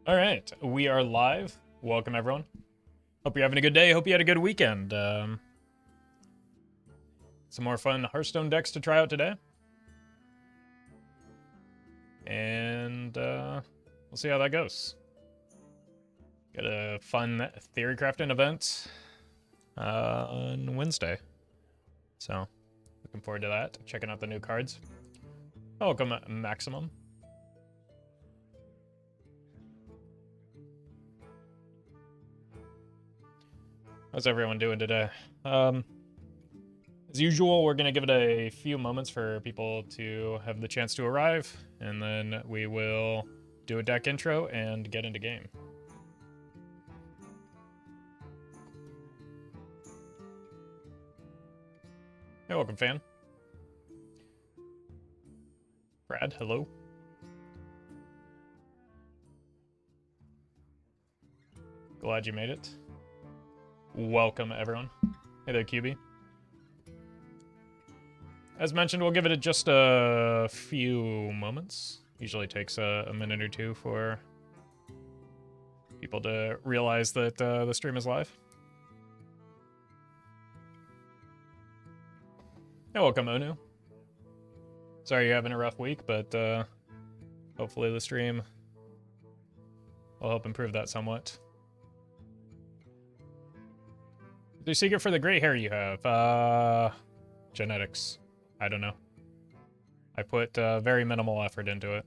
All right, we are live. Welcome, everyone. Hope you're having a good day. Hope you had a good weekend. Some more fun Hearthstone decks to try out today. And we'll see how that goes. Got a fun theory crafting event on Wednesday. So, looking forward to that. Checking out the new cards. Welcome, Maximum. How's everyone doing today? As usual, we're going to give it a few moments for people to have the chance to arrive, and then we will do a deck intro and get into game. Hey, welcome, fan. Brad, hello. Glad you made it. Welcome, everyone. Hey there, QB. As mentioned, we'll give it just a few moments. Usually takes a minute or two for people to realize that the stream is live. Hey, welcome, Onu. Sorry you're having a rough week, but hopefully the stream will help improve that somewhat. The secret for the gray hair you have? Genetics. I don't know. I put very minimal effort into it.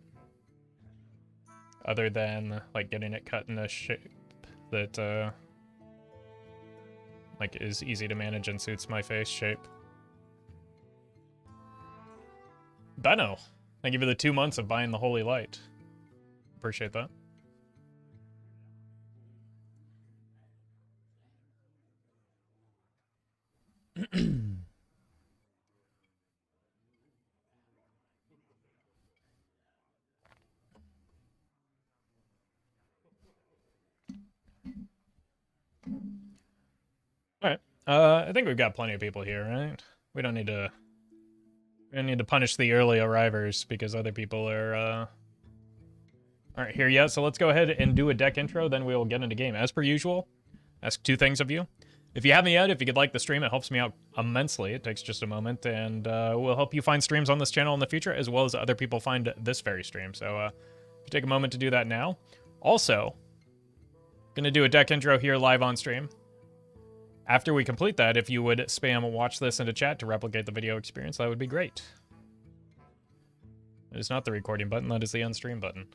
Other than, like, getting it cut in a shape that, like, is easy to manage and suits my face shape. Benno, thank you for the 2 months of buying the Holy Light. Appreciate that. Alright. I think we've got plenty of people here, right? We don't need to punish the early arrivers because other people are aren't here yet. So let's go ahead and do a deck intro, then we'll get into game. As per usual, ask two things of you. If you haven't yet, if you could like the stream, it helps me out immensely. It takes just a moment, and will help you find streams on this channel in the future, as well as other people find this very stream. So if you take a moment to do that now. Also, gonna do a deck intro here live on stream. After we complete that, if you would spam watch this into chat to replicate the video experience, that would be great. It is not the recording button, that is the unstream button.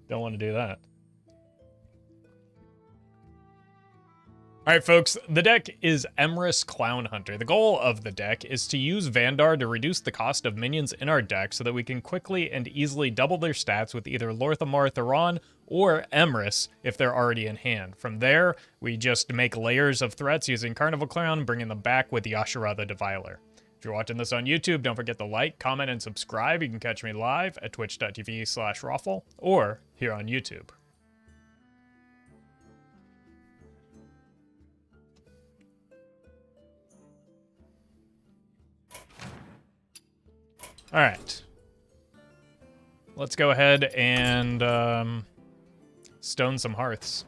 Don't want to do that. Alright folks, the deck is Emrys Clown Hunter. The goal of the deck is to use Vandar to reduce the cost of minions in our deck so that we can quickly and easily double their stats with either Lorthamar Theron or Emrys if they're already in hand. From there, we just make layers of threats using Carnival Clown, bringing them back with Yashara the Defiler. If you're watching this on YouTube, don't forget to like, comment, and subscribe. You can catch me live at twitch.tv/Roffle or here on YouTube. All right. Let's go ahead and stone some hearths.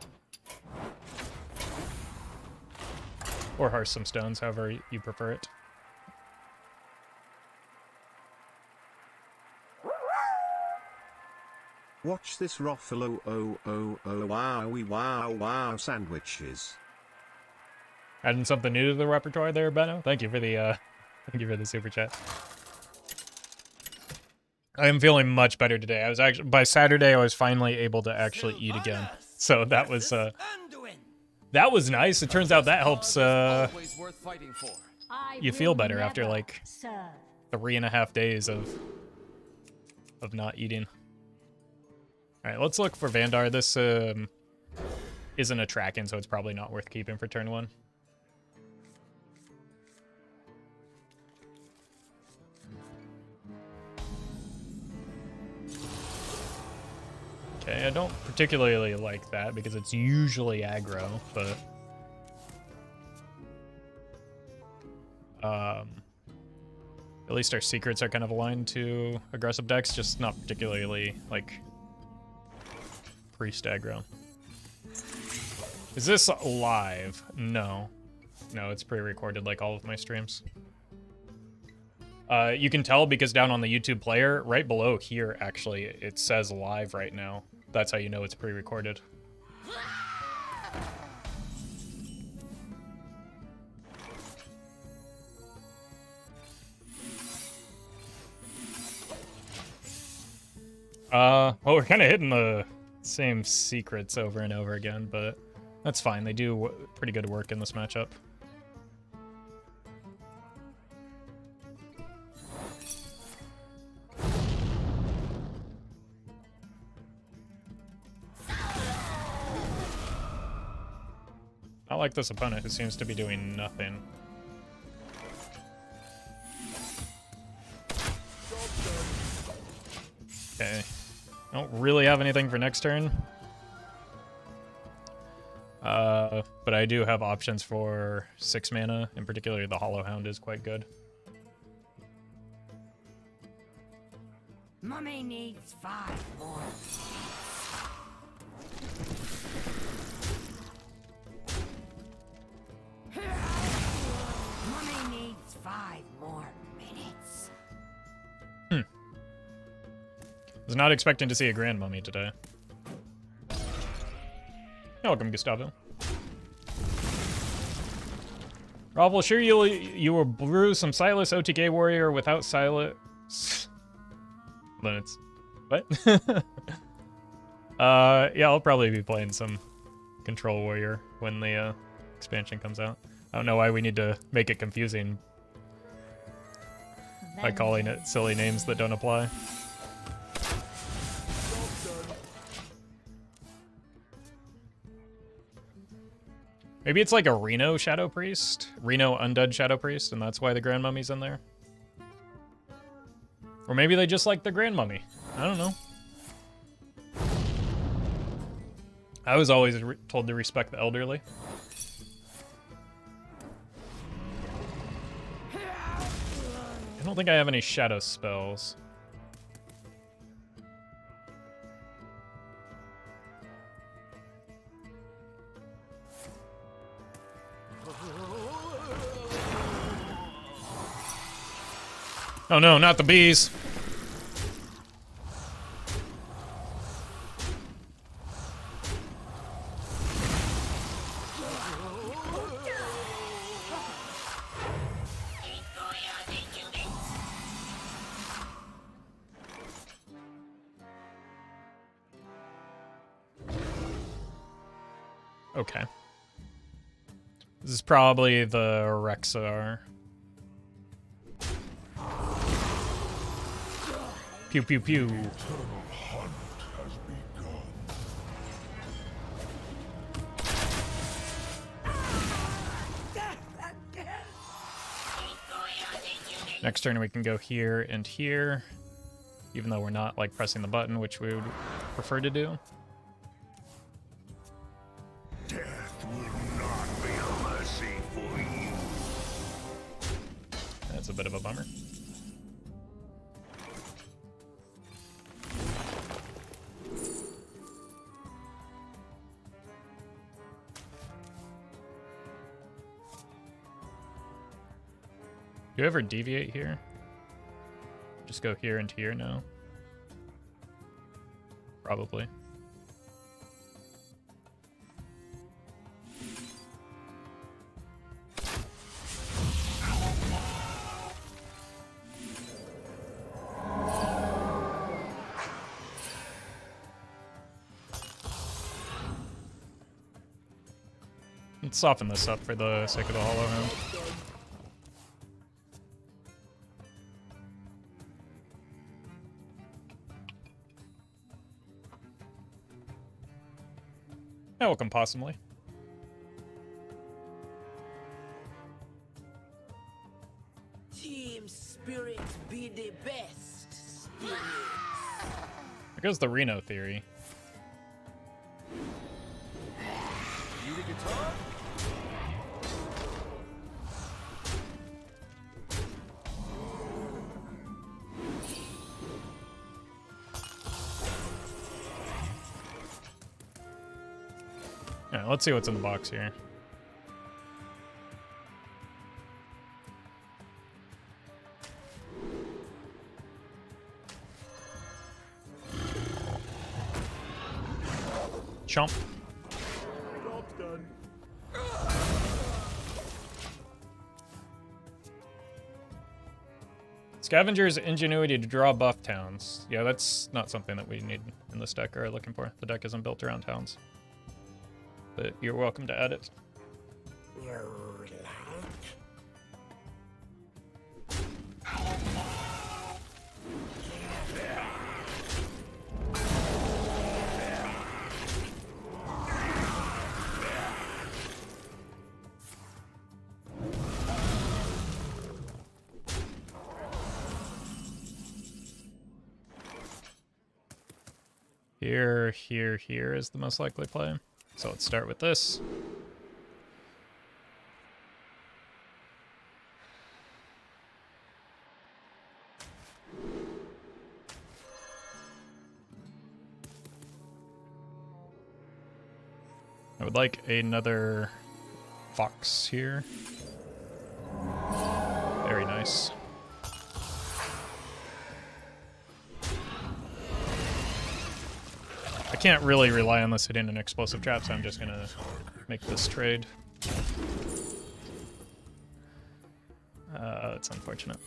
Or hearth some stones, however you prefer it. Watch this Roffle wow sandwiches. Adding something new to the repertoire there, Benno. Thank you for the super chat. I am feeling much better today. I was actually, by Saturday, I was finally able to actually eat again. So that was nice. It turns out that helps you feel better after like 3.5 days of not eating. All right, let's look for Vandar. This isn't a track-in, so it's probably not worth keeping for turn 1. Okay, I don't particularly like that because it's usually aggro, but at least our secrets are kind of aligned to aggressive decks, just not particularly like priest aggro. Is this live? No. No, it's pre-recorded like all of my streams. You can tell because down on the YouTube player, right below here, actually, it says live right now. That's how you know it's pre-recorded. Well, we're kind of hitting the same secrets over and over again, but that's fine. They do pretty good work in this matchup. Not like this opponent who seems to be doing nothing. Okay. I don't really have anything for next turn. But I do have options for 6 mana. In particular, the Hollow Hound is quite good. Mummy needs 5 more. Mummy needs 5 more minutes. Was not expecting to see a Grand Mummy today. Welcome, Gustavo. Roffle, sure you will brew some Silas OTK Warrior without Silas. Limits. What? Yeah, I'll probably be playing some Control Warrior when the expansion comes out. I don't know why we need to make it confusing by calling it silly names that don't apply. Maybe it's like a Reno Shadow Priest? Reno Undead Shadow Priest, and that's why the Grand Mummy's in there? Or maybe they just like the Grand Mummy. I don't know. I was always told to respect the elderly. I don't think I have any shadow spells. Oh no, not the bees. Okay. This is probably the Rexar. Pew pew pew. Next turn we can go here and here, even though we're not like pressing the button, which we would prefer to do. Death will not be a mercy for you. That's a bit of a bummer. Do you ever deviate here? Just go here and here now? Probably. Let's soften this up for the sake of the Hollow Hound. Welcome, Possumly. Team spirit be the best spirit. There goes the Reno theory. Need a guitar? Alright, let's see what's in the box here. Chomp. Job's done. Scavenger's ingenuity to draw buff towns. Yeah, that's not something that we need in this deck or are looking for. The deck isn't built around towns. But you're welcome to add it. Here is the most likely play. So let's start with this. I would like another fox here. Very nice. I can't really rely on this hitting an explosive trap, so I'm just gonna make this trade. It's unfortunate.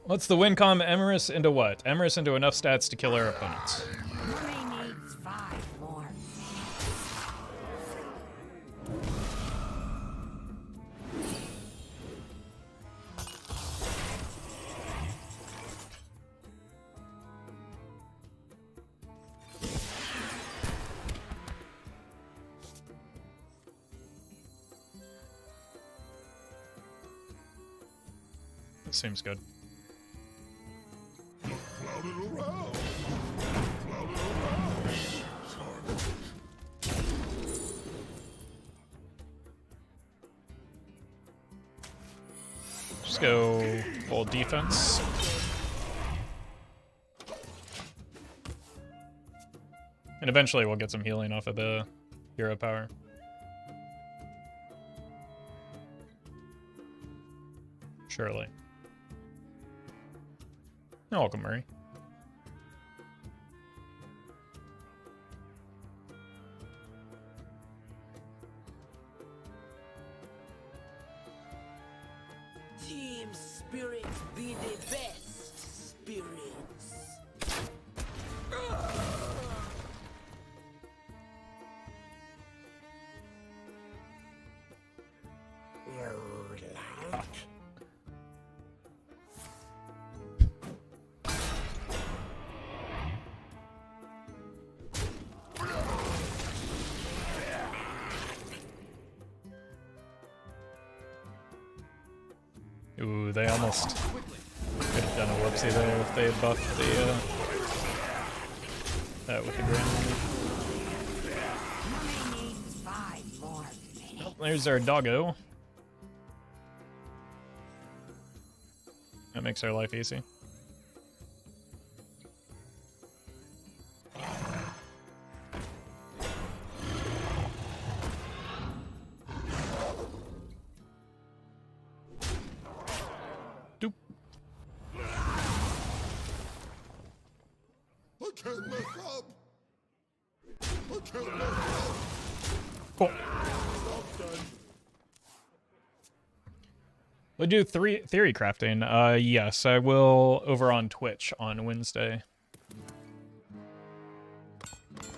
What's the win com? Emerus into what? Emerus into enough stats to kill our opponents. Money needs 5 more. That seems good. Just go full defense. And eventually we'll get some healing off of the hero power. Surely. You're welcome, Murray. Team spirits be the best spirits. Ooh, they almost could have done a whoopsie there if they had buffed the that with the grand. Money needs 5 more minutes. There's our doggo. That makes our life easy. Doop. I can't mess up. I can't mess up. Cool. Job's done. We'll do theory crafting. Yes, I will over on Twitch on Wednesday.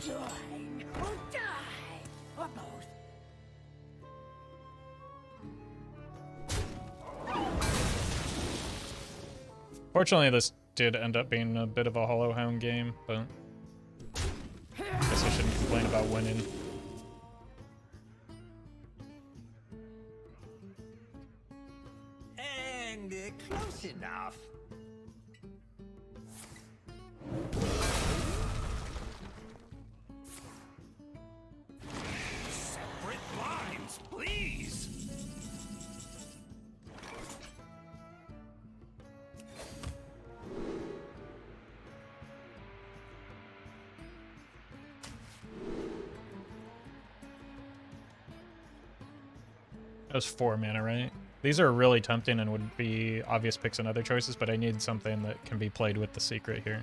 Join or die, or both. Fortunately, this did end up being a bit of a Hollow Hound game, but I guess I shouldn't complain about winning. And close enough. That was 4 mana, right? These are really tempting and would be obvious picks in other choices, but I need something that can be played with the secret here.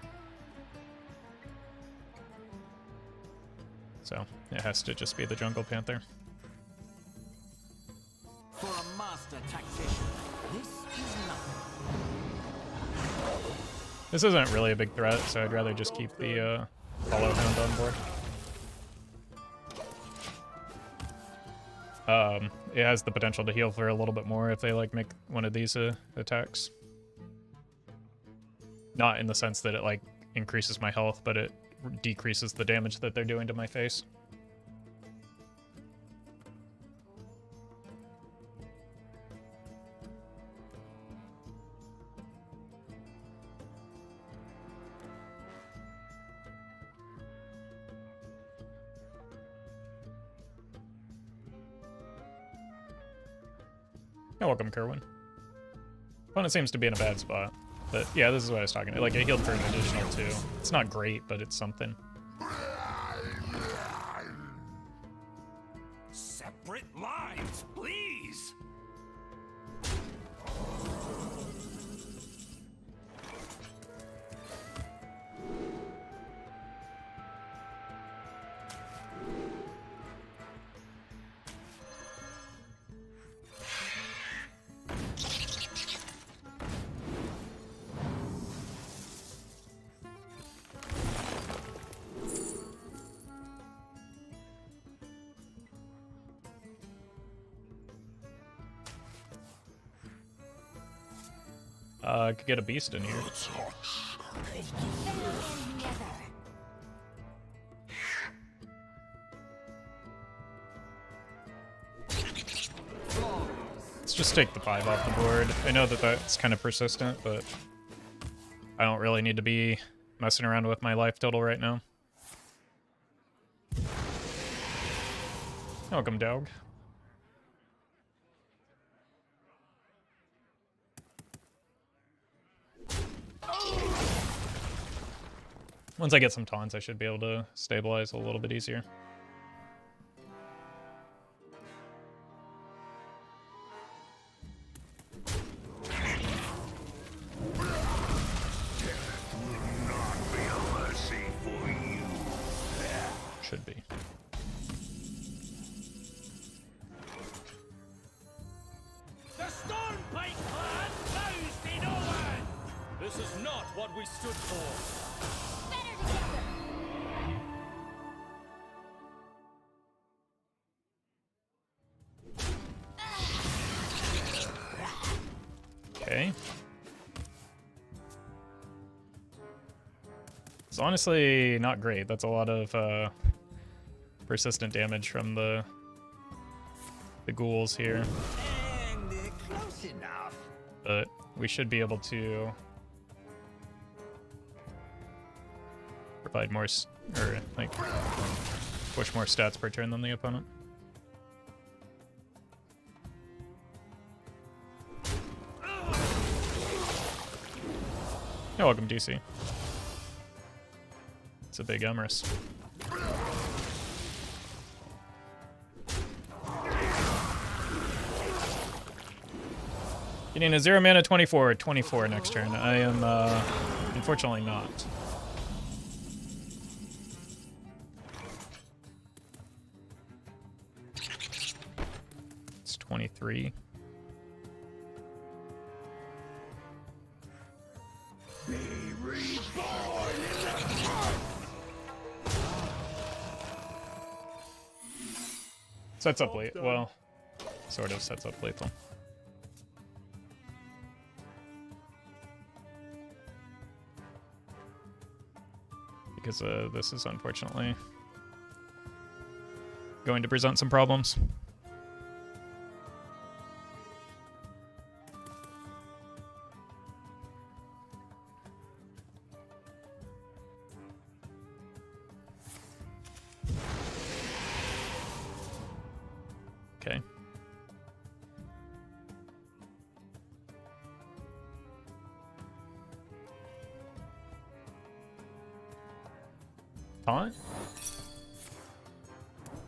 So it has to just be the Jungle Panther. For a master tactician, this is nothing. This isn't really a big threat, so I'd rather just keep the Follow Hound on board. It has the potential to heal for a little bit more if they like make one of these attacks. Not in the sense that it like increases my health, but it decreases the damage that they're doing to my face. You're welcome, Kerwin. Opponent seems to be in a bad spot. But yeah, this is what I was talking about. Like, I healed for an additional 2. It's not great, but it's something. Separate lines, please. I could get a beast in here. Let's just take the 5 off the board. I know that that's kind of persistent, but I don't really need to be messing around with my life total right now. Welcome, dog. Once I get some taunts, I should be able to stabilize a little bit easier. Should be. The Stormpike clan bows to no one! This is not what we stood for. Okay. It's honestly not great. That's a lot of persistent damage from the ghouls here. And close enough. But we should be able to provide more, or like push more stats per turn than the opponent. You're welcome, DC. It's a big Emrys. Getting a 0 mana 24 next turn. I am unfortunately not. It's 23. Sets up late. Well, sort of sets up lethal. Because this is unfortunately going to present some problems. Okay. Taunt?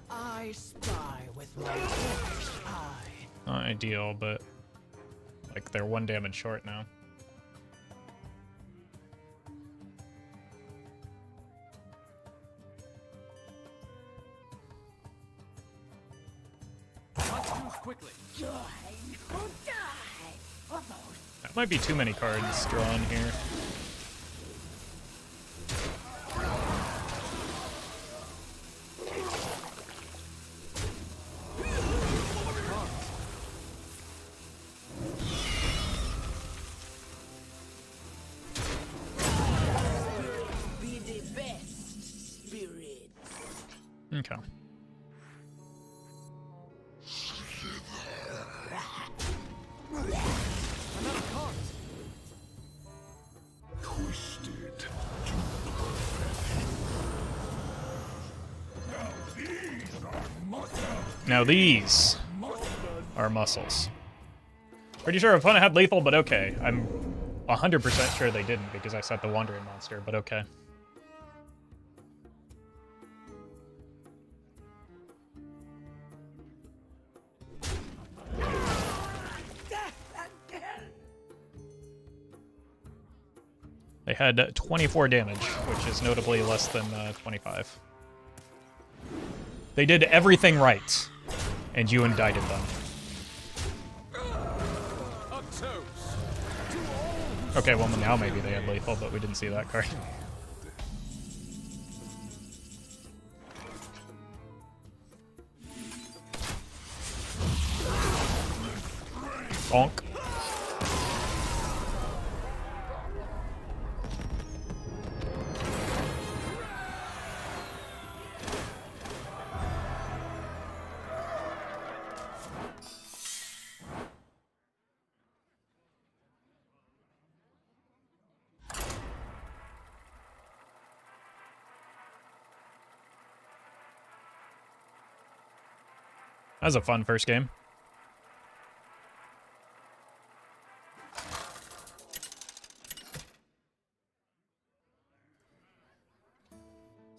I spy with my foolish eye. Not ideal, but like they're 1 damage short now. Must move quickly. That might be too many cards drawn here. Be the best spirit. Okay. Another card. Twisted to perfection. Now these are muscles. Pretty sure opponent had lethal, but okay. I'm 100% sure they didn't because I set the Wandering Monster, but okay. They had 24 damage, which is notably less than 25. They did everything right, and you indicted them. A toast to all Okay, well now maybe they had lethal, but we didn't see that card. Bonk. That was a fun first game.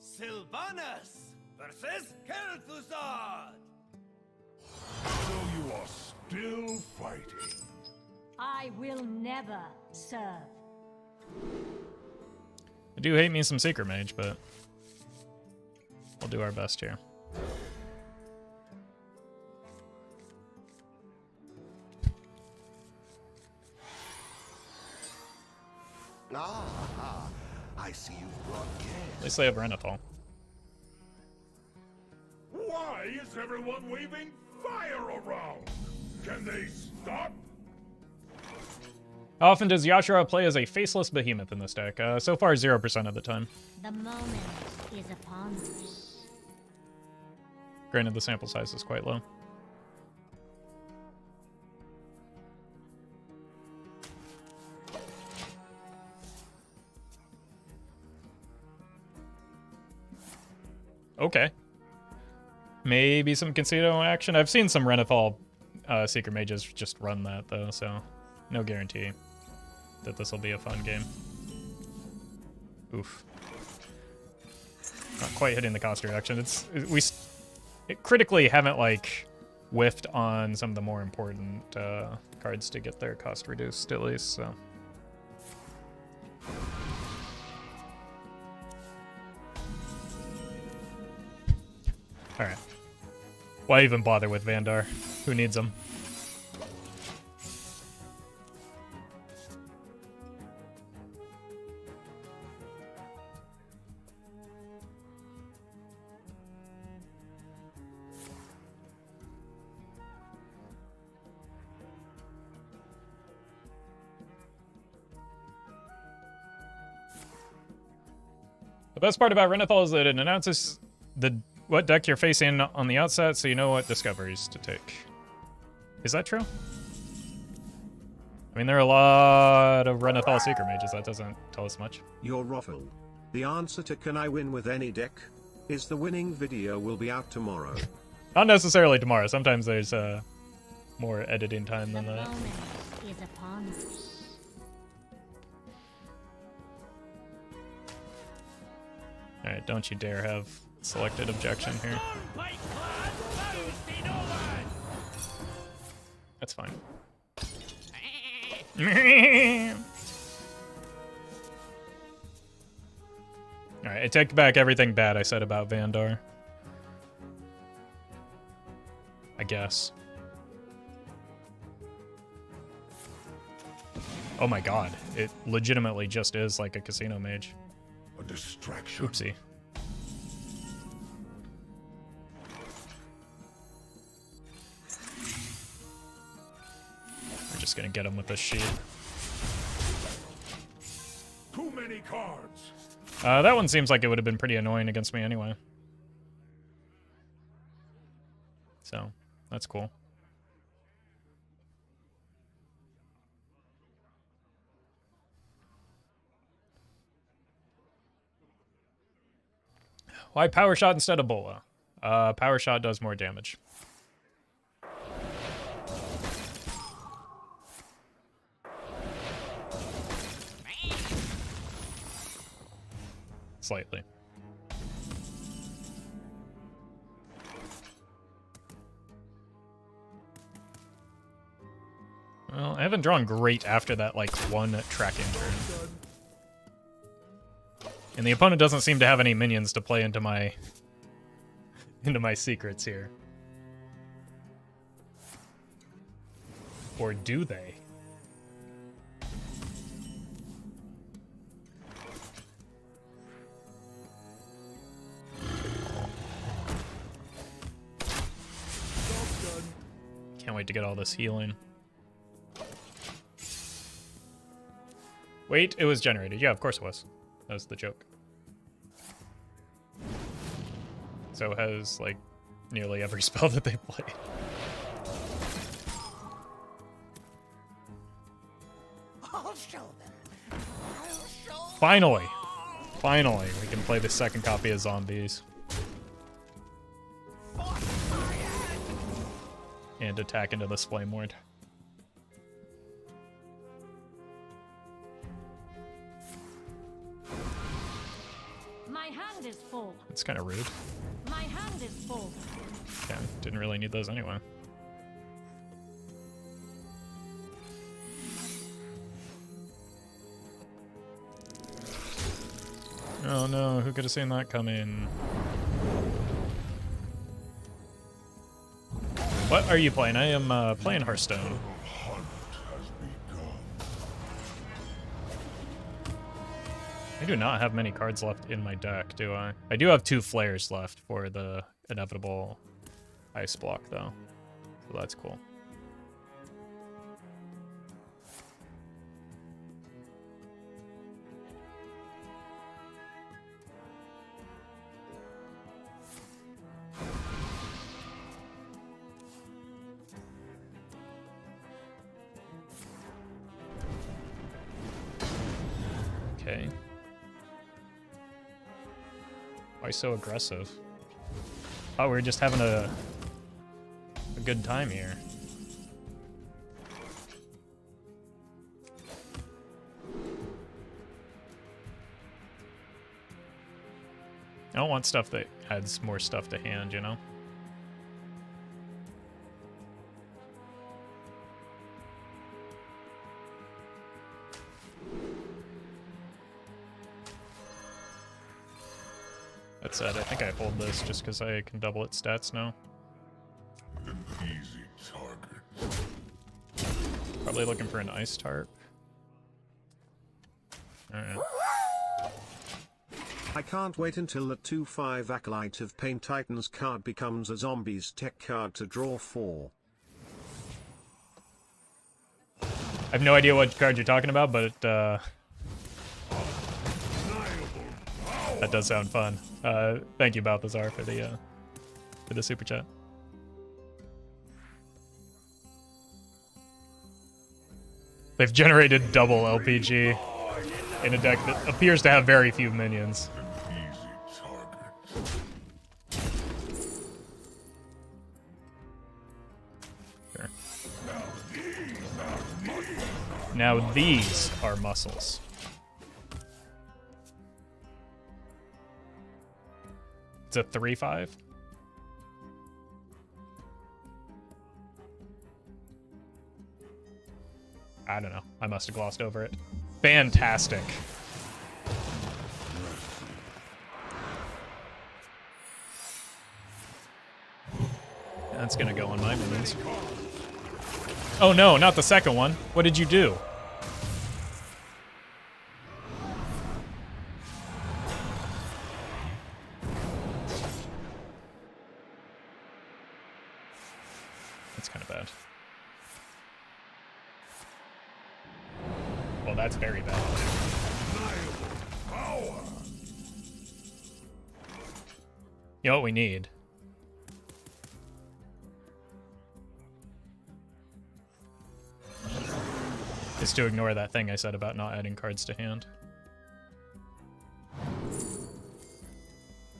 Sylvanas versus Kel'Thuzad. So you are still fighting. I will never serve. I do hate me some Secret Mage, but we'll do our best here. Ah, I see you've brought At guests. least they have Renethal. Why is everyone waving fire around? Can they stop? How often does Yashara play as a faceless behemoth in this deck? So far, 0% of the time. The moment is upon us. Granted, the sample size is quite low. Okay. Maybe some Concedo action. I've seen some Renethal Secret Mages just run that, though, so no guarantee that this will be a fun game. Oof. Not quite hitting the cost reaction. It critically haven't, like, whiffed on some of the more important cards to get their cost reduced, at least, so... Alright. Why even bother with Vandar? Who needs him? The best part about Renethal is that it announces what deck you're facing on the outset, so you know what discoveries to take. Is that true? I mean, there are a lot of Renethal Secret Mages. That doesn't tell us much. Your Roffle. The answer to can I win with any deck? Is the winning video will be out tomorrow. Not necessarily tomorrow. Sometimes there's more editing time The than that. moment is upon us. Alright, don't you dare have selected objection here. Stormpike clan bows to no one. fine. Alright, I take back everything bad I said about Vandar. I guess. Oh my god, it legitimately just is like a casino mage. A distraction. Oopsie. We're just gonna get him with this sheet. Too many cards. That one seems like it would have been pretty annoying against me anyway. So, that's cool. Why Power Shot instead of Bola? Power Shot does more damage. Slightly. Well, I haven't drawn great after that, like, one tracking turn. And the opponent doesn't seem to have any minions to play into my secrets here. Or do they? Can't wait to get all this healing. Wait, it was generated. Yeah, of course it was. That was the joke. So it has, like, nearly every spell that they play. I'll show them. I'll show Finally! Finally, we can play the second copy of Zombies. And attack into this Flame Ward. My hand is full. It's kind of rude. My hand is full. Yeah, didn't really need those anyway. Oh no, who could have seen that coming? What are you playing? I am playing Hearthstone. Hunt has begun. I do not have many cards left in my deck, do I? I do have 2 flares left for the inevitable ice block, though. So that's cool. Okay. Why so aggressive? Oh, we were just having a good time here. I don't want stuff that adds more stuff to hand, you know? That said, I think I hold this just because I can double its stats now. An easy target. Probably looking for an ice tarp. Alright. I can't wait until the 2/5 Acolyte of Pain Titans card becomes a Zombies tech card to draw 4. I have no idea what card you're talking about, but that does sound fun. Thank you, Balthazar, for the super chat. They've generated double LPG in a deck that appears to have very few minions. An easy target. Sure. Now these are muscles. It's a 3/5. I don't know. I must have glossed over it. Fantastic. That's gonna go on my minions. Oh no, not the second one. What did you do? That's kind of bad. Well, that's very bad. You know what we need? Is to ignore that thing I said about not adding cards to hand.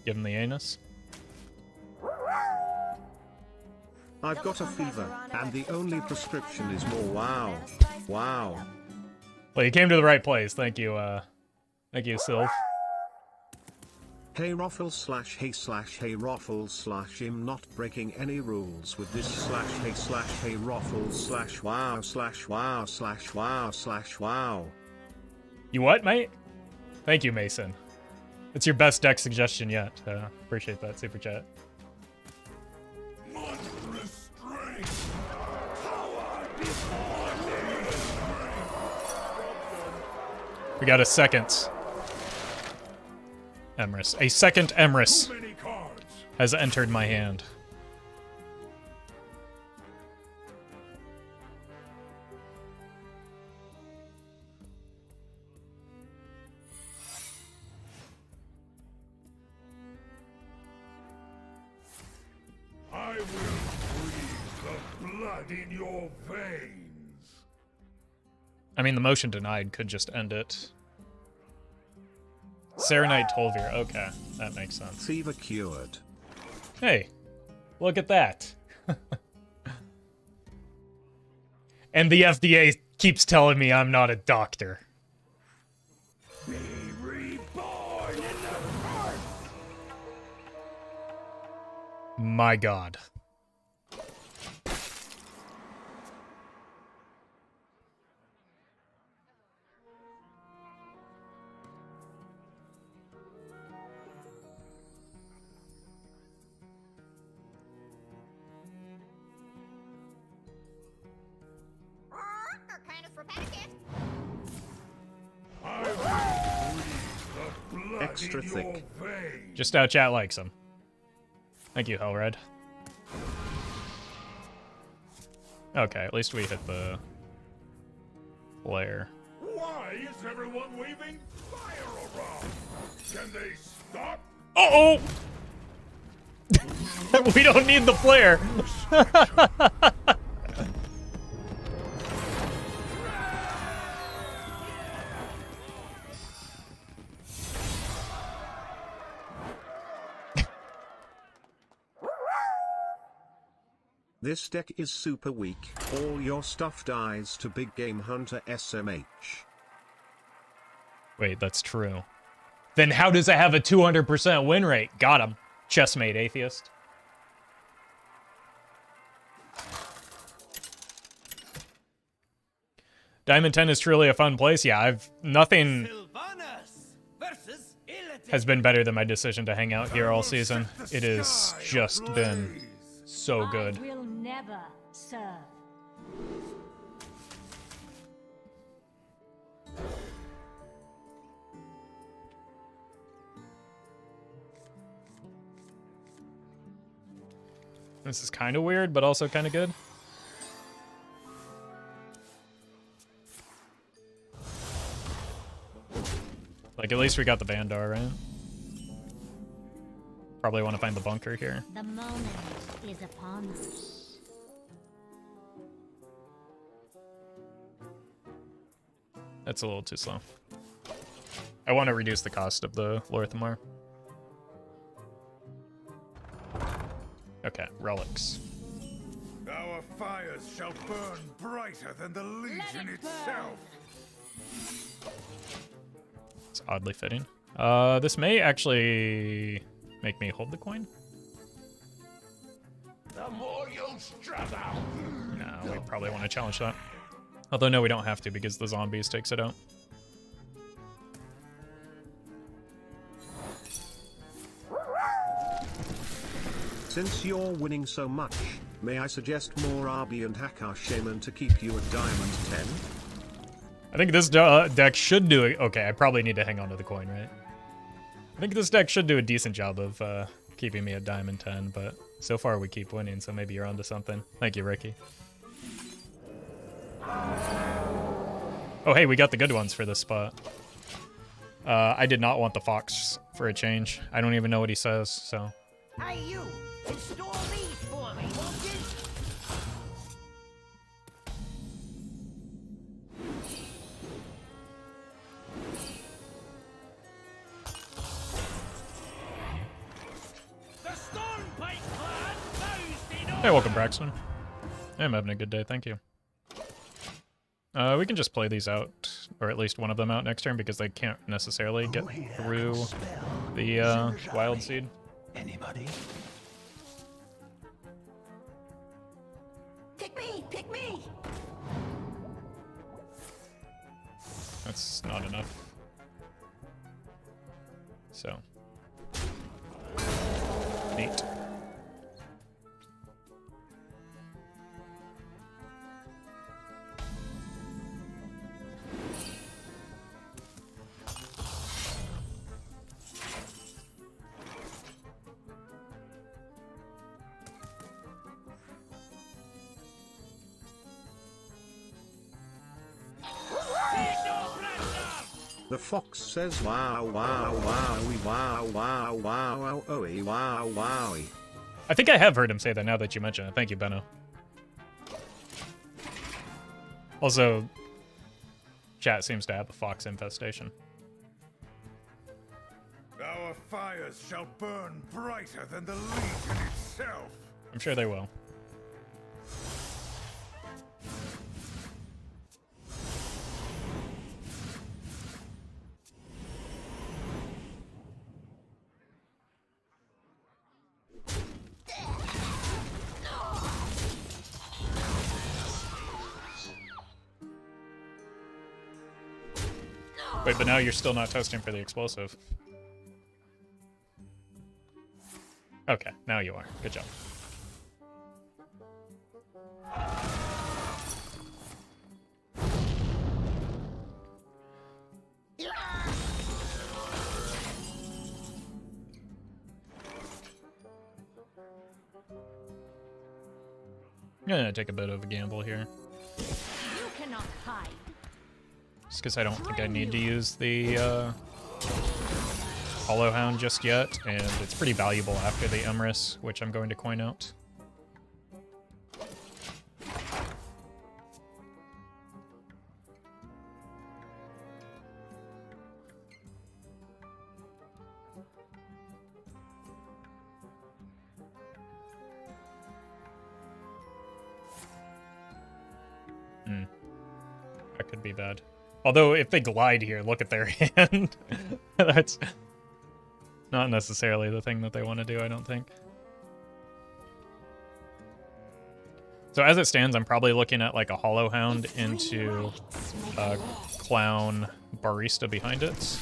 Give him the anus. I've got a fever, and the only prescription is more wow. Wow. Well, you came to the right place. Thank you, Sylph. Hey Roffle slash hey Roffle slash I'm not breaking any rules with this slash hey Roffle slash wow slash wow slash wow slash wow. You what, mate? Thank you, Mason. It's your best deck suggestion yet. Appreciate that super chat. Monstrous strength. Power before me. We got a second Emrys. A second Emrys Too many cards. has entered my hand. I will freeze the blood in your veins. I mean, the motion denied could just end it. Serenite Tolvir. Okay, that makes sense. Fever cured. Hey, look at that. And the FDA keeps telling me I'm not a doctor. Be reborn in the earth. My God. Kind of repetitive. I will freeze the blood Extra in thick. your veins. Just how chat likes him. Thank you, Hellred. Okay, at least we hit the flare. Why is everyone waving fire around? Can they stop? Uh-oh! We don't need the flare! This deck is super weak. All your stuff dies to Big Game Hunter SMH. Wait, that's true. Then how does it have a 200% win rate? Got him. Chessmate atheist. Diamond 10 is truly a fun place. Yeah, nothing has been better than my decision to hang out here all season. It has just been so good. I will never serve. This is kind of weird, but also kind of good. Like, at least we got the Bandar, right? Probably want to find the bunker here. The moment is upon us. That's a little too slow. I want to reduce the cost of the Lorthamar. Okay, relics. Our fires shall burn brighter than the Legion itself. It's oddly fitting. This may actually make me hold the coin. The more you struggle, No, we probably want to challenge that. Although no, we don't have to because the zombies takes it out. Since you're winning so much, may I suggest more RB and Hakkar Shaman to keep you at Diamond 10? I think this deck should do it. Okay, I probably need to hang on to the coin, right? I think this deck should do a decent job of keeping me at Diamond 10, but so far we keep winning, so maybe you're onto something. Thank you, Ricky. Oh, hey, we got the good ones for this spot. I did not want the fox for a change. I don't even know what he says, so... Hey, you! Install these for me, won't you? The Stormpike clan bows to no Hey, welcome, one. Braxton. I'm having a good day, thank you. We can just play these out, or at least one of them out next turn, because they can't necessarily get through the wild seed. Anybody? Pick me! Pick me! That's not enough. So. Neat. The fox says wow wow wowie wow wow wow wow owie wow wowie. I think I have heard him say that now that you mention it. Thank you, Benno. Also, chat seems to have a fox infestation. Our fires shall burn brighter than the Legion itself. I'm sure they will. Wait, but now you're still not testing for the explosive. Okay, now you are. Good job. I'm gonna take a bit of a gamble here. You cannot hide. Just because I don't think I need to use the Hollow Hound just yet, and it's pretty valuable after the Emrys, which I'm going to coin out. That could be bad. Although, if they glide here, look at their hand. That's not necessarily the thing that they want to do, I don't think. So as it stands, I'm probably looking at like a Hollow Hound into a Clown Barista behind it.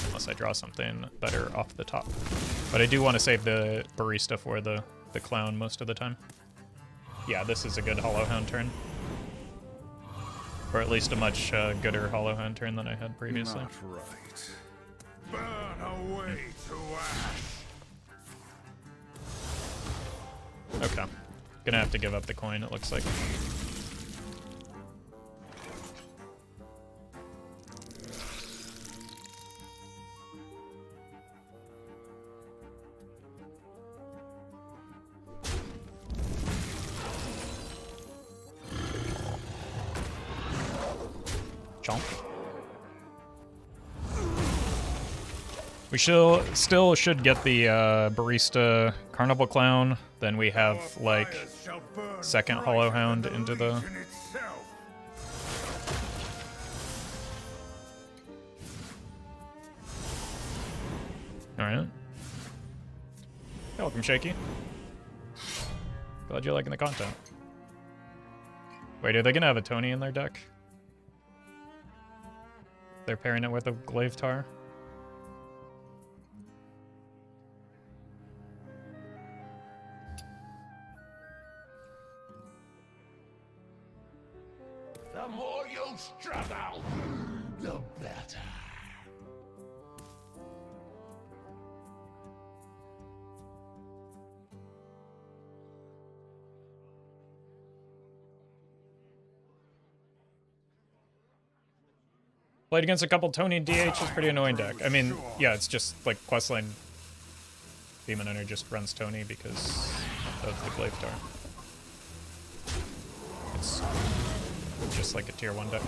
Unless I draw something better off the top. But I do want to save the Barista for the Clown most of the time. Yeah, this is a good Hollow Hound turn. Or at least a much gooder Hollow Hound turn than I had previously. Not right. Burn away to ash. Okay. Gonna have to give up the coin, it looks like. Chomp. We still should get the Barista Carnival Clown. Then we have like second Hollow Hound into the. All right. Welcome, Shaky. Glad you're liking the content. Wait, are they gonna have a Tony in their deck? They're pairing it with a Glaive Tar. The more you struggle, the better. Played against a couple Tony DH is pretty annoying deck. I mean, yeah, it's just like questline Demon Hunter just runs Tony because of the Glaive Tar. It's just like a tier 1 deck.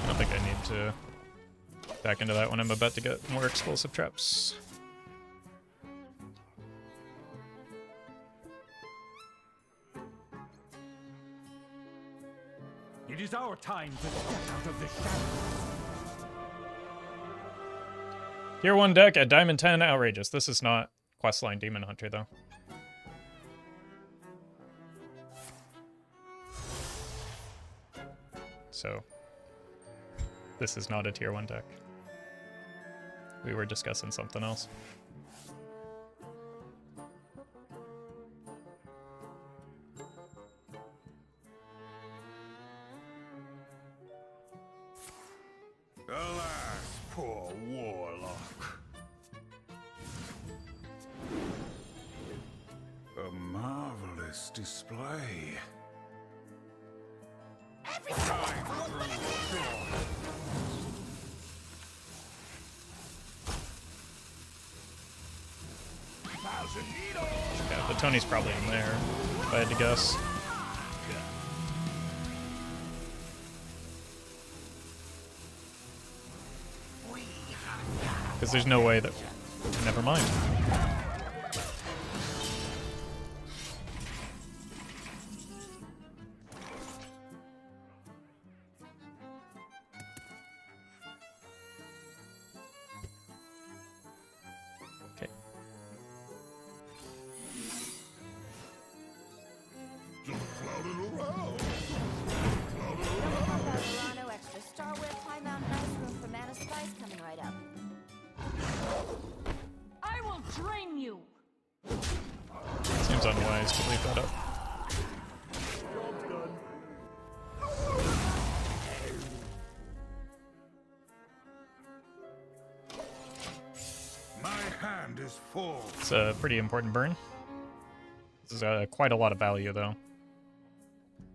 I don't think I need to back into that when I'm about to get more explosive traps. It is our time to step out of the shadows. Tier 1 deck at Diamond 10, outrageous. This is not questline Demon Hunter, though. So, this is not a tier 1 deck. We were discussing something else. Alas, poor warlock. A marvelous display. Yeah, the Tony's probably in there, if I had to guess. Because there's no way that... Never mind. Okay. Just floating around. Verano extra Star Whip, High Mountain Ice Room for Mana Spice coming right up. I will drain you! Seems unwise to leave that up. My hand is full. It's a pretty important burn. This is quite a lot of value, though.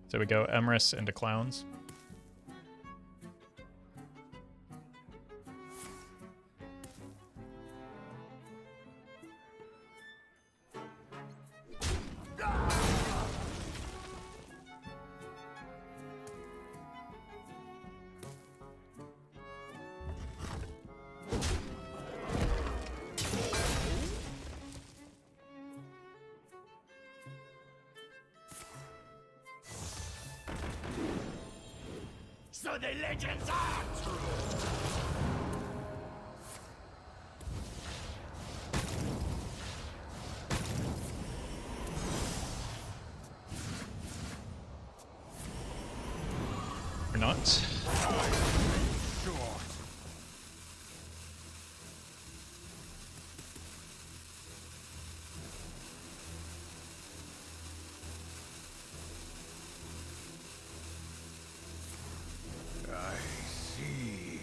So we go Emrys into Clowns. So the legends are true. Or not. Short. I see.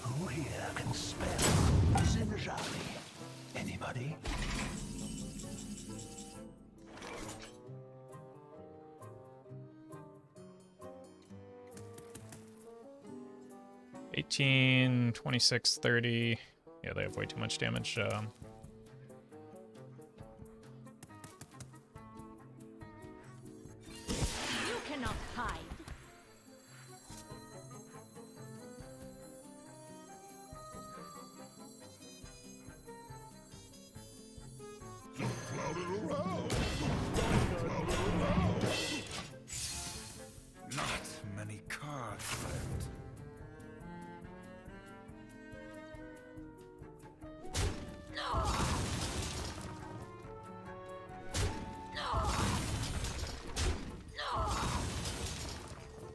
Who here can spell Zinjali? Anybody? $18, $26, $30. Yeah, they have way too much damage. You cannot hide. Not many cards left.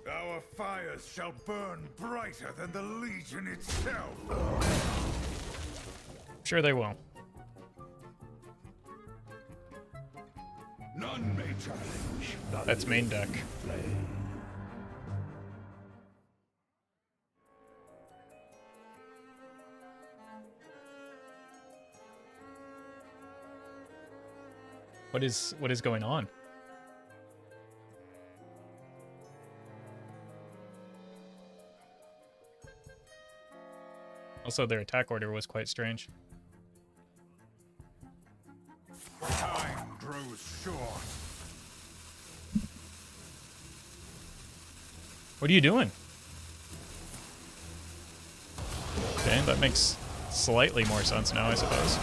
Our fires shall burn brighter than the Legion itself. Sure they will. None may challenge. That's main deck. What is going on? Also, their attack order was quite strange. Time grows short. What are you doing? Okay, that makes slightly more sense now, I suppose.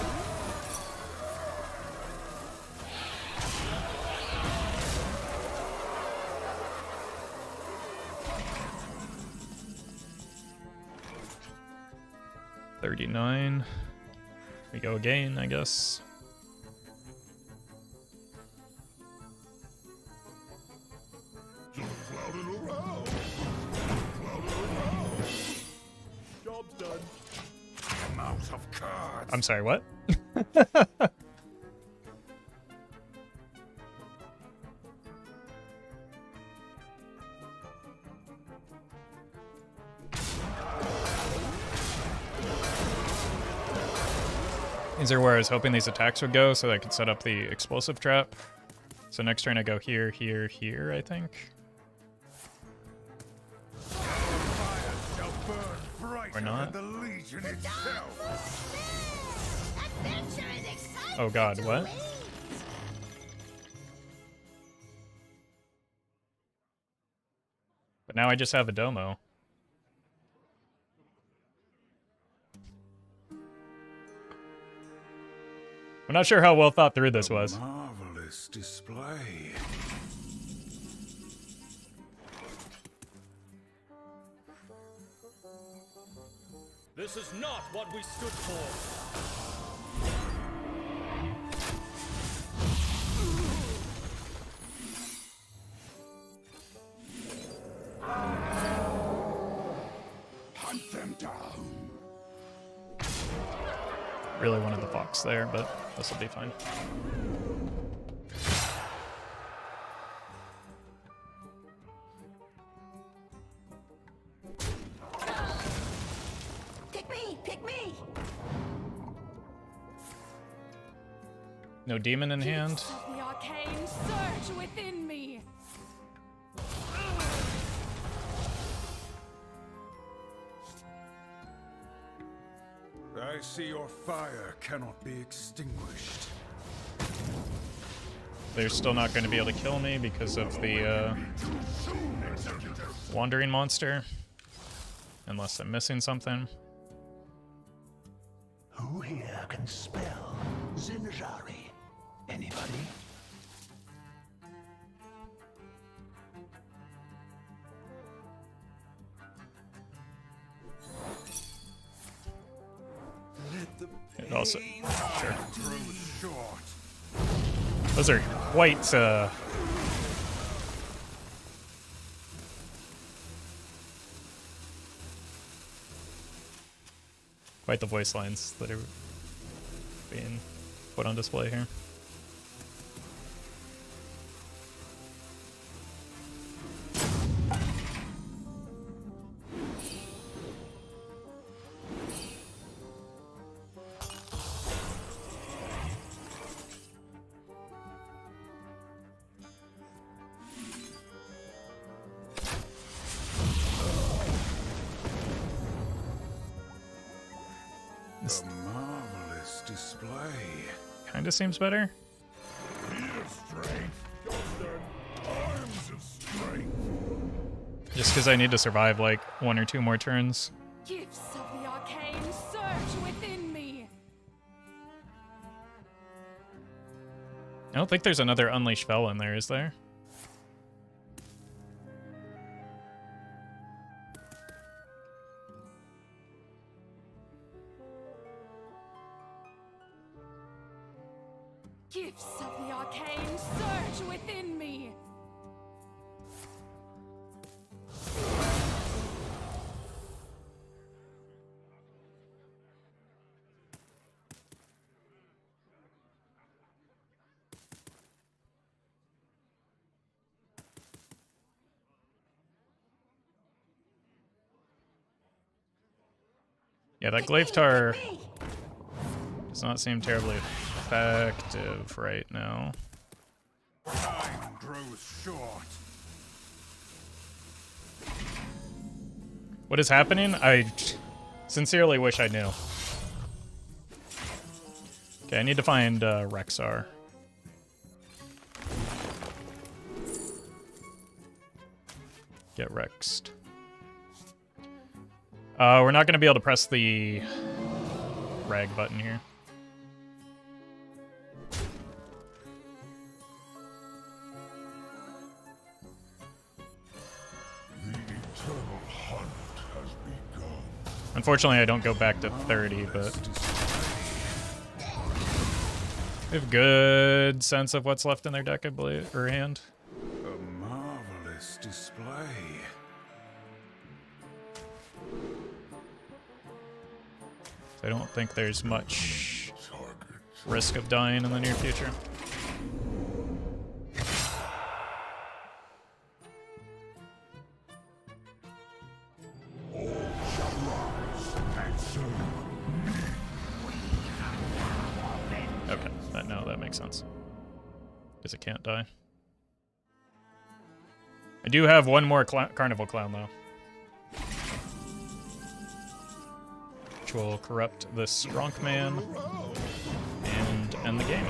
$39. We go again, I guess. Just clouded around. Clouded around. Job's done. I'm out of cards. I'm sorry, what? These are where I was hoping these attacks would go so that I could set up the explosive trap. So next turn I go here, here, here, I think. Or not. Oh god, what? But now I just have a domo. I'm not sure how well thought through this was. Marvelous display. This is not what we stood for. Hunt them down. Really wanted the fox there, but this will be fine. Pick me! Pick me! No demon in hand. The arcane surge within me. I see your fire cannot be extinguished. They're still not going to be able to kill me because of the wandering monster. Unless I'm missing something. Who here can spell Zinjari? Anybody? And also, sure. Those are quite, quite the voice lines that are being put on display here. A marvelous display. Kinda seems better. Feet of strength, Justin. Arms of strength. Just because I need to survive like 1 or 2 more turns. Gifts of the arcane surge within me. I don't think there's another Unleash Spell in there, is there? Gifts of the arcane surge within me. Yeah, that glaive tar does not seem terribly effective right now. Time grows short. What is happening? I sincerely wish I knew. Okay, I need to find Rexar. Get Rexed. We're not going to be able to press the rag button here. The eternal hunt has begun. Unfortunately, I don't go back to 30, but we have good sense of what's left in their deck, I believe, or hand. A marvelous display. I don't think there's much risk of dying in the near future. Okay, that makes sense. Because it can't die. I do have one more Carnival Clown, though. Which will corrupt the Strong Man and end the game.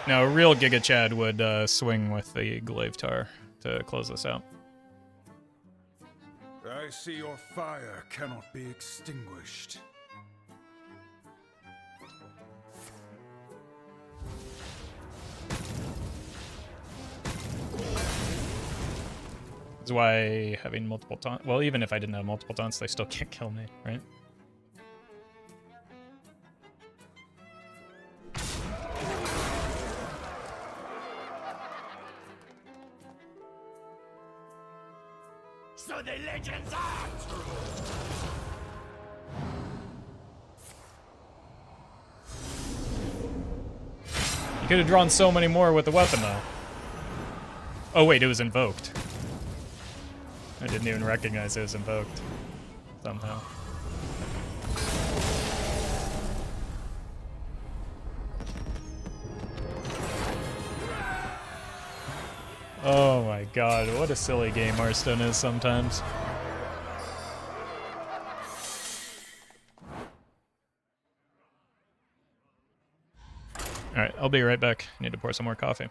Now, a real Giga Chad would swing with the Glaive Tar to close this out. I see your fire cannot be extinguished. That's why having multiple taunts... Well, even if I didn't have multiple taunts, they still can't kill me, right? So the legends are true. You could have drawn so many more with the weapon, though. Oh, wait, it was invoked. I didn't even recognize it was invoked. Somehow. Oh my god, what a silly game Hearthstone is sometimes. Alright, I'll be right back. I need to pour some more coffee.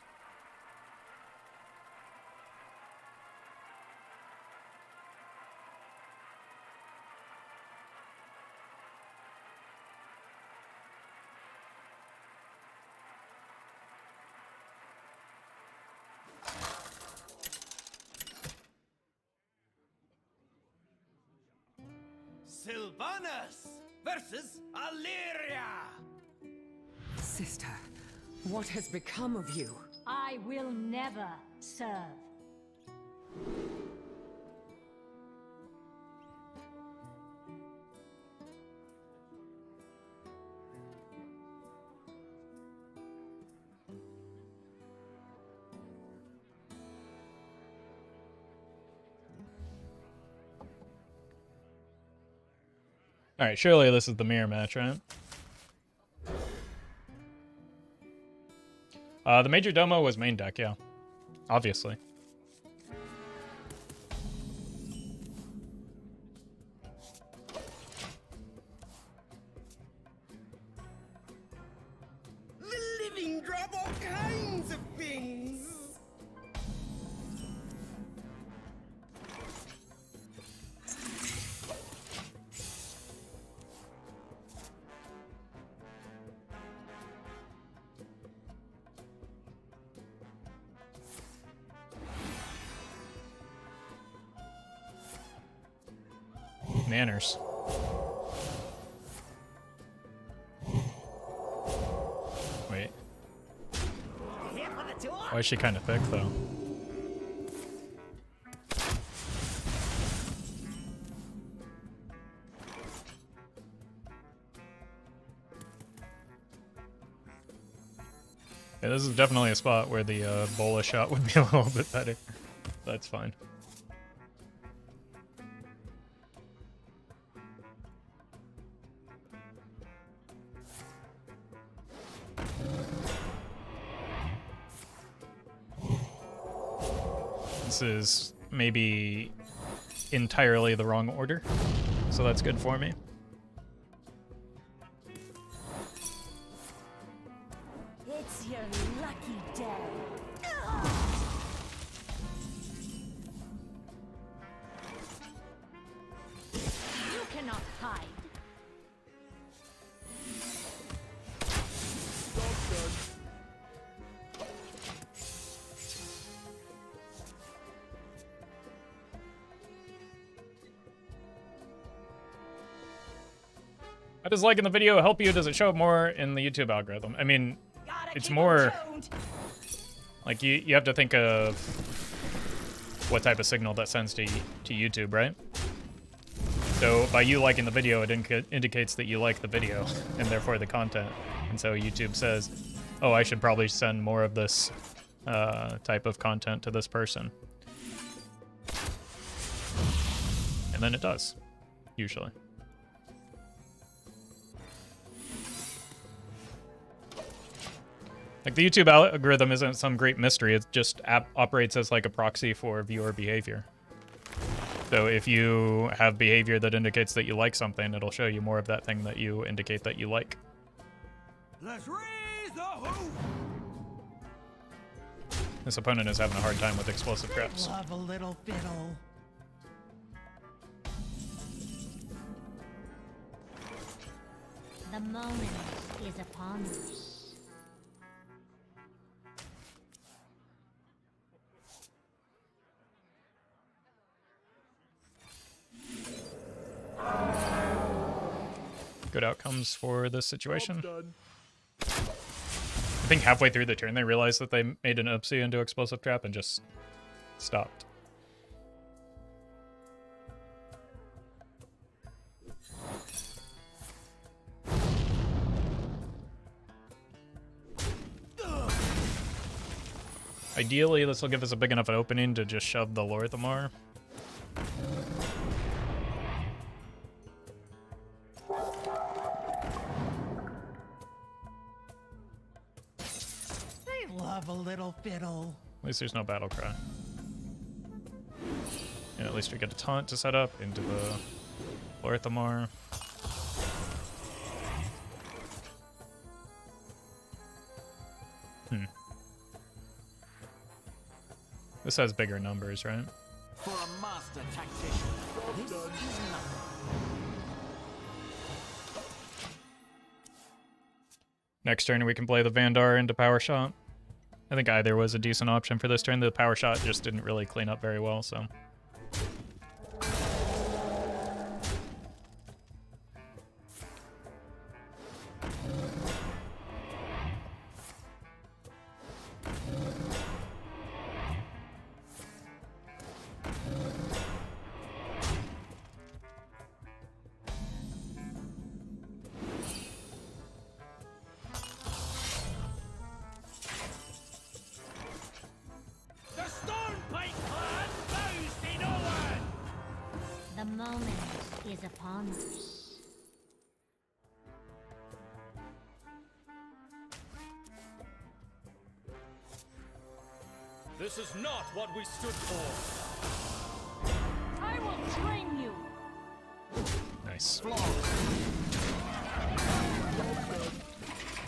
Sylvanas versus Illyria. Sister, what has become of you? I will never serve. Alright, surely this is the mirror match, right? The Major Domo was main deck, yeah. Obviously. The living drop all kinds of things. Manners. Wait. Why is she kind of thick, though? Yeah, this is definitely a spot where the bola shot would be a little bit better. That's fine. This is maybe entirely the wrong order, so that's good for me. It's your lucky day. You cannot hide. How does liking the video help you? Does it show up more in the YouTube algorithm? I mean, it's more like you have to think of what type of signal that sends to YouTube, right? So by you liking the video, it indicates that you like the video and therefore the content. And so YouTube says, oh, I should probably send more of this type of content to this person. And then it does, usually. Like, the YouTube algorithm isn't some great mystery. It just operates as like a proxy for viewer behavior. So if you have behavior that indicates that you like something, it'll show you more of that thing that you indicate that you like. Let's raise the hoof. This opponent is having a hard time with explosive traps. Love a little fiddle. The moment is upon us. Good outcomes for this situation. I think halfway through the turn they realized that they made an oopsie into explosive trap and just stopped. Ideally, this will give us a big enough an opening to just shove the Lorthamar. They love a little fiddle. At least there's no battle cry. And at least we get a taunt to set up into the Lorthamar. This has bigger numbers, right? For a master tactician, this is nothing. Next turn we can play the Vandar into Power Shot. I think either was a decent option for this turn. The Power Shot just didn't really clean up very well, so... The moment is upon us. This is not what we stood for. I will train you. Nice.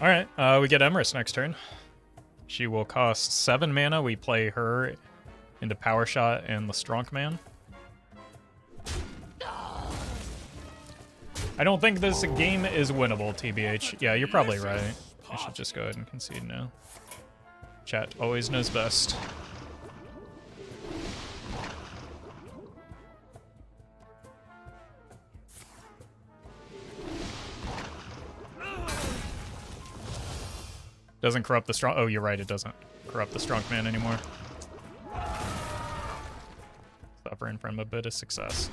Alright, we get Emrys next turn. She will cost 7 mana. We play her into Power Shot and the Strong Man. I don't think this game is winnable, TBH. Yeah, you're probably right. I should just go ahead and concede now. Chat always knows best. Doesn't corrupt the strong... Oh, you're right, it doesn't corrupt the strong man anymore. Suffering from a bit of success.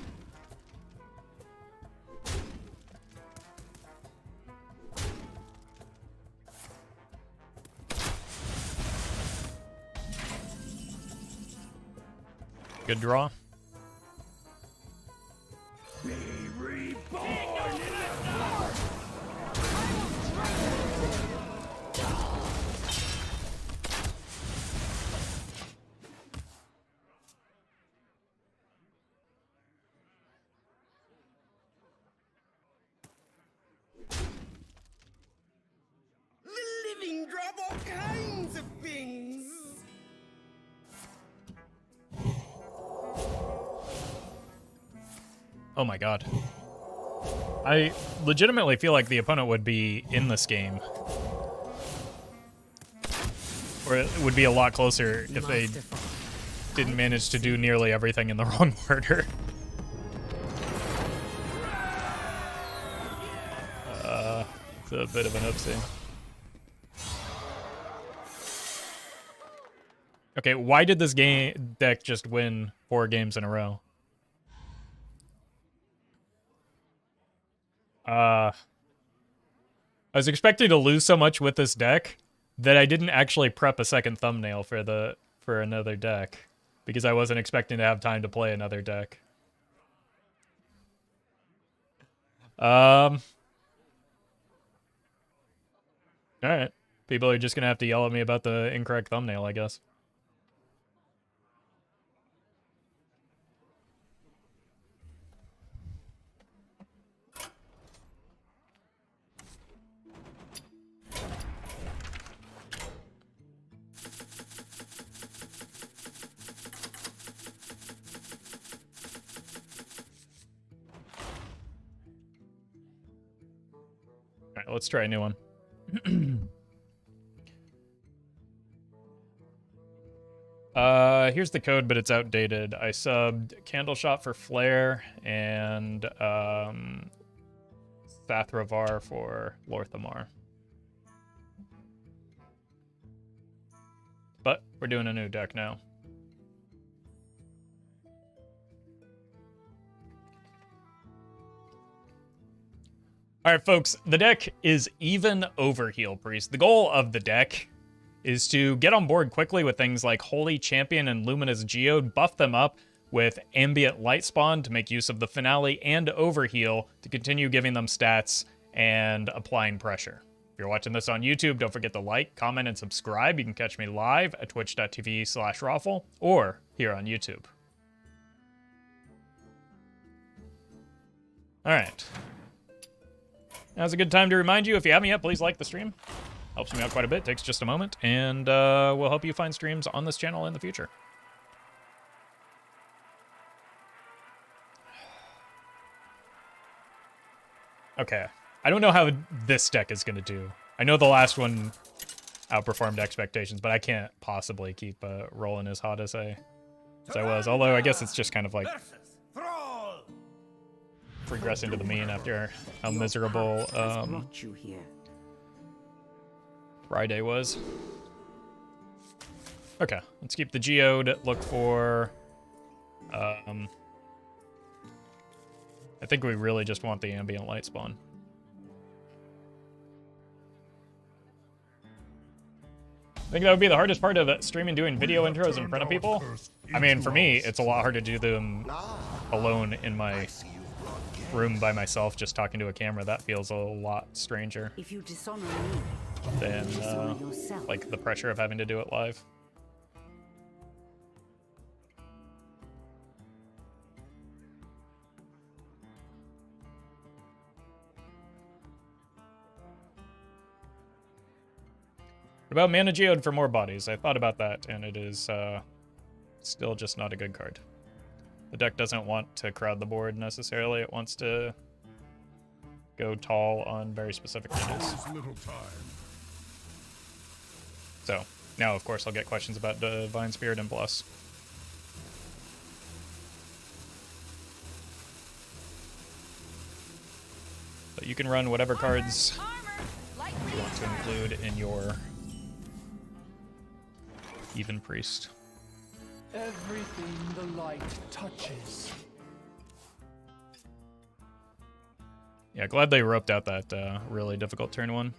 Good draw. Be reborn in the dark! The living drop all kinds of things. Oh my god. I legitimately feel like the opponent would be in this game. Or it would be a lot closer if they didn't manage to do nearly everything in the wrong order. It's a bit of an oopsie. Okay, why did this deck just win 4 games in a row? I was expecting to lose so much with this deck that I didn't actually prep a second thumbnail for another deck because I wasn't expecting to have time to play another deck. All right. People are just gonna have to yell at me about the incorrect thumbnail, I guess. All right, let's try a new one. Here's the code, but it's outdated. I subbed Candle Shot for Flare and Sathravar for Lorthamar. But we're doing a new deck now. All right, folks, the deck is Even Overheal Priest. The goal of the deck is to get on board quickly with things like Holy Champion and Luminous Geode, buff them up with Ambient Light Spawn to make use of the Finale and Overheal to continue giving them stats and applying pressure. If you're watching this on YouTube, don't forget to like, comment, and subscribe. You can catch me live at twitch.tv/Roffle or here on YouTube. All right. Now's a good time to remind you, if you haven't yet, please like the stream. Helps me out quite a bit, takes just a moment, and we'll help you find streams on this channel in the future. Okay, I don't know how this deck is going to do. I know the last one outperformed expectations, but I can't possibly keep rolling as hot as I was. Although I guess it's just kind of like regressing to the mean after how miserable Friday was. Okay, let's keep the Geode. Look for... I think we really just want the Ambient Light Spawn. I think that would be the hardest part of streaming, doing video intros in front of people. I mean, for me, it's a lot harder to do them alone in my room by myself, just talking to a camera. That feels a lot stranger If you dishonor me, than like the pressure of having to do it live. What about Mana Geode for more bodies? I thought about that, and it is still just not a good card. The deck doesn't want to crowd the board necessarily. It wants to go tall on very specific units. So, now of course I'll get questions about Divine Spirit and Bless. But you can run whatever cards you want to include in your Even priest. Everything the light touches. Yeah, glad they roped out that really difficult turn 1.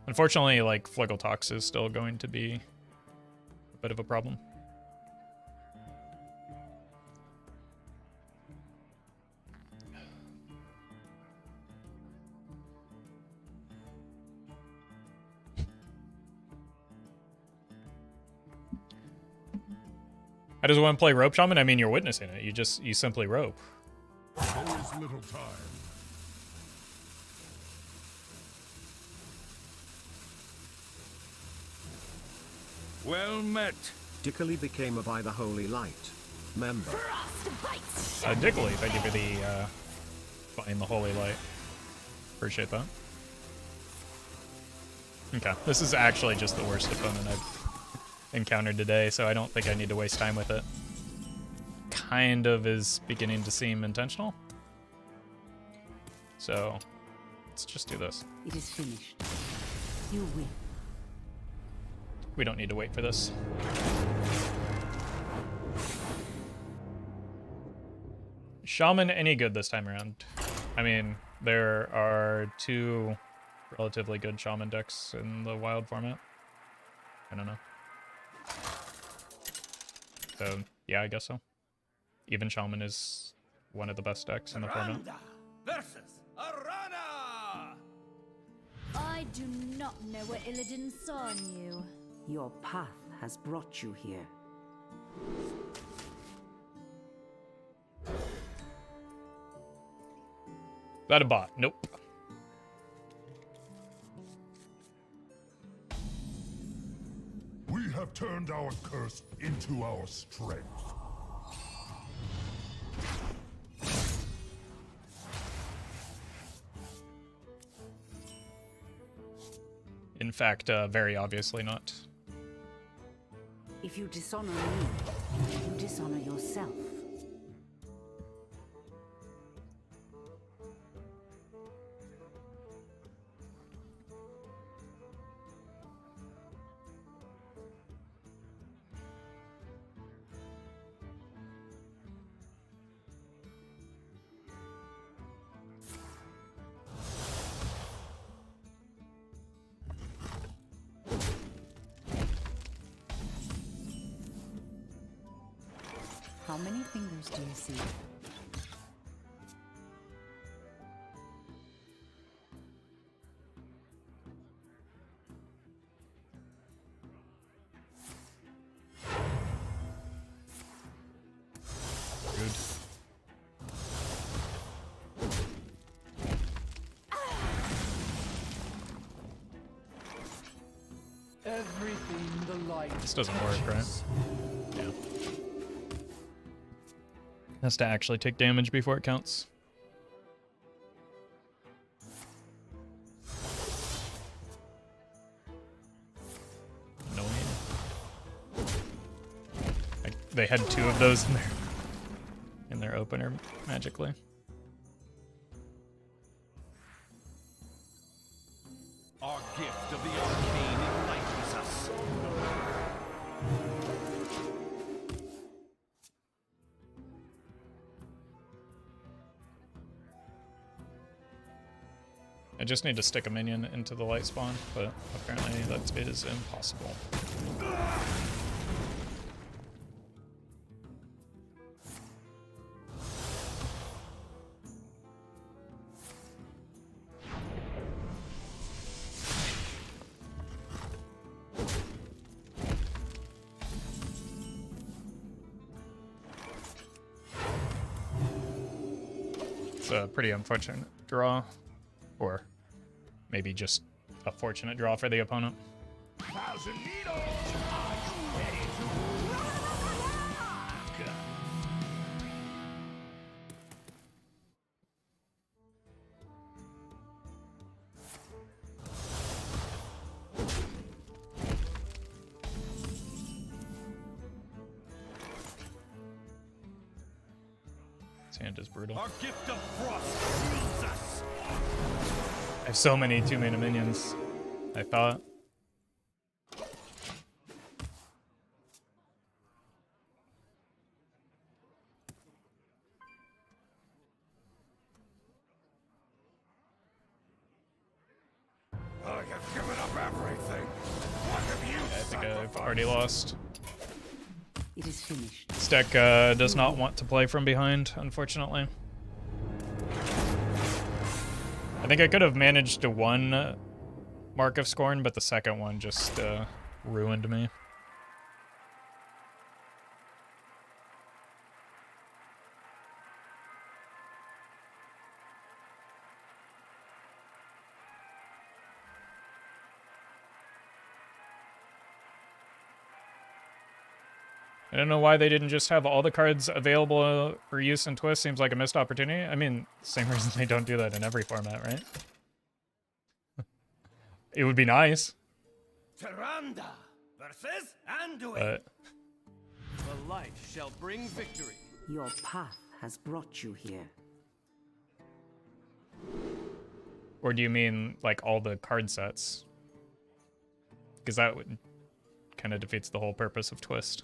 Unfortunately, like, Fliggletalks is still going to be a bit of a problem. How does one play Rope Shaman? I mean, you're witnessing it. You simply rope. There is little time. Well met. Dickley became a By the Holy Light member. Dickley, thank you for the buying the Holy Light. Appreciate that. Okay, this is actually just the worst opponent I've encountered today, so I don't think I need to waste time with it. Kind of is beginning to seem intentional. So, let's just do this. It is finished. You win. We don't need to wait for this. Shaman any good this time around? I mean, there are 2 relatively good Shaman decks in the wild format. I don't know. So, yeah, I guess so. Even Shaman is one of the best decks in the format. Versus Arana! I do not know what Illidan saw in you. Your path has brought you here. Is that a bot? Nope. We have turned our curse into our strength. In fact, very obviously not. If you dishonor me, you dishonor yourself. How many fingers do you see? Good. Everything the light. This doesn't work, right? Yeah. Has to actually take damage before it counts. Annoying. They had 2 of those in their opener magically. Our gift of the arcane enlightens us. I just need to stick a minion into the light spawn, but apparently that is impossible. It's a pretty unfortunate draw. Or maybe just a fortunate draw for the opponent. Thousand Needles! Are you ready to rock? His hand is brutal. Our gift of frost shields us. I have so many 2-mana minions, I thought. I have given up everything. What have you I think I've sacrificed? already lost. It is finished. This deck does not want to play from behind, unfortunately. I think I could have managed to one Mark of Scorn, but the second one just ruined me. I don't know why they didn't just have all the cards available for use in Twist. Seems like a missed opportunity. I mean, same reason they don't do that in every format, right? It would be nice. Tyrande versus Anduin. But The light shall bring victory. Your path has brought you here. or do you mean like all the card sets? Because that would kind of defeats the whole purpose of Twist.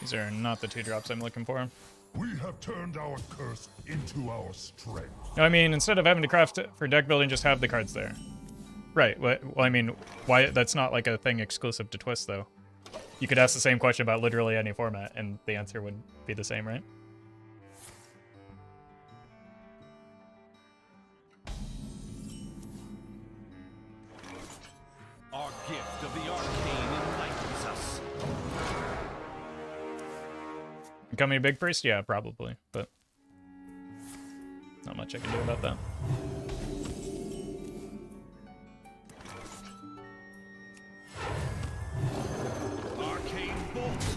These are not the 2-drops I'm looking for. We have turned our curse into our strength. No, I mean, instead of having to craft it for deck building, just have the cards there. Right. Well, I mean, why? That's not like a thing exclusive to Twist, though. You could ask the same question about literally any format, and the answer would be the same, right? Our gift of the arcane enlightens us. Becoming a big priest? Yeah, probably, but not much I can do about that. Arcane bolt.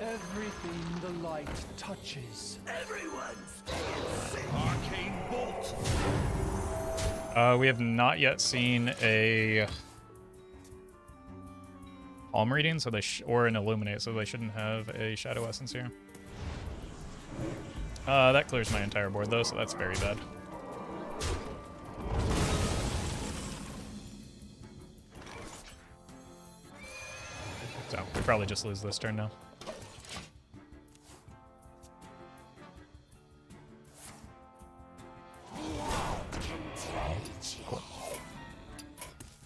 Everything the light touches. Arcane bolt. We have not yet seen a palm reading, so they or an illuminate, so they shouldn't have a shadow essence here. That clears my entire board though, so that's very bad. So we probably just lose this turn now.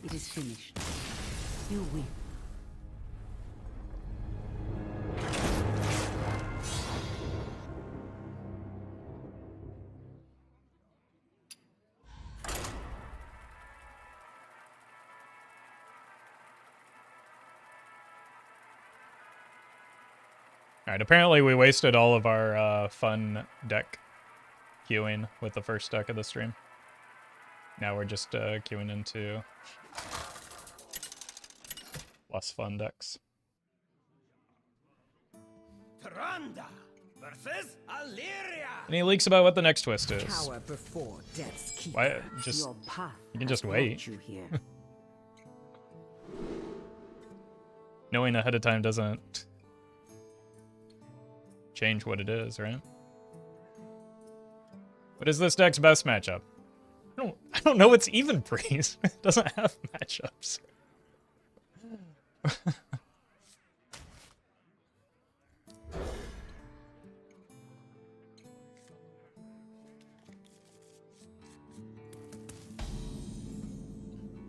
It is finished. You win. Alright, apparently we wasted all of our fun deck queuing with the first deck of the stream. Now we're just queuing into less fun decks. Tyrande versus Illyria. Any leaks about what the next Twist is? Cower before death's keeper. Why, just Your path you can has just wait. brought you here. Knowing ahead of time doesn't change what it is, right? What is this deck's best matchup? I don't know. It's even priest. It doesn't have matchups.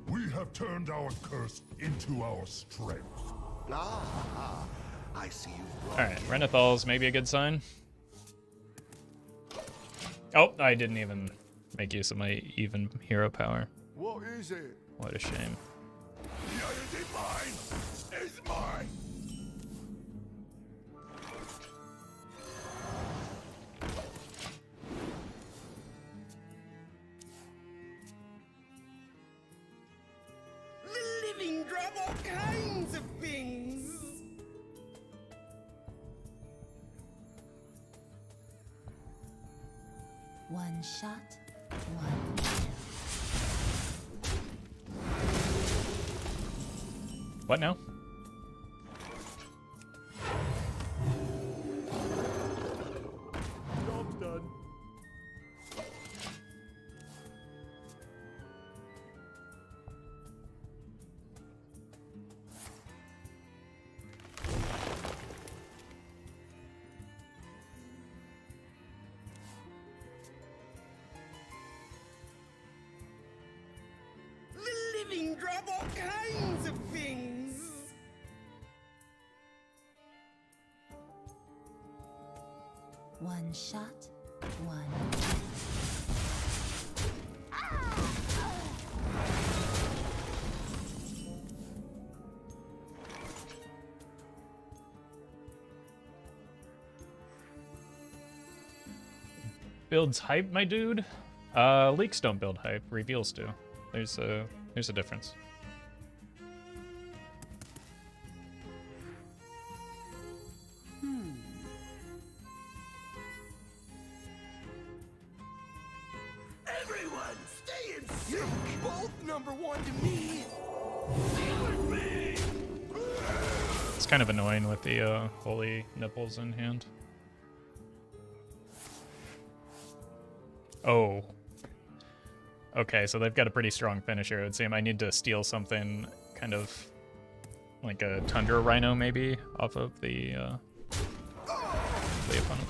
We have turned our curse into our strength. Ah, I see you. Alright, Renathal's maybe a good sign. Oh, I didn't even make use of my even hero power. What is it? What a shame. The iron divine is mine. One shot, one kill. What now? Job's done. The living drop all kinds of things. One shot, one. Builds hype, my dude. Leaks don't build hype. Reveals do. There's a difference. Everyone, stay in sync. You're both number one to me. Stay with me. It's kind of annoying with the holy nipples in hand. Oh. Okay, so they've got a pretty strong finisher, it would seem. I need to steal something kind of like a Tundra Rhino, maybe, off of the opponent.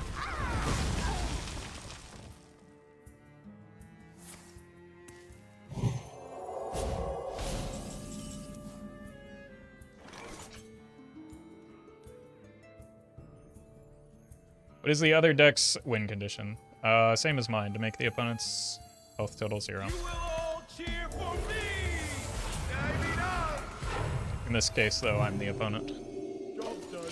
What is the other deck's win condition? Same as mine, to make the opponent's health total 0. You will all cheer for me! I mean us! In this case, though, I'm the opponent. Job's done.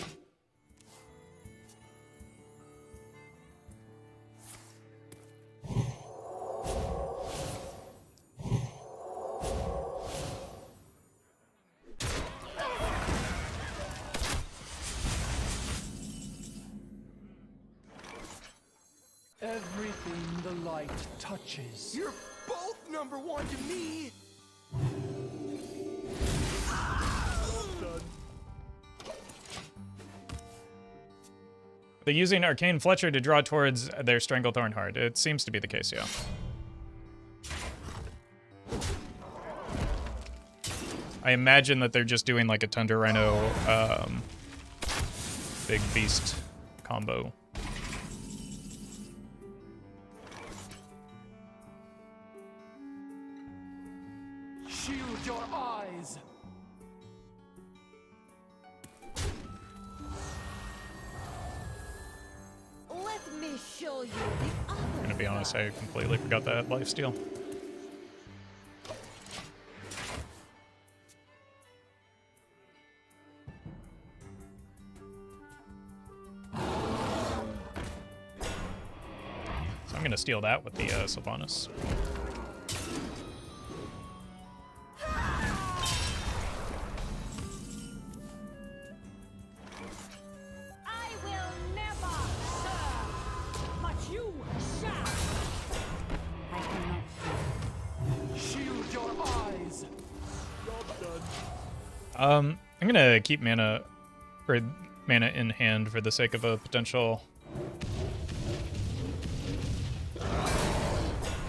Everything the light touches. You're both number one to me. Done. They're using Arcane Fletcher to draw towards their Stranglethorn Heart. It seems to be the case, yeah. I imagine that they're just doing like a Tundra Rhino big beast combo. Shield your eyes. Let me show you the other. I'm gonna be honest, I completely forgot that lifesteal. So I'm gonna steal that with the Sylvanas. I will never, sir. But you shall. I cannot. Shield your eyes. Job's done. I'm gonna keep mana in hand for the sake of a potential.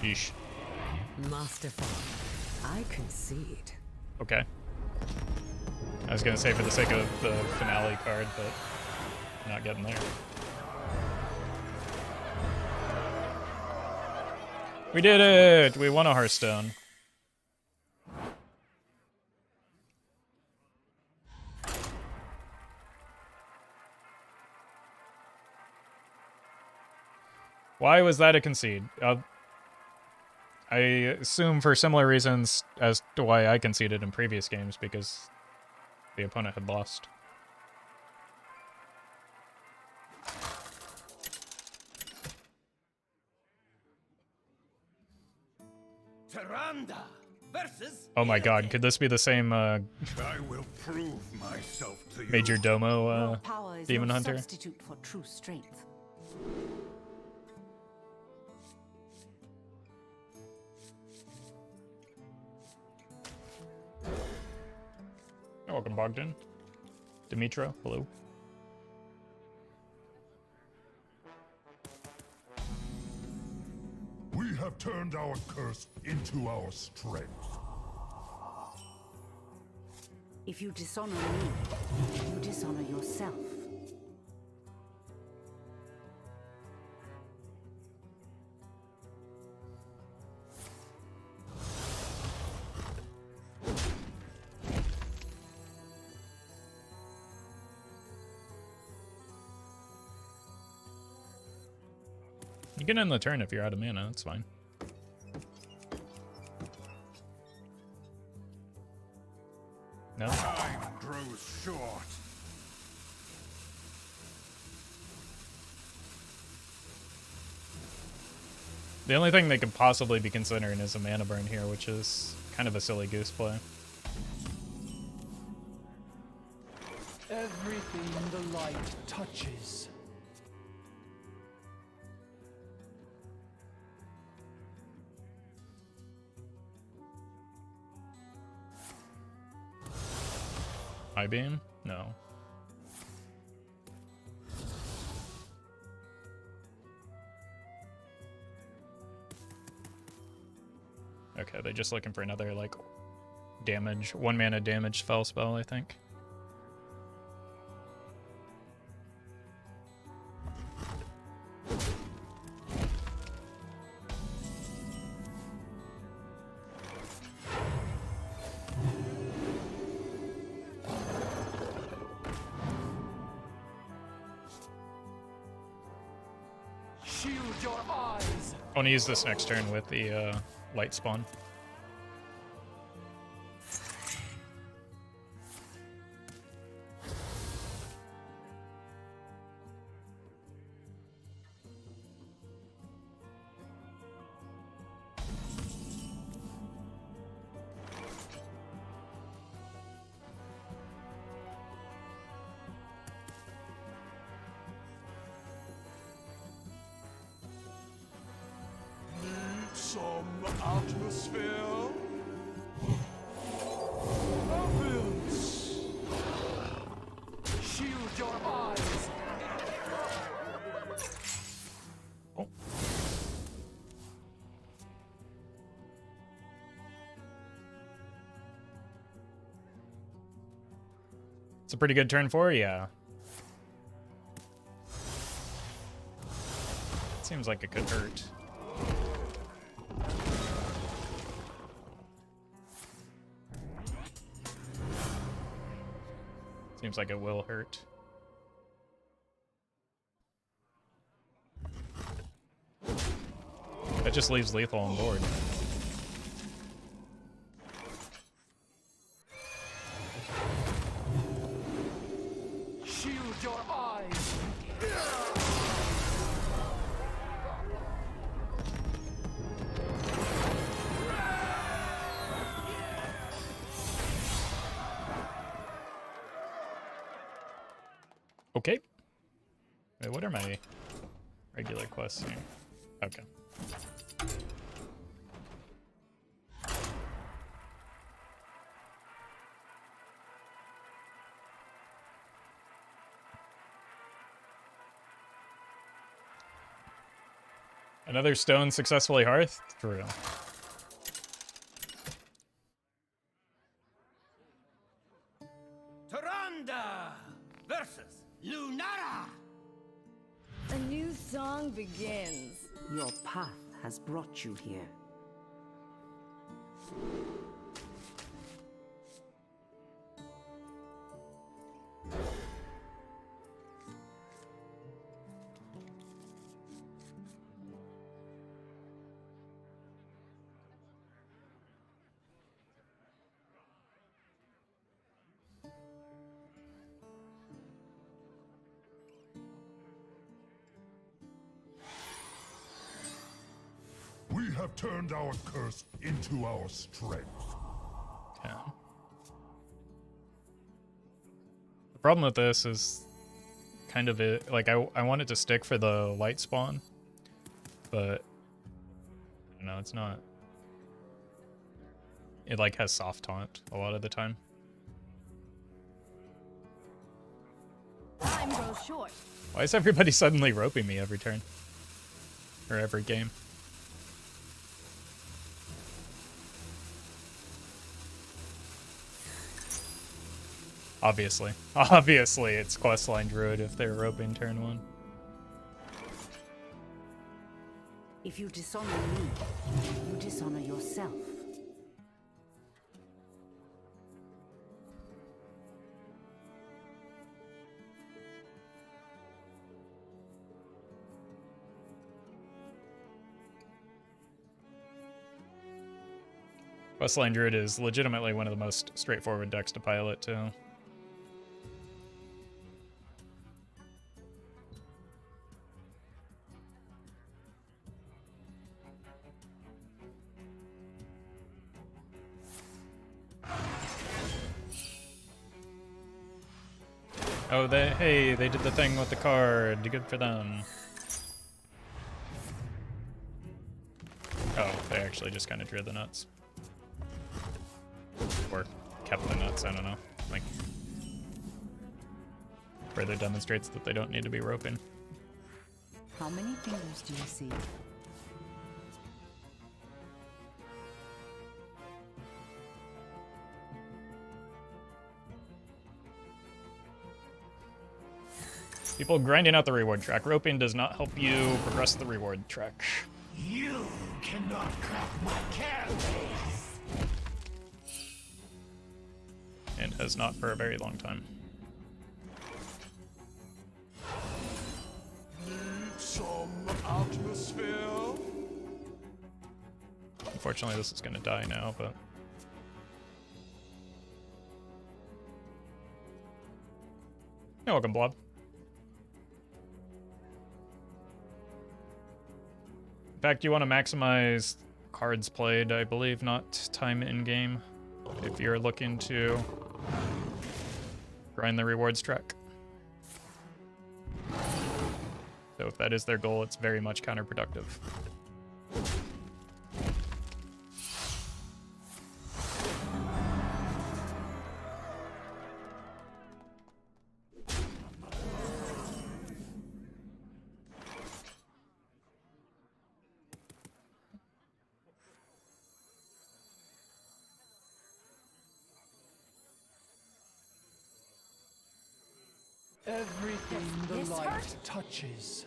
Yeesh. Masterful. I concede. Okay. I was gonna say for the sake of the finale card, but not getting there. We did it! We won a Hearthstone. Why was that a concede? I assume for similar reasons as to why I conceded in previous games, because the opponent had lost. Tyrande versus. Oh my god, could this be the same I will prove myself to you. Major Domo Raw power is Demon no Hunter? substitute for true strength. welcome, Bogdan. Dimitra, hello. We have turned our curse into our strength. If you dishonor me, you dishonor yourself. You can end the turn if you're out of mana, that's fine. No? Time grows short. The only thing they could possibly be considering is a mana burn here, which is kind of a silly goose play. Everything the light touches. High beam? No. Okay, they're just looking for another, like, damage, 1 mana damage spell, I think. Shield your eyes. I want to use this next turn with the light spawn. Some atmosphere. Heavens. Shield your eyes. Oh. It's a pretty good turn for you. Yeah. Seems like it could hurt. Seems like it will hurt. That just leaves lethal on board. Shield your eyes. Okay. Wait, what are my regular quests here? Okay. Another stone successfully hearthed? For real. Taranda versus Lunara. A new song begins. Your path has brought you here. We have turned our curse into our strength. Yeah. The problem with this is kind of it. Like, I want it to stick for the light spawn, but no, it's not. It like has soft taunt a lot of the time. time grows short. Why is everybody suddenly roping me every turn? Or every game? Obviously. Obviously it's Questline Druid if they're roping turn 1. If you dishonor me, you dishonor yourself. Questline Druid is legitimately one of the most straightforward decks to pilot, too. Oh, hey, they did the thing with the card. Good for them. Oh, they actually just kind of drew the nuts. Or kept the nuts, I don't know. Like, further demonstrates that they don't need to be roping. How many fingers do you see? People grinding out the reward track. Roping does not help you progress the reward track. You cannot crack my carapace. And has not for a very long time. Need some atmosphere? Unfortunately, this is going to die now, but... You're welcome, Blob. In fact, you want to maximize cards played, I believe, not time in-game, if you're looking to grind the rewards track. So if that is their goal, it's very much counterproductive. Everything the This light hurt? touches.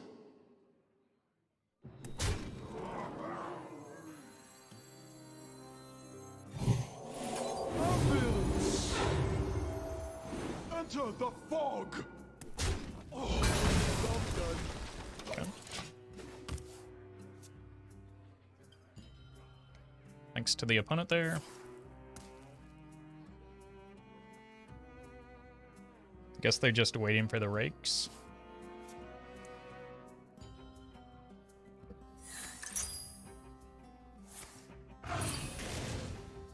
Ambulance! Enter the fog! Oh, well done. Okay. Thanks to the opponent there. Guess they're just waiting for the rakes.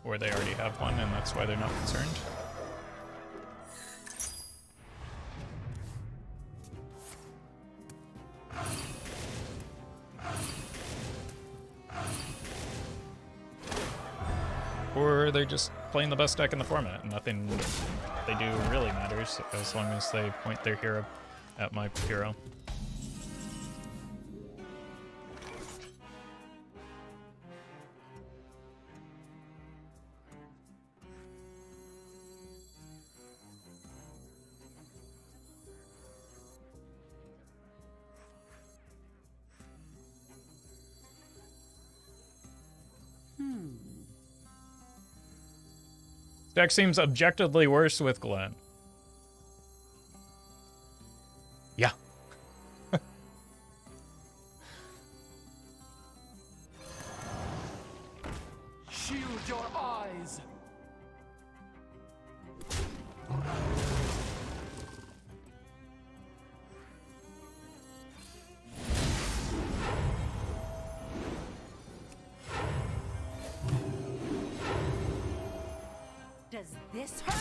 Or they already have one, and that's why they're not concerned. Or they're just playing the best deck in the format, and nothing they do really matters as long as they point their hero at my hero. Deck seems objectively worse with Glenn. Yeah. Shield your eyes. Does this hurt?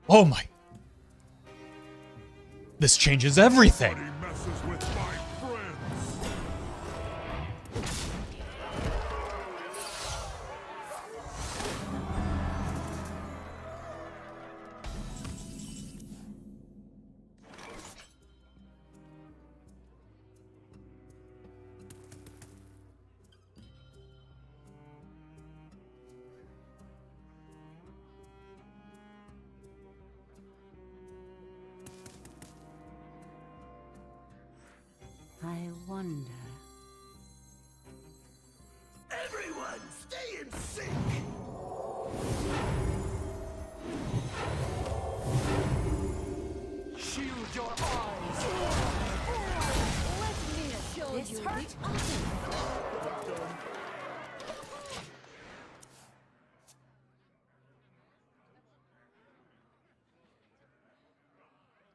Oh my. This changes everything. Nobody messes with my friends.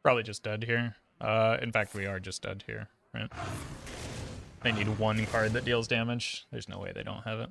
Probably just dead here. In fact, we are just dead here, right? They need one card that deals damage. There's no way they don't have it.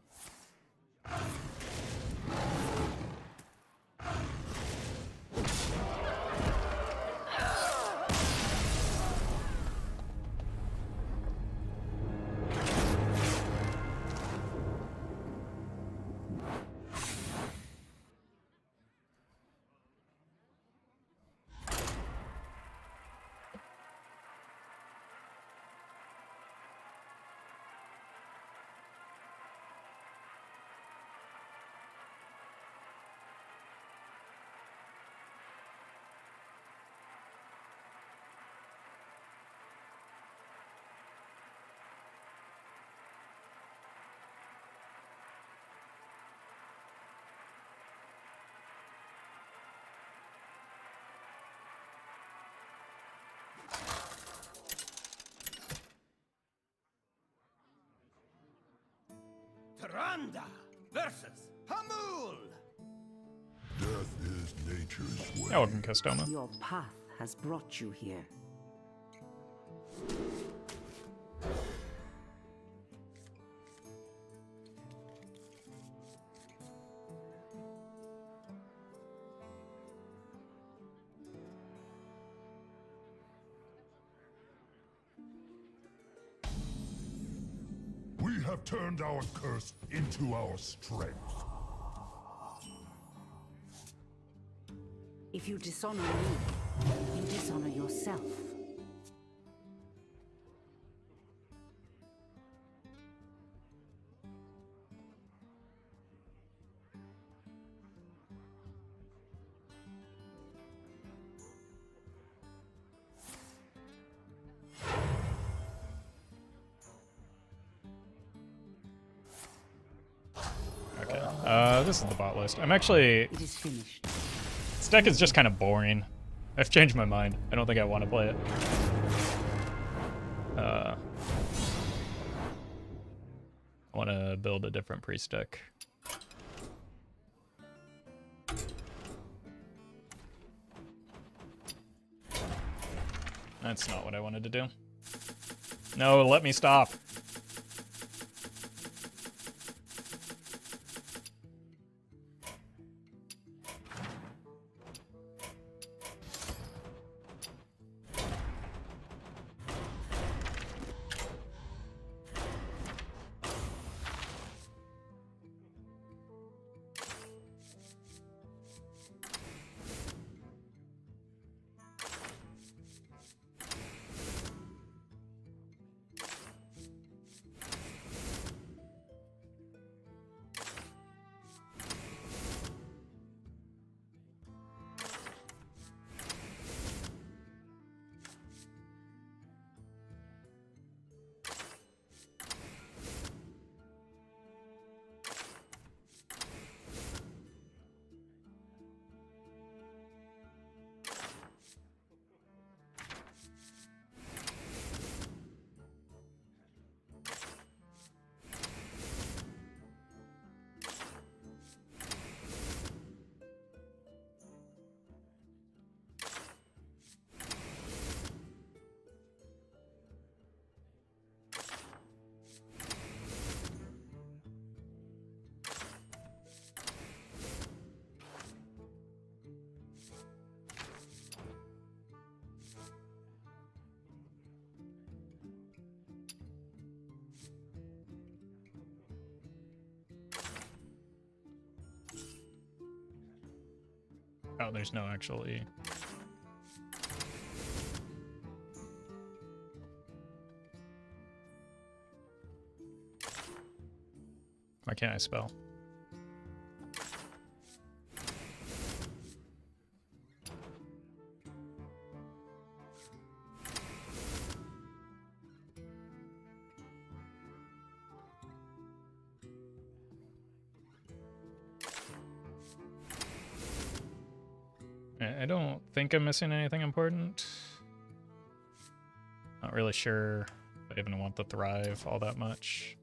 Taranda versus Hamul. Death is nature's way. Yeah, welcome, Kostoma. Your path has brought you here. We have turned our curse into our strength. If you dishonor me, you dishonor yourself. Okay, this is the bot list. I'm actually... It is finished. This deck is just kind of boring. I've changed my mind. I don't think I want to play it. I want to build a different priest deck. That's not what I wanted to do. No, let me stop. Oh, there's no actually... Why can't I spell? I don't think I'm missing anything important. Not really sure if I even want the Thrive all that much.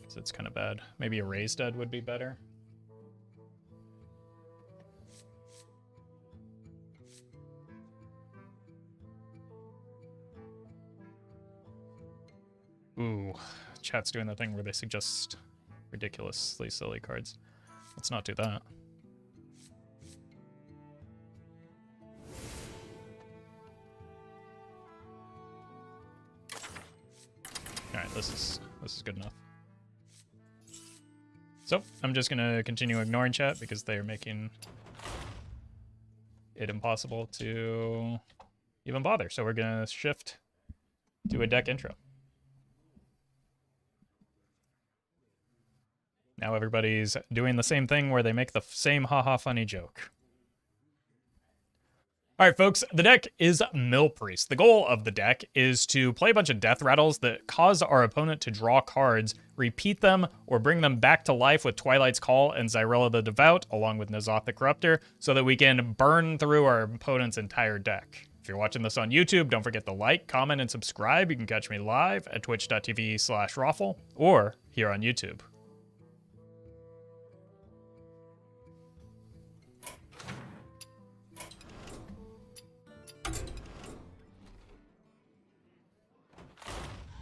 So it's kind of bad. Maybe a Raised Dead would be better. Ooh, chat's doing the thing where they suggest ridiculously silly cards. Let's not do that. Alright, this is good enough. So, I'm just gonna continue ignoring chat because they are making it impossible to even bother. So we're gonna shift to a deck intro. Now everybody's doing the same thing where they make the same haha funny joke. All right, folks, the deck is Mill Priest. The goal of the deck is to play a bunch of death rattles that cause our opponent to draw cards, repeat them, or bring them back to life with Twilight's Call and Zyrella the Devout, along with N'Zoth the Corruptor, so that we can burn through our opponent's entire deck. If you're watching this on YouTube, don't forget to like, comment, and subscribe. You can catch me live at twitch.tv/Roffle or here on YouTube.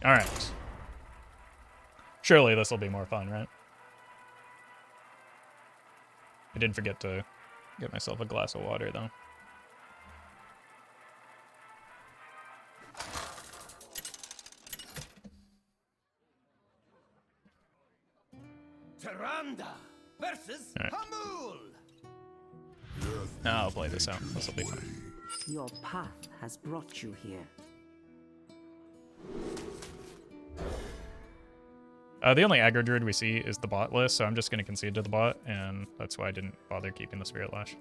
All right. Surely this will be more fun, right? I did forget to get myself a glass of water, though. Tyrande versus Hamul. Now I'll play this out. This will be fun. Your path has brought you here. The only aggro druid we see is the bot list, so I'm just going to concede to the bot, and that's why I didn't bother keeping the Spirit Lash.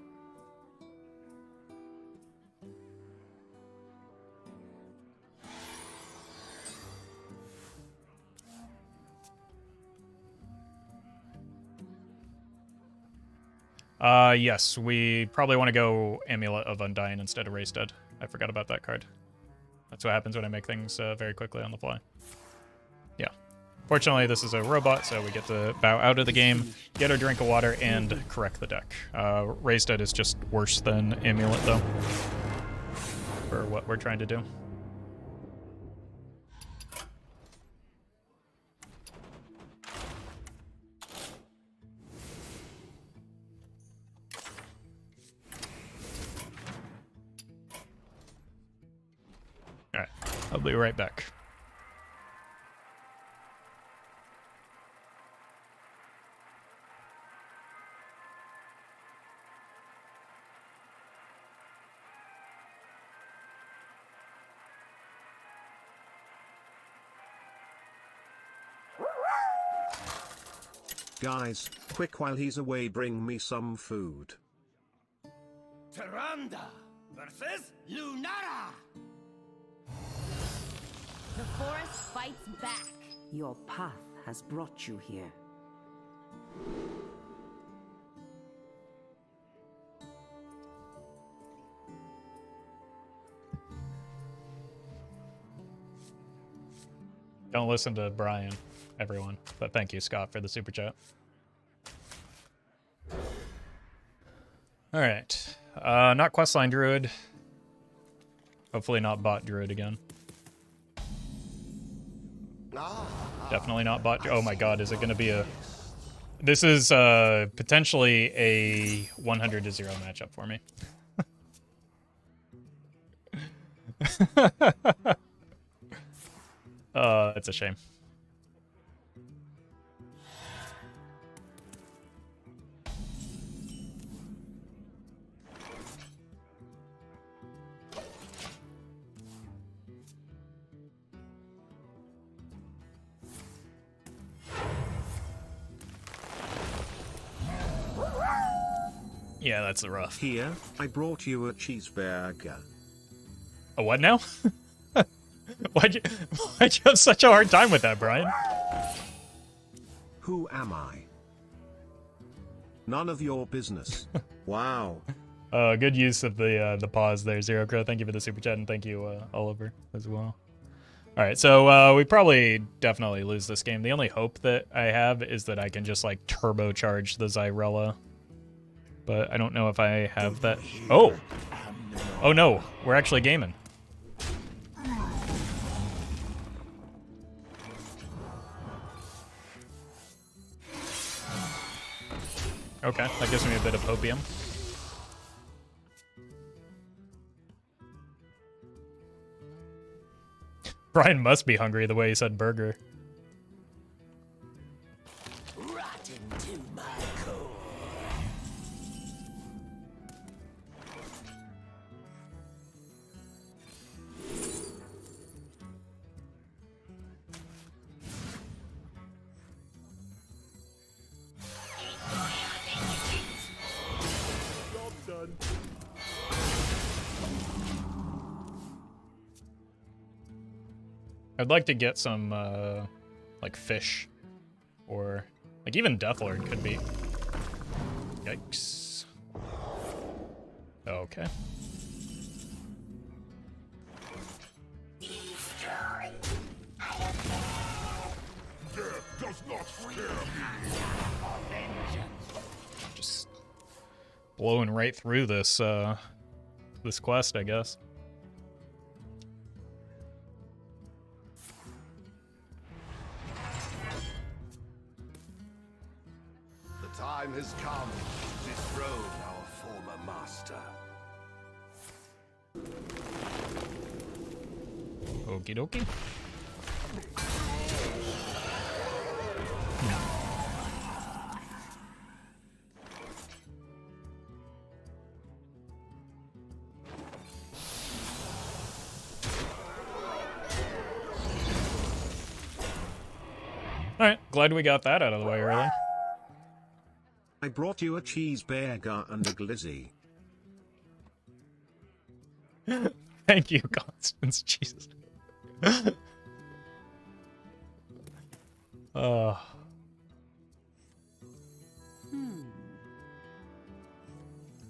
Yes, we probably want to go Amulet of Undying instead of Race Dead. I forgot about that card. That's what happens when I make things very quickly on the fly. Yeah. Fortunately, this is a robot, so we get to bow out of the game, get our drink of water, and correct the deck. Race Dead is just worse than Amulet, though, for what we're trying to do. Alright, I'll be right back. Guys, quick while he's away, bring me some food. Tyrande versus Lunara. The forest fights back. Your path has brought you here. Don't listen to Brian, everyone. But thank you, Scott, for the super chat. Alright. Not Questline Druid. Hopefully not Bot Druid again. Definitely not Bot Druid. Oh my god, is it going to be a... This is potentially a 100-0 matchup for me. It's a shame. Yeah, that's the rough. Here, I brought you a cheeseburger. A what now? why'd you have such a hard time with that, Brian? Who am I? None of your business. Wow. Good use of the pause there, Zero Crow. Thank you for the super chat, and thank you, Oliver, as well. All right, so we probably definitely lose this game. The only hope that I have is that I can just like turbocharge the Zyrella, but I don't know if I have that. Oh no, we're actually gaming. Okay, that gives me a bit of opium. Brian must be hungry the way he said burger. Rotten to my core. I'd like to get some, like, fish. Or, like, even Deathlord could be. Yikes. Okay. Death does not scare me. Just blowing right through this, this quest, I guess. The time has come to dethrone our former master. Okie dokie. Alright, glad we got that out of the way early. I brought you a cheeseburger and a glizzy. Thank you, Constance. Jesus.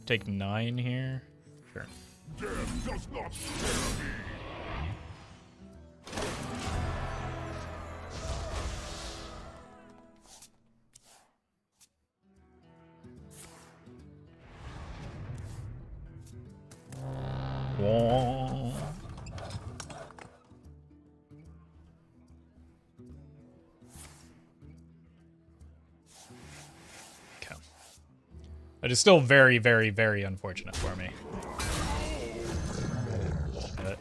Take 9 here. Sure. Death does not scare me. Wah. Okay. That is still very, very, very unfortunate for me. But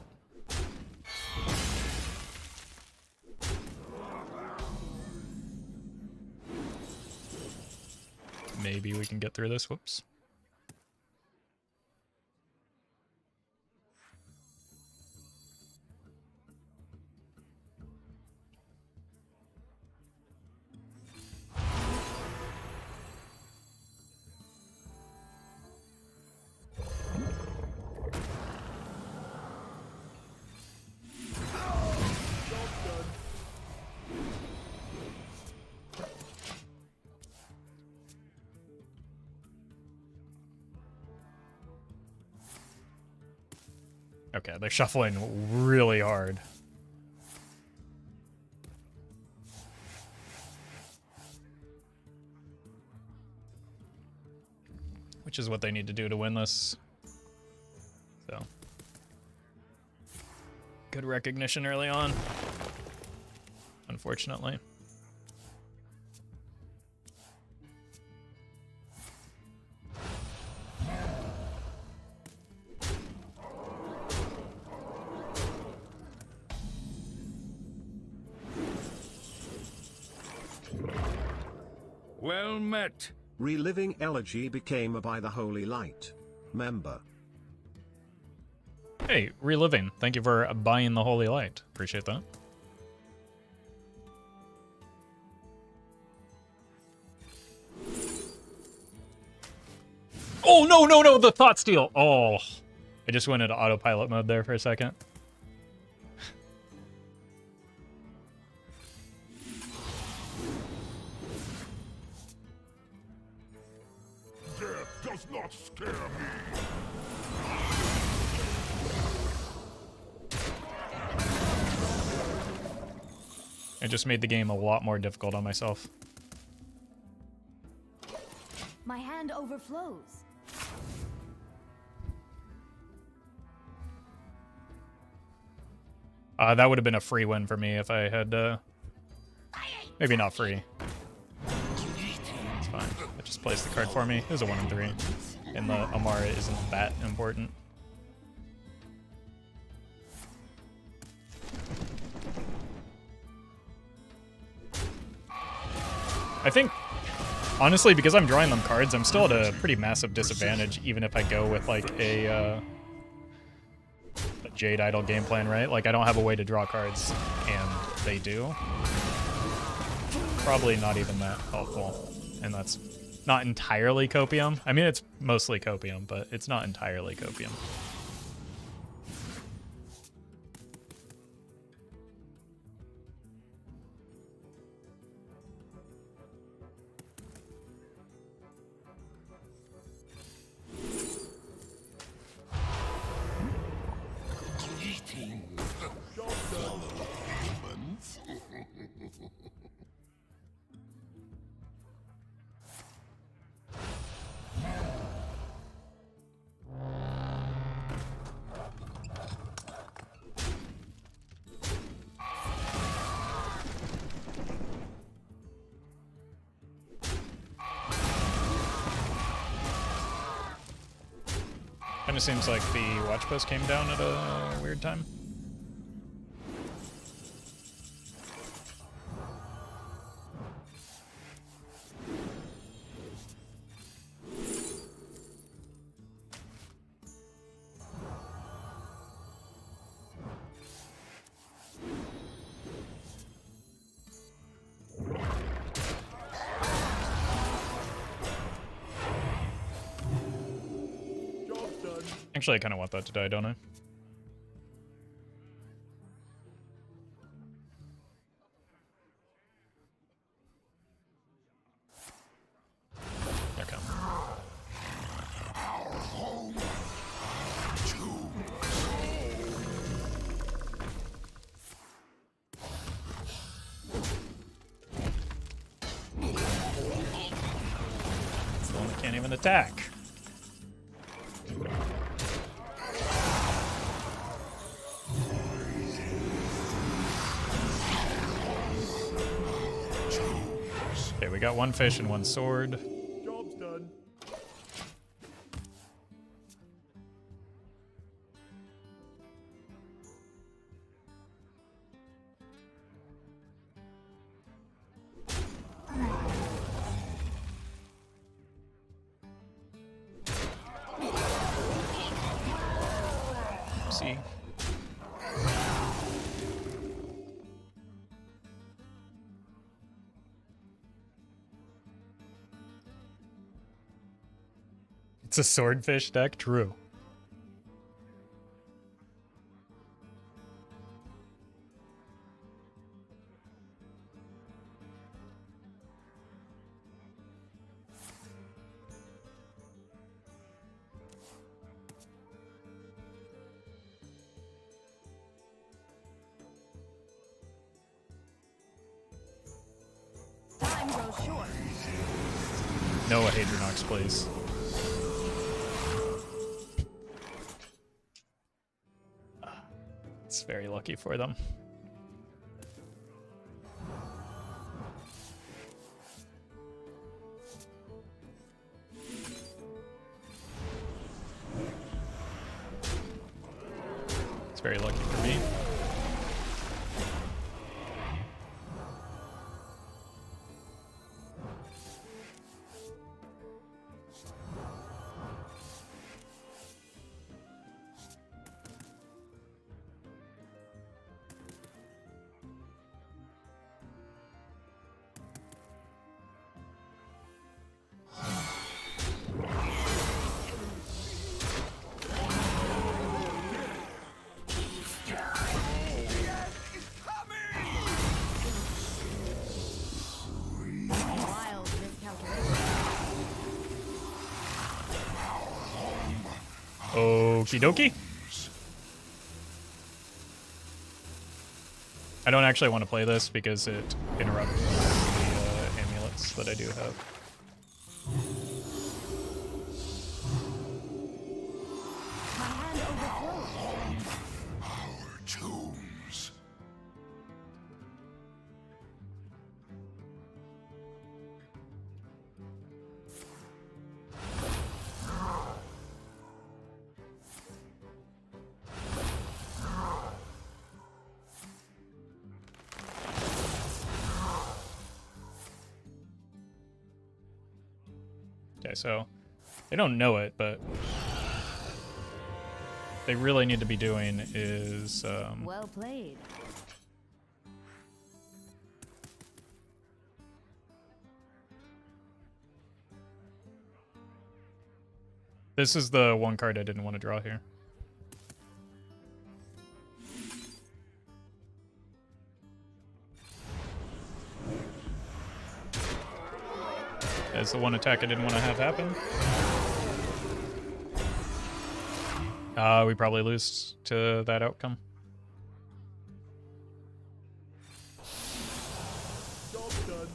maybe we can get through this. Whoops. Okay, they're shuffling really hard. Which is what they need to do to win this. So. Good recognition early on. Unfortunately. Well met. Reliving Elegy became a By the Holy Light member. Hey, Reliving. Thank you for buying the Holy Light. Appreciate that. Oh, no, no, no, the Thought Steal. Oh, I just went into autopilot mode there for a second. Death does not scare me. I just made the game a lot more difficult on myself. My hand overflows. That would have been a free win for me if I had, maybe not free. It's fine. That just plays the card for me. It was a 1 and 3. And the Amara isn't that important. I think, honestly, because I'm drawing them cards, I'm still at a pretty massive disadvantage, even if I go with like a Jade Idol game plan, right? Like, I don't have a way to draw cards, and they do. Probably not even that helpful, and that's not entirely copium. I mean, it's mostly copium, but it's not entirely copium. Kind of seems like the watch post came down at a weird time. Actually, I kind of want that to die, don't I? Okay. It's the one that can't even attack. Okay, we got one fish and one sword. Job's done. See. It's a swordfish deck, true. Time grows short. No Hadronox, please. It's very lucky for them. It's very lucky for me. Wild miscalculation. Okie dokie. I don't actually want to play this because it interrupts the amulets that I do have. My hand overflows. Our tombs. Okay, so they don't know it, but they really need to be doing is Well played. this is the one card I didn't want to draw here. That's the one attack I didn't want to have happen. We probably lose to that outcome. Job's done.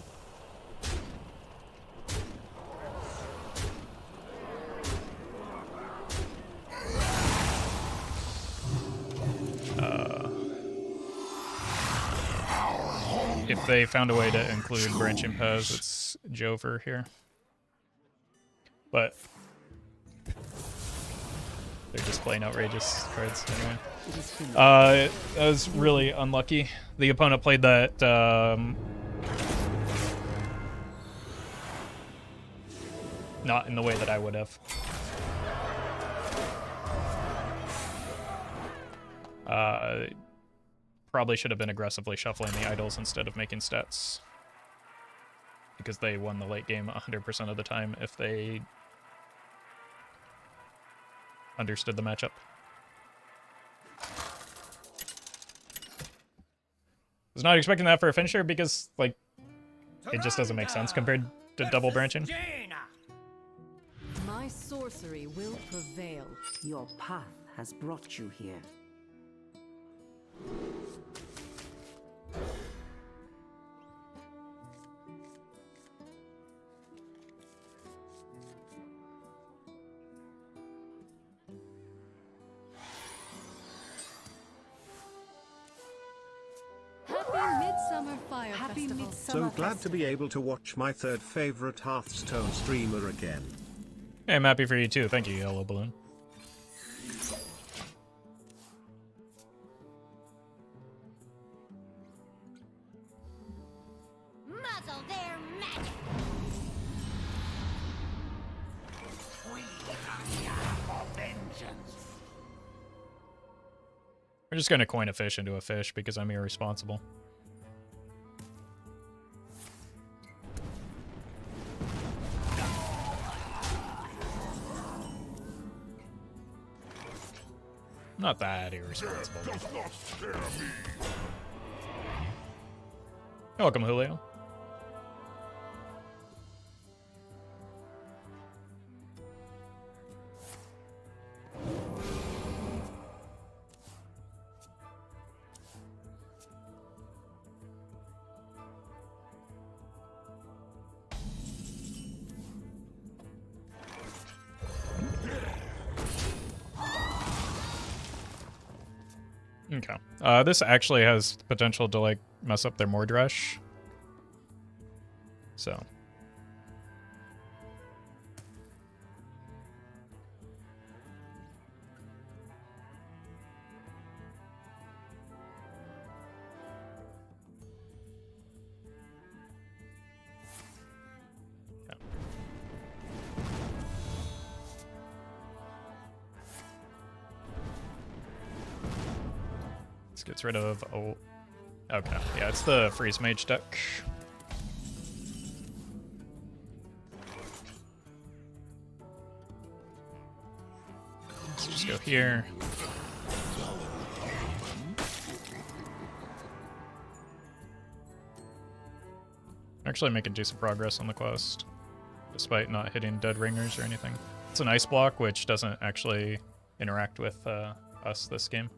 If they found a way to include branching paths, it's Jover here. But they're just playing outrageous cards anyway. That was really unlucky. The opponent played that not in the way that I would have. Probably should have been aggressively shuffling the idols instead of making stats, because they won the late game 100% of the time if they understood the matchup. Was not expecting that for a finisher because, like, it just doesn't make sense compared to double branching. My sorcery will prevail. Your path has brought you here. Happy Midsummer Fire Happy Festival. Midsummer So glad to be able to watch my third favorite Hearthstone streamer again. Hey, I'm happy for you too. Thank you, Yellow Balloon. Muzzle their magic. We're just gonna coin a fish into a fish because I'm irresponsible. Not that irresponsible. Does not scare me. Welcome, Julio. Okay. This actually has potential to, like, mess up their Mordresh. So. Yeah. This gets rid of... Oh. Okay. Yeah, it's the Freeze Mage deck. Let's just go here. Actually making decent progress on the quest, despite not hitting dead ringers or anything. It's an ice block, which doesn't actually interact with us this game.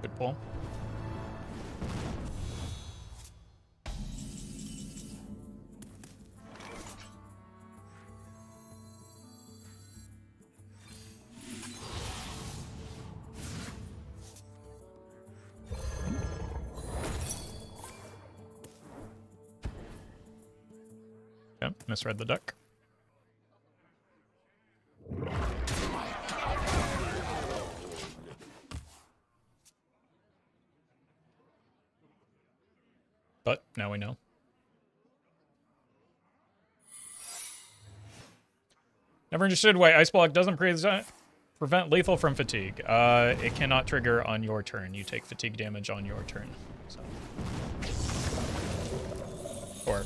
Good pull. Okay, misread the deck. now we know. Never understood why Ice Block doesn't prevent lethal from fatigue. It cannot trigger on your turn. You take fatigue damage on your turn. So. Or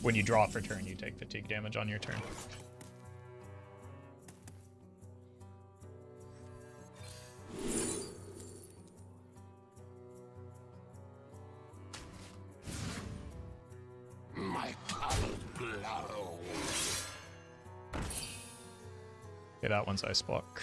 when you draw for turn, you take fatigue damage on your turn. My cold blow. Okay, that one's Ice Block.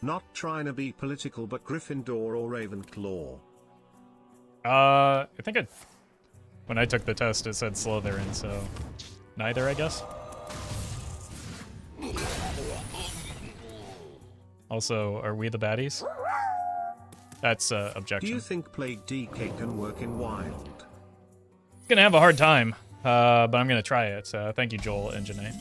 Not trying to be political, but Gryffindor or Ravenclaw? I think when I took the test, it said Slytherin, so neither, I guess. Also, are we the baddies? That's objection. Do you think Plague DK can work in Wild? It's gonna have a hard time, but I'm gonna try it. So thank you, Joel and Janae.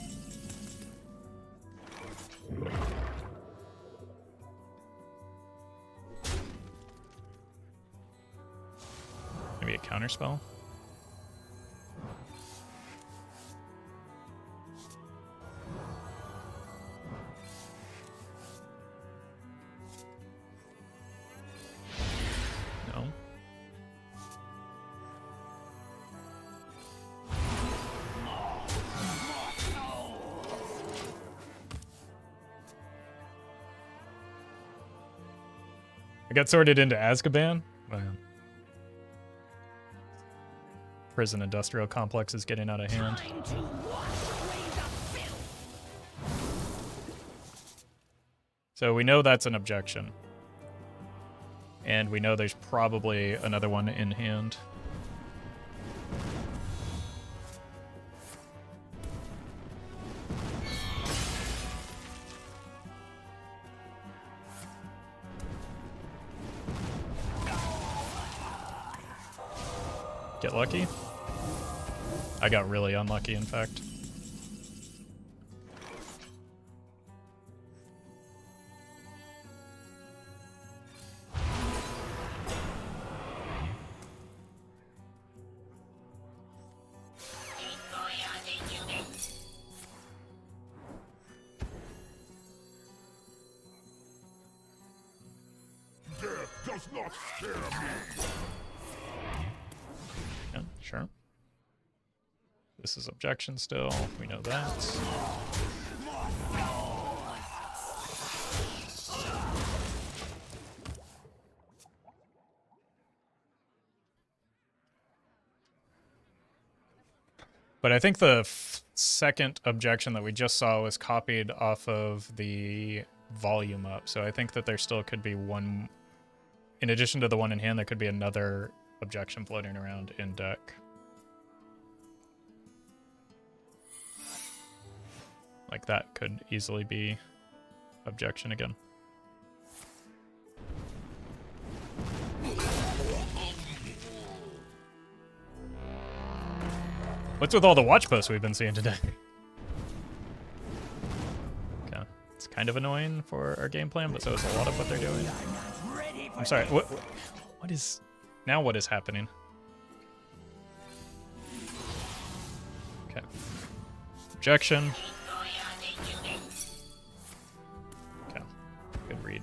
Maybe a counterspell. No. I got sorted into Azkaban. Wow. Prison industrial complex is getting out of hand. So we know that's an objection. And we know there's probably another one in hand. Get lucky? I got really unlucky, in fact. Death does not scare me. Yeah, sure. This is objection still. We know that. But I think the second objection that we just saw was copied off of the volume up. So I think that there still could be one, in addition to the one in hand, there could be another objection floating around in deck. Like that could easily be objection again. What's with all the watch posts we've been seeing today? Okay, it's kind of annoying for our game plan, but so is a lot of what they're doing. I'm sorry, what is... Now what is happening? Okay. Objection. Okay. Good read.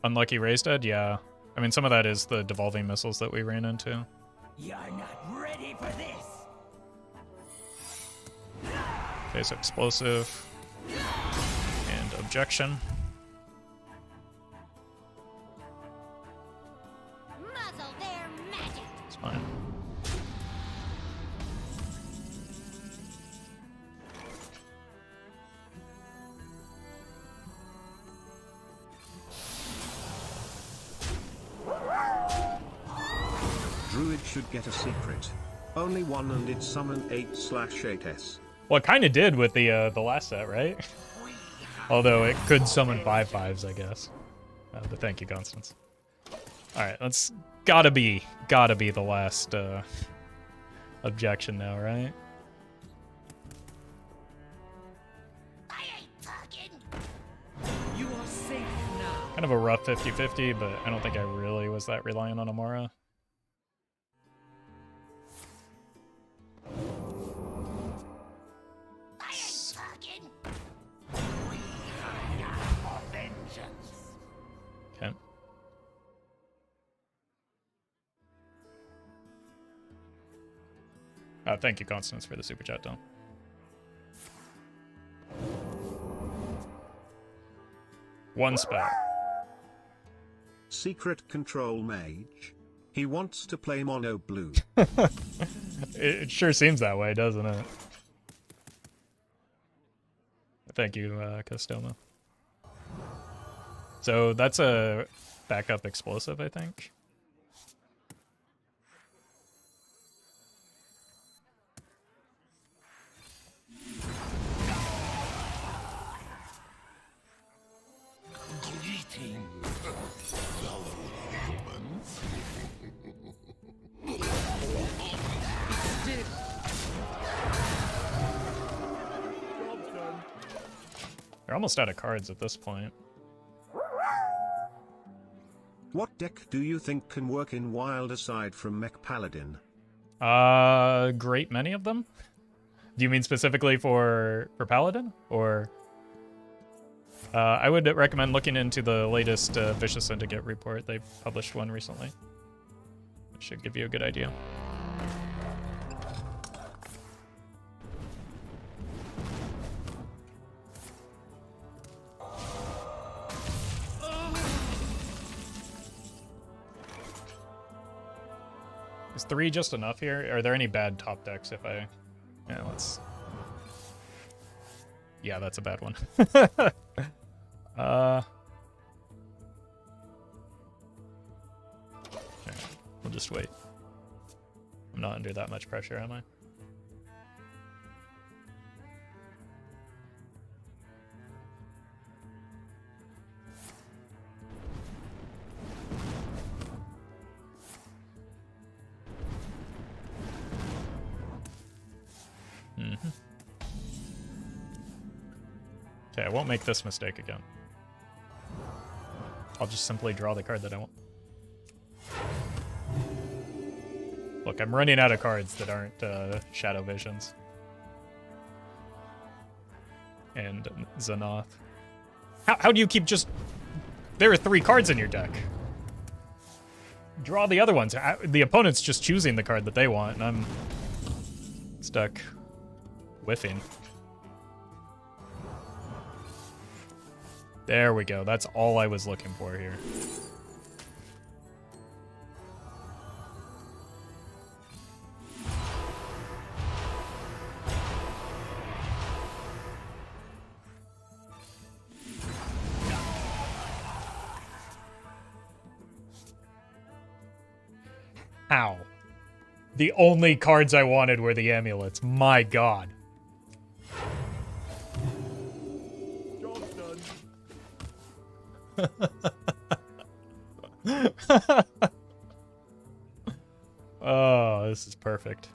Unlucky raised dead? Yeah. I mean, some of that is the devolving missiles that we ran into. You're not ready for this. Okay, so explosive and objection. Muzzle their magic. It's fine. Druid should get a secret. Only one and it summoned 8/8s. Well, it kind of did with the last set, right? Although it could summon 5/5s, I guess. But thank you, Constance. All right, that's gotta be the last objection now, right? I ain't talking. You are safe now. Kind of a rough 50-50, but I don't think I really was that reliant on Amora. I ain't talking. We hide out for vengeance. Okay. Thank you, Constance, for the super chat, Tom. One spell. Secret control mage. He wants to play mono blue. It sure seems that way, doesn't it? Thank you, Costoma. So that's a backup explosive, I think. Greetings, fellow humans. They're almost out of cards at this point. What deck do you think can work in Wild aside from Mech Paladin? Great many of them. Do you mean specifically for Paladin, or? I would recommend looking into the latest Vicious Syndicate report. They published one recently. It should give you a good idea. Is 3 just enough here? Are there any bad top decks if I... Yeah, let's... Yeah, that's a bad one. Okay, we'll just wait. I'm not under that much pressure, am I? Mm-hmm. Okay, I won't make this mistake again. I'll just simply draw the card that I want. Look, I'm running out of cards that aren't Shadow Visions. And Xanath. How do you keep just... There are 3 cards in your deck. Draw the other ones. The opponent's just choosing the card that they want, and I'm stuck whiffing. There we go. That's all I was looking for here. Ow. The only cards I wanted were the amulets. My god. Oh, this is perfect.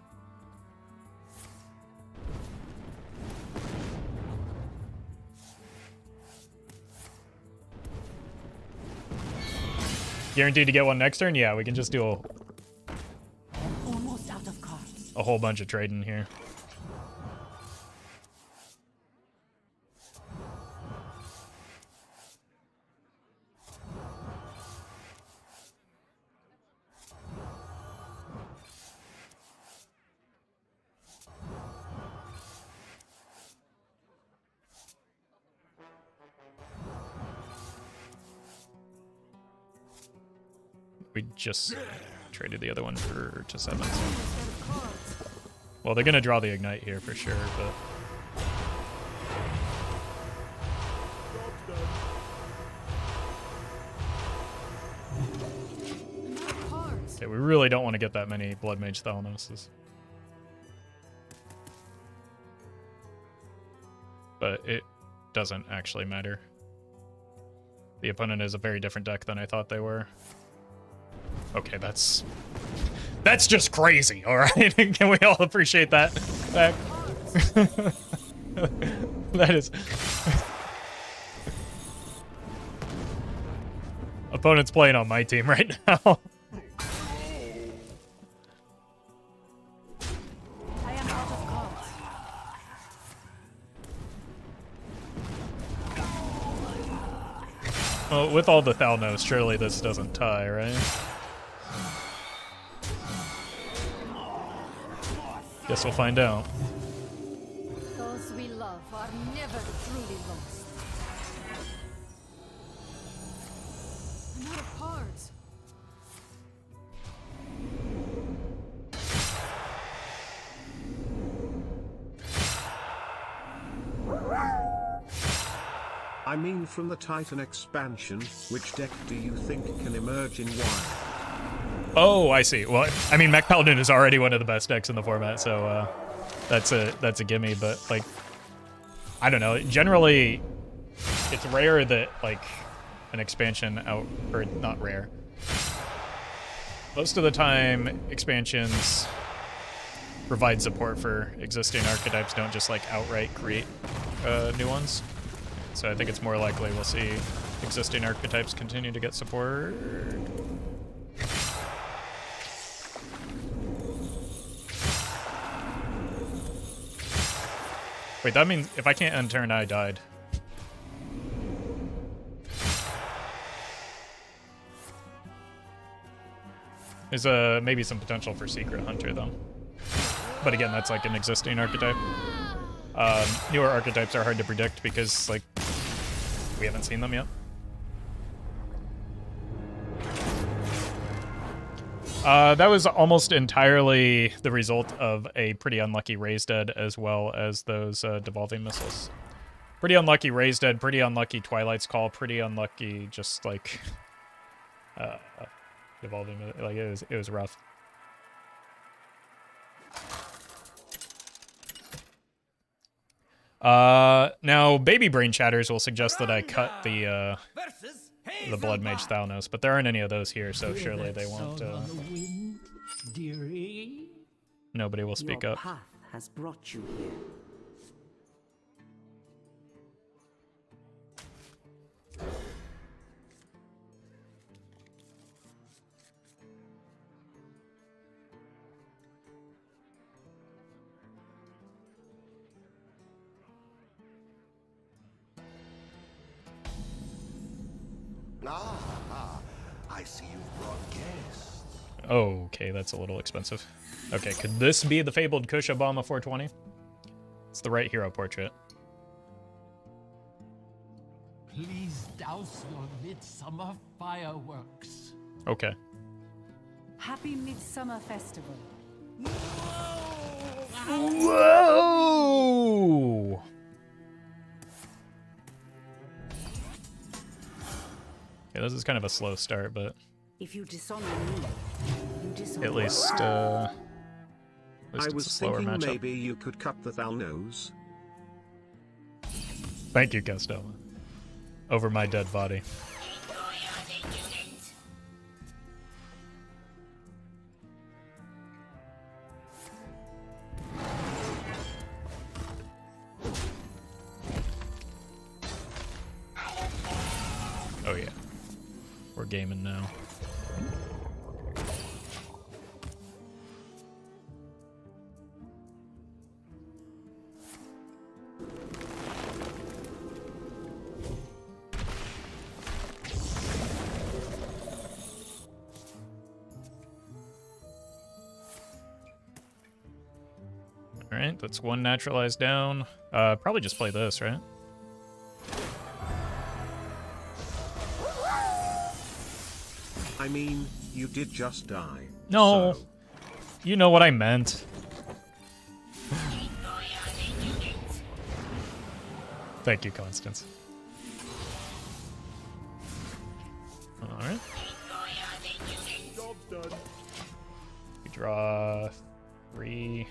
Guaranteed to get one next turn? Yeah, we can just do Almost out of cards. a whole bunch of trading here. We just traded the other one to 7. So. Well, they're gonna draw the ignite here for sure, but. Okay, we really don't want to get that many Blood Mage Thalanoses. But it doesn't actually matter. The opponent is a very different deck than I thought they were. Okay, that's just crazy, alright? Can we all appreciate that? That is... Opponent's playing on my team right now. Well, with all the Thalnos, surely this doesn't tie, right? Guess we'll find out. Those we love are never truly lost. I'm out of cards. I mean, from the Titan expansion, which deck do you think can emerge in Wild? Oh, I see. Well, I mean, Mech Paladin is already one of the best decks in the format, so that's a gimme. But like, I don't know. Generally, it's rare that like an expansion out, or not rare. Most of the time, expansions provide support for existing archetypes. Don't just like outright create new ones. So I think it's more likely we'll see existing archetypes continue to get support. Wait, that means if I can't end turn, I died. There's maybe some potential for Secret Hunter, though. But again, that's like an existing archetype. Newer archetypes are hard to predict because, like, we haven't seen them yet. That was almost entirely the result of a pretty unlucky Raise Dead as well as those devolving missiles. Pretty unlucky Raise Dead, pretty unlucky Twilight's Call, pretty unlucky just like devolving. Like it was rough. Now Baby Brain Chatters will suggest that I cut the Blood Mage Thalnos, but there aren't any of those here, so surely they won't. Nobody will speak up. Your path has brought you here. I see you've brought guests. Okay, that's a little expensive. Okay, could this be the fabled Kush Obama 420? It's the right hero portrait. Please douse your midsummer fireworks. Okay. Happy Midsummer Festival. Whoa! Yeah, this is kind of a slow start, but If you dishonor me, you dishonor at least I it's a was slower thinking matchup. maybe you could cut the Thalnos. Thank you, Costello. Over my dead body. Oh yeah. We're gaming now. Alright, that's one naturalized down. Probably just play this, right? I mean, you did just die. No. So, You know what I meant. Thank you, Constance. Alright. Job's done. We draw 3.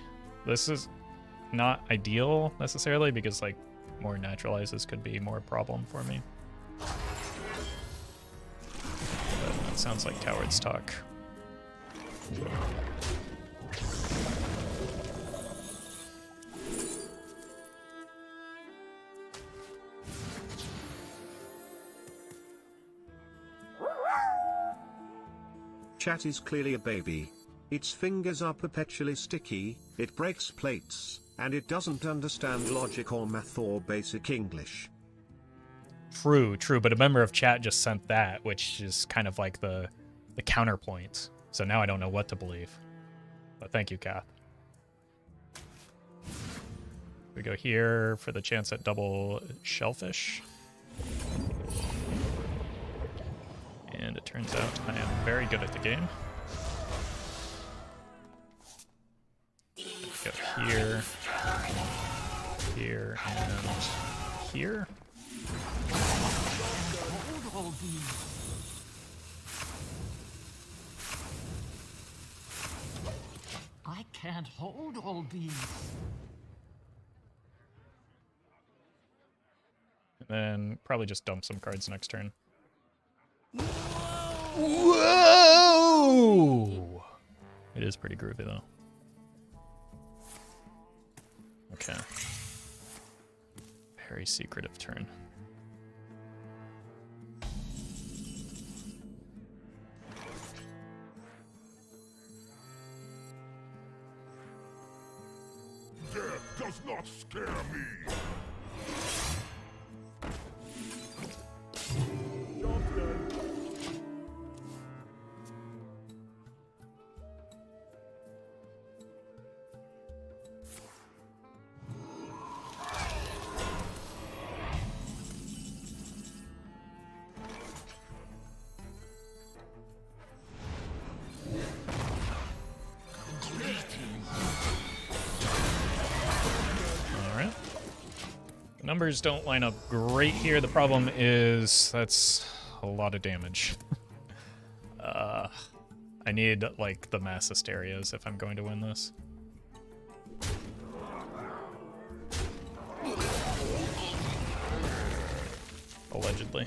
This is not ideal necessarily because like more naturalizes could be more problem for me. But that sounds like coward's talk. chat is clearly a baby. Its fingers are perpetually sticky, it breaks plates, and it doesn't understand logic or math or basic English. True, but a member of chat just sent that, which is kind of like the counterpoint. So now I don't know what to believe. But thank you, Kath. We go here for the chance at double shellfish. And it turns out I am very good at the game. Go here, here, and here. Hold all these. I can't hold all these. And then probably just dump some cards next turn. Whoa! It is pretty groovy though. Okay. Very secretive turn. Death does not scare me. Job's done. Alright. Numbers don't line up great here. The problem is that's a lot of damage. I need, like, the massest areas if I'm going to win this. Allegedly.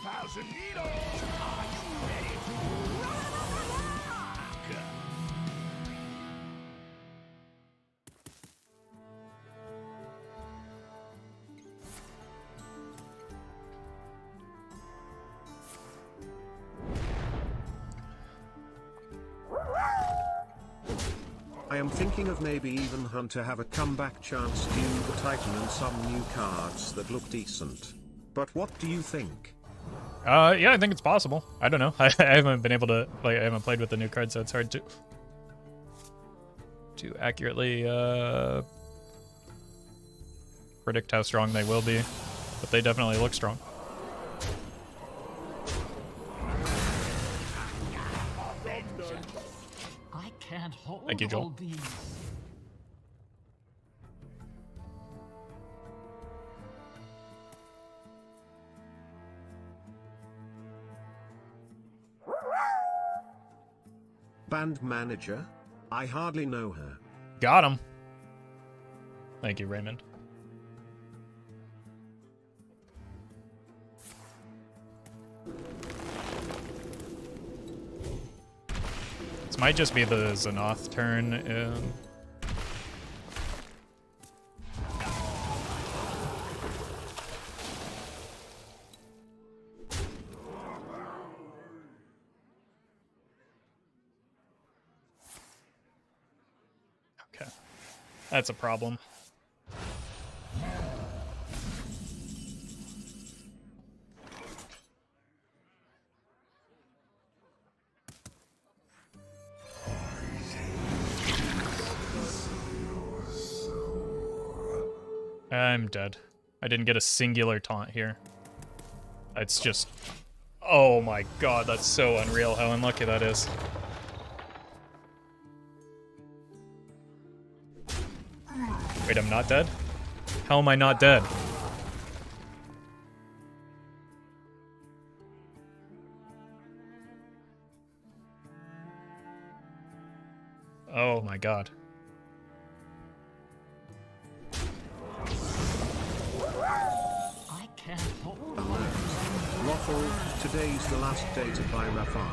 Thousand needles! Are you ready to rock? I am thinking of maybe even Hunter have a comeback chance due the Titan and some new cards that look decent. But what do you think? Yeah, I think it's possible. I don't know. I haven't been able to, like, I haven't played with the new card, so it's hard to accurately predict how strong they will be. But they definitely look strong. I can't hold Thank you, Joel. all these. Band manager? I hardly know her. Got him. Thank you, Raymond. This might just be the Xenoth turn. Okay. That's a problem. I'm dead. I didn't get a singular taunt here. It's just... Oh my god, that's so unreal how unlucky that is. Wait, I'm not dead? How am I not dead? Oh my god. I can't hold Roffle, today's the last day to buy Rafa.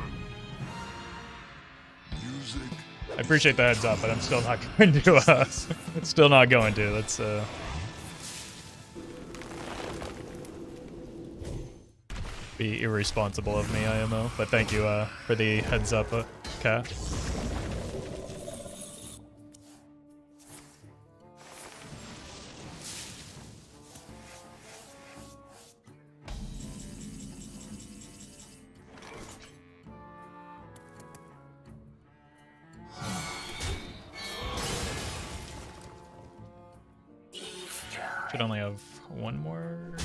I appreciate the heads up, but I'm still not going to, still not going to. Let's, be irresponsible of me, IMO. But thank you, for the heads up, Kat. Should only have one more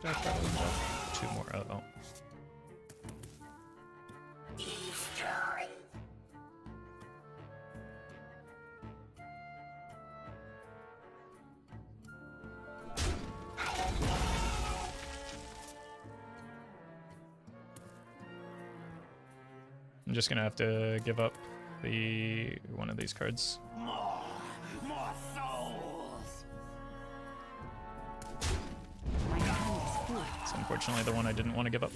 death rather than death. Two more. Oh. I'm just gonna have to give up the one of these cards. More souls. My hand is full. It's unfortunately the one I didn't want to give up.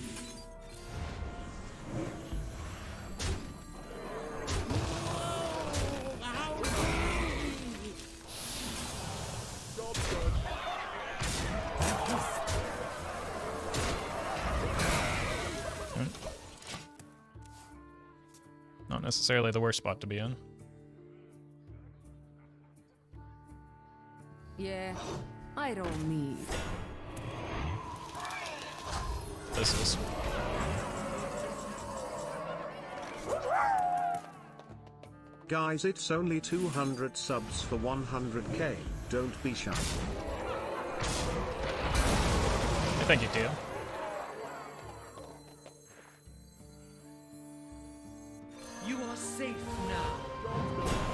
Not necessarily the worst spot to be in. Yeah, I don't need. This is. Guys, it's only 200 subs for 100k. Don't be shy. Thank you, Tio. You are safe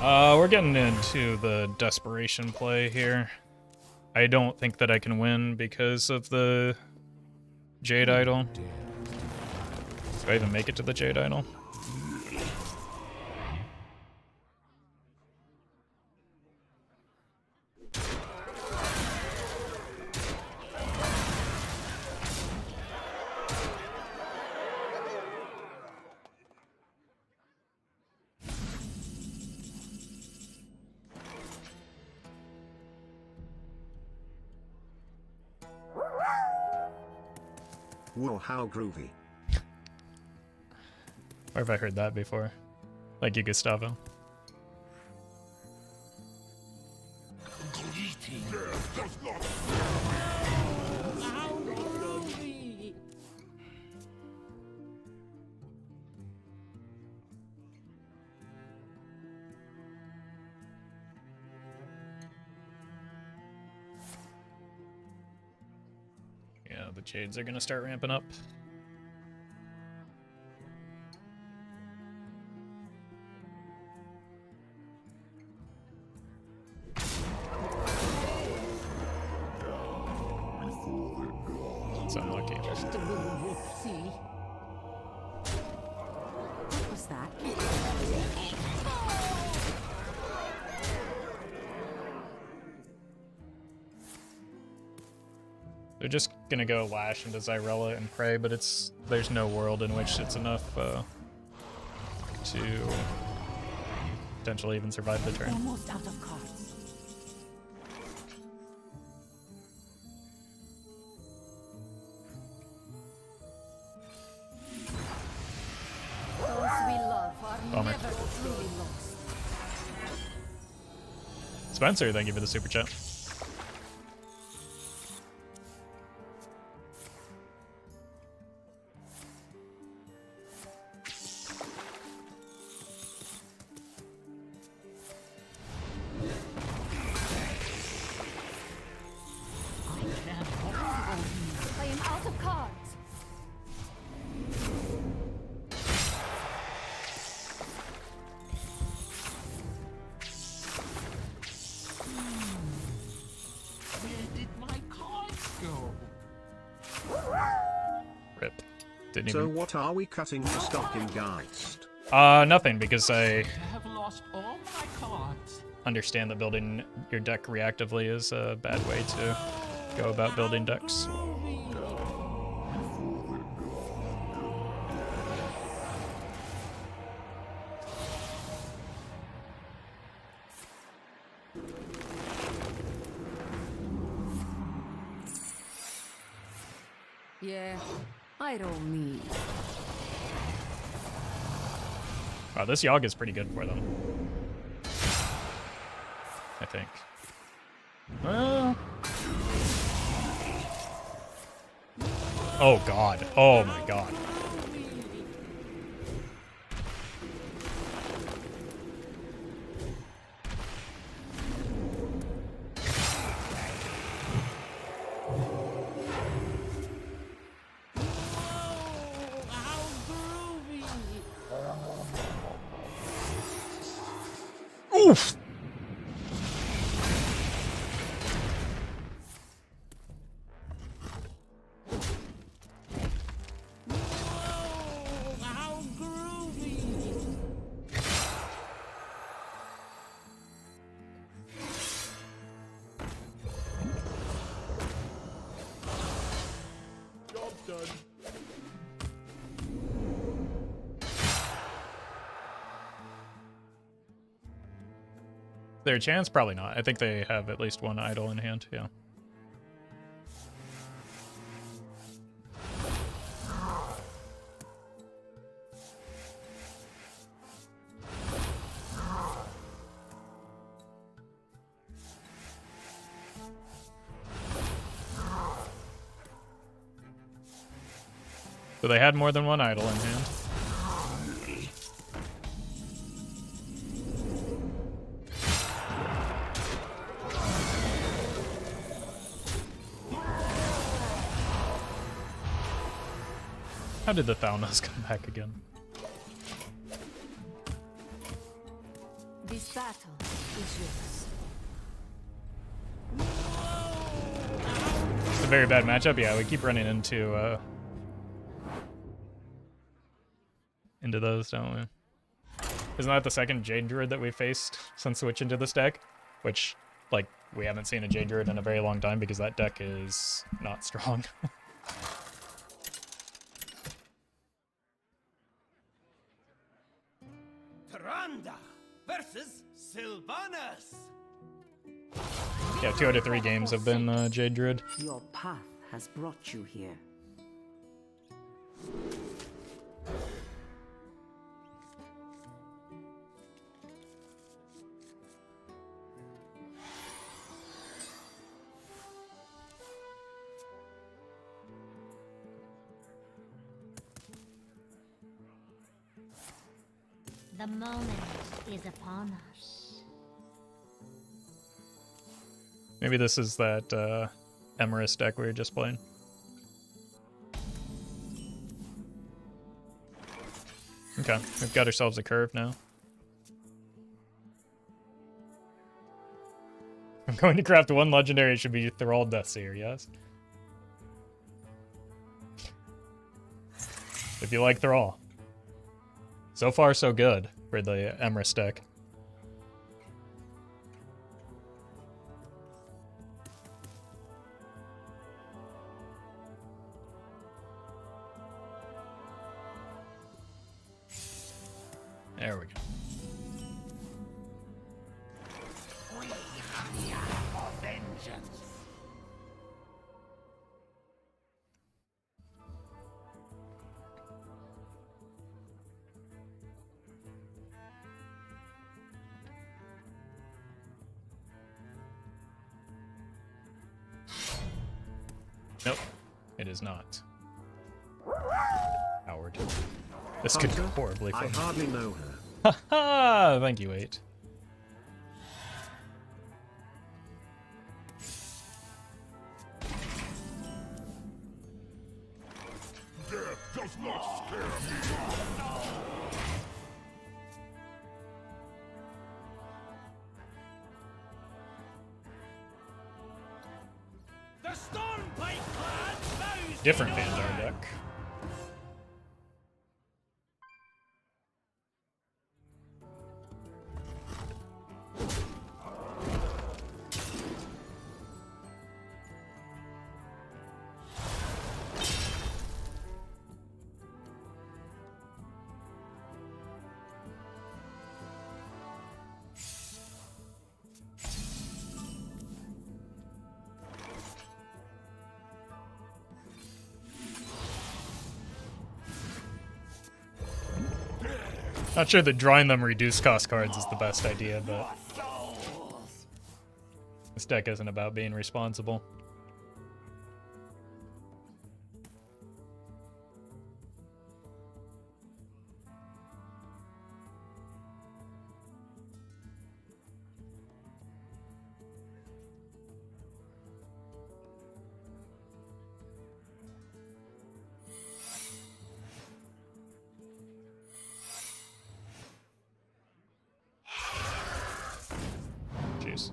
now. We're getting into the desperation play here. I don't think that I can win because of the Jade Idol. Do I even make it to the Jade Idol? Whoa, how groovy. Where have I heard that before? Thank you, Gustavo. Yeah, the Jades are gonna start ramping up. It's unlucky. Just a little whoopsie. What was that? They're just gonna go Lash into Zyrella and pray, but there's no world in which it's enough to potentially even survive the turn. Almost out of cards. Those we love are Bummer. never truly lost. Spencer, thank you for the super chat. Didn't So even. what are we cutting for stock in Geist? Nothing, because I I have lost all my cards. understand that building your deck reactively is a bad way to go about building decks. Yeah, I don't need. Wow, this Yogg is pretty good for them. I think. Well. Oh god. Oh my god. Oof! Job's done. Their chance? Probably not. I think they have at least one idol in hand, yeah. So they had more than one idol in hand. How did the Thalnos come back again? This battle is yours. It's a very bad matchup. Yeah, we keep running into those, don't we? Isn't that the second Jade Druid that we faced since switching to this deck? Which, like, we haven't seen a Jade Druid in a very long time because that deck is not strong. Tyrande versus Sylvanas. Yeah, 2 out of 3 games have been Jade Druid. Your path has brought you here. The moment is upon us. Maybe this is that Emerus deck we were just playing. Okay, we've got ourselves a curve now. I'm going to craft 1 legendary. It should be Thrall Deathseer, yes? If you like Thrall. So far, so good for the Emerus deck. There we go. We are here for vengeance. Nope, it is not. Howard. This could go Hunter, horribly for I me. hardly know her. Haha! Thank you, 8. Death does not scare me. The Stormpike clan bows Different to no Vanguard man. deck. Not sure that drawing them reduced cost cards is the best idea, but this deck isn't about being responsible. Jeez.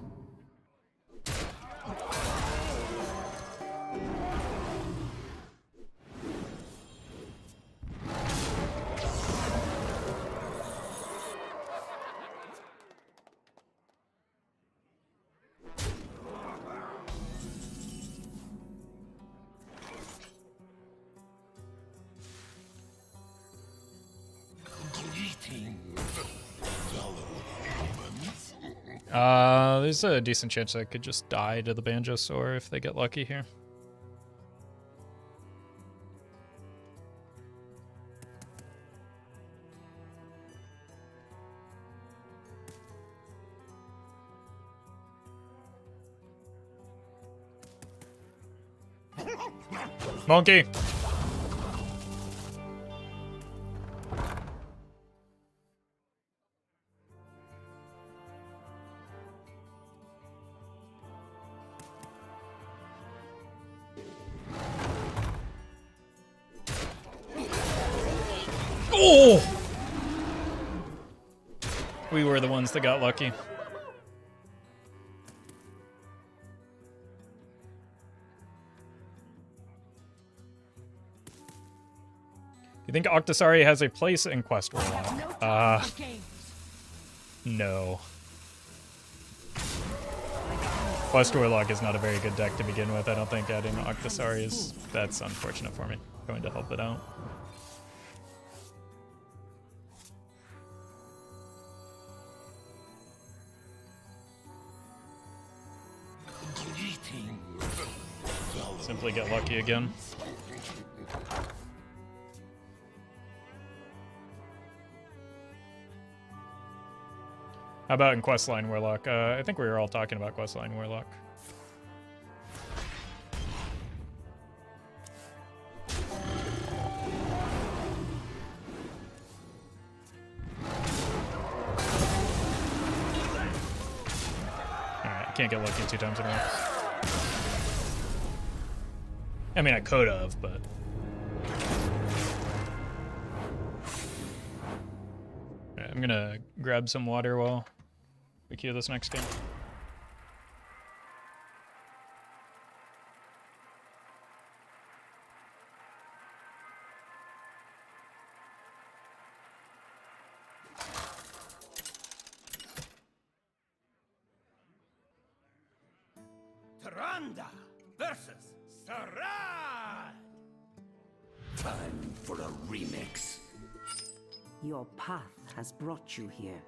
There's a decent chance I could just die to the Banjosaur if they get lucky here. Monkey! Oh! We were the ones that got lucky. You think Octosari has a place in Quest Warlock? No. Quest Warlock is not a very good deck to begin with. I don't think adding Octosari is... That's unfortunate for me. Going to help it out. Simply get lucky again. How about in Questline Warlock? I think we were all talking about Questline Warlock. Alright, I can't get lucky 2 times in a row. I mean, I could have, but... Alright, I'm gonna grab some water while we queue this next game. Taranda versus Sarad! Time for a remix. Your path has brought you here.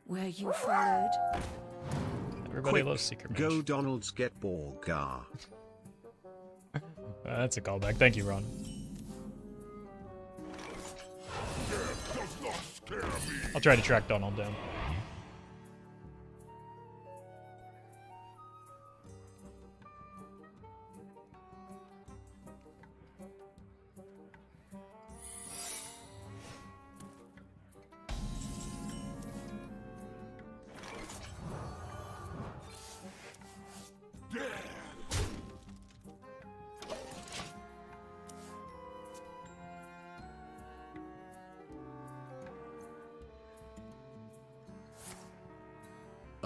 Were you followed? Everybody Quick, loves Secret Mage. Go Donalds get Borgar. That's a callback. Thank you, Ron. Death does not scare I'll try to track Donald down.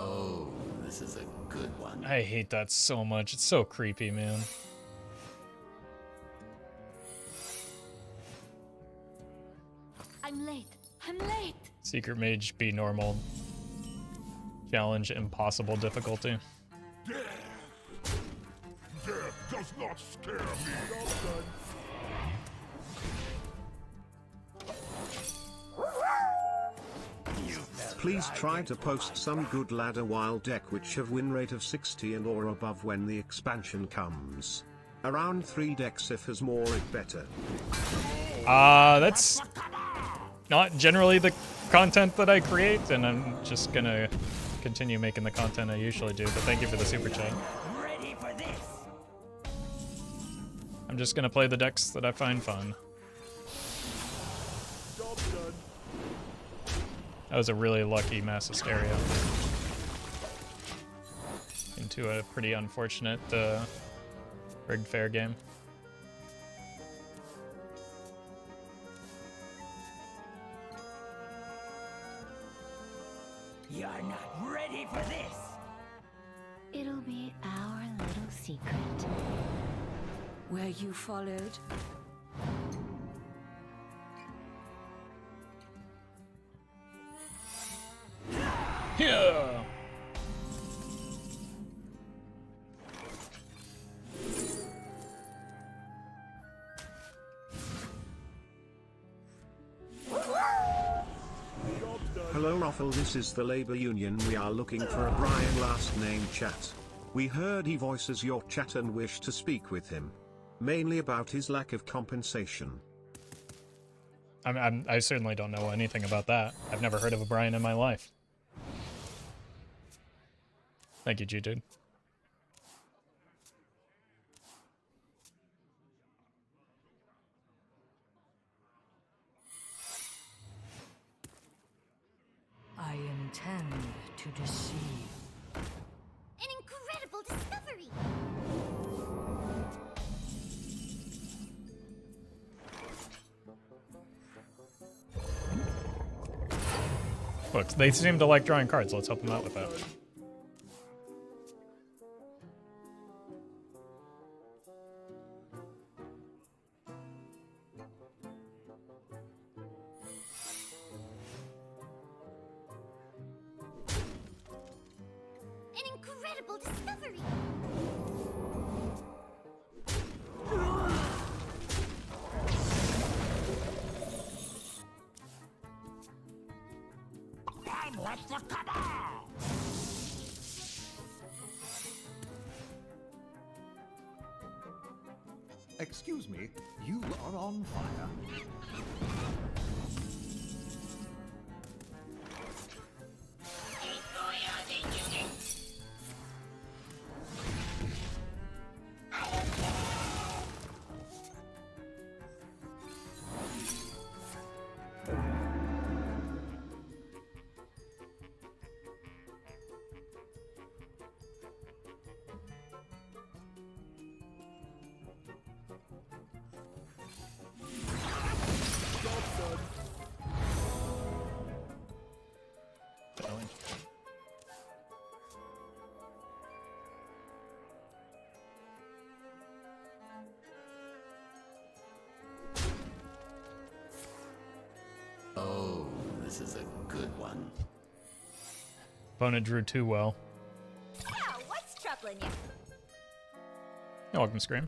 Oh, this is a good one. I hate that so much. It's so creepy, man. I'm late. I'm late. Secret Mage, be normal. Challenge, impossible difficulty. Death does not scare me. Please try to post some good ladder wild deck which have win rate of 60 and or above when the expansion comes. Around 3 decks if has more it better. That's not generally the content that I create, and I'm just gonna continue making the content I usually do, but thank you for the super chat. Ready for this? I'm just gonna play the decks that I find fun. That was a really lucky mass hysteria. Into a pretty unfortunate rigged fair game. You're not ready for this. It'll be our little secret. Where you followed. Yeah. Hello Roffle, this is the Labor Union. We are looking for a Brian last name chat. We heard he voices your chat and wish to speak with him. Mainly about his lack of compensation. I certainly don't know anything about that. I've never heard of a Brian in my life. Thank you, G-Dude. I intend to deceive. An incredible discovery. Look, they seem to like drawing cards. Let's help them out with that. An incredible discovery. Excuse me, you are on fire. Oh, this is a good one. Opponent drew too well. Yeah, what's troubling you? You're welcome, Scream.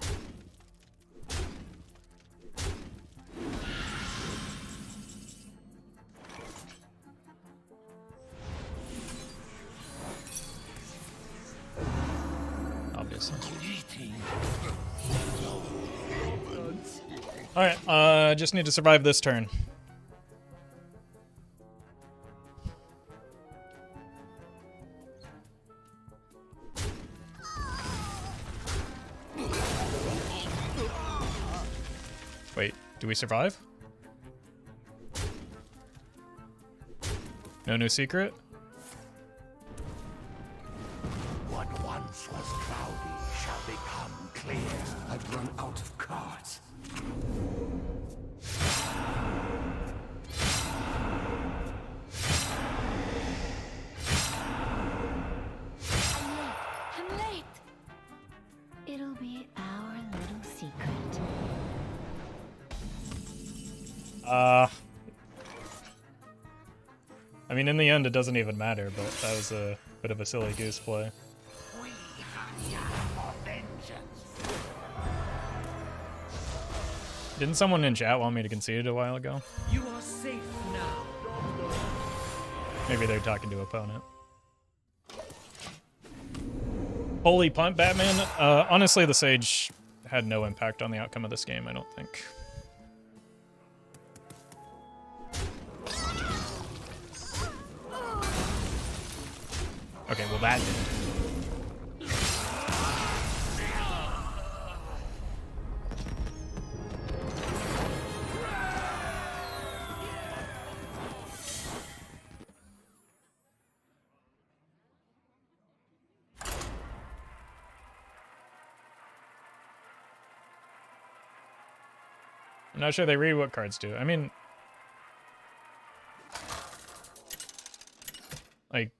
Obviously. Alright, just need to survive this turn. Do we survive? No new secret? What once was cloudy shall become clear. I've run out of cards. I'm late. It'll be our little secret. I mean, in the end, it doesn't even matter, but that was a bit of a silly goose play. We hunger for vengeance. Didn't someone in chat want me to concede it a while ago? You are safe now. Maybe they're talking to opponent. Holy punt, Batman. Honestly, the Sage had no impact on the outcome of this game, I don't think. Okay, well that did. I'm not sure they read what cards do. I mean, like,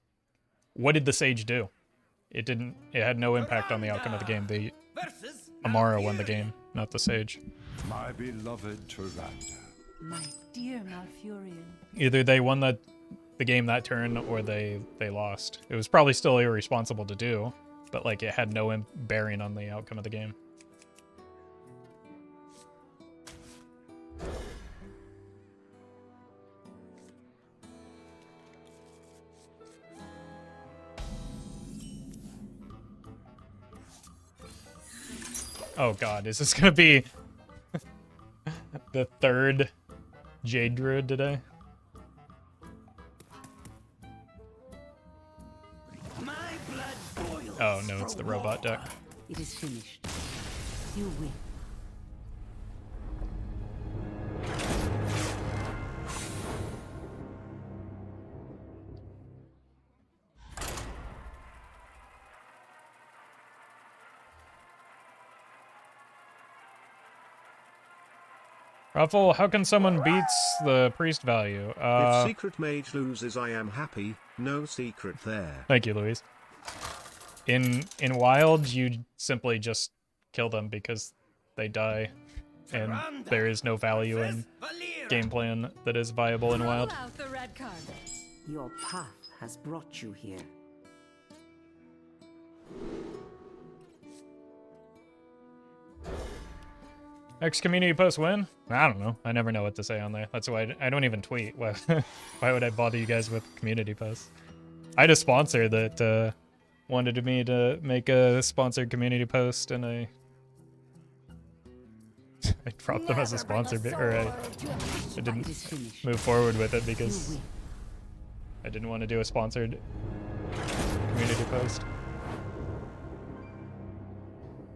what did the Sage do? It didn't. It had no impact on the outcome of the game. The Amara won the game, not the Sage. My beloved Tyrande. My dear Malfurion. Either they won the game that turn, or they lost. It was probably still irresponsible to do, but like it had no bearing on the outcome of the game. Oh god, is this gonna be the third Jade Druid today? My blood boils. Oh no, it's the for robot war. deck. It is finished. You win. Roffle, how can someone beats the priest value? If Secret Mage loses, I am happy. No secret there. Thank you, Louise. In Wild, you simply just kill them because they die, and there is no value in game plan that is viable in Wild. Roll out the red card. Your path has brought you here. Next community post win? I don't know. I never know what to say on there. That's why I don't even tweet. Why, why would I bother you guys with community posts? I had a sponsor that wanted me to make a sponsored community post, and I dropped them as a sponsor, or I didn't move forward with it because I didn't want to do a sponsored community post.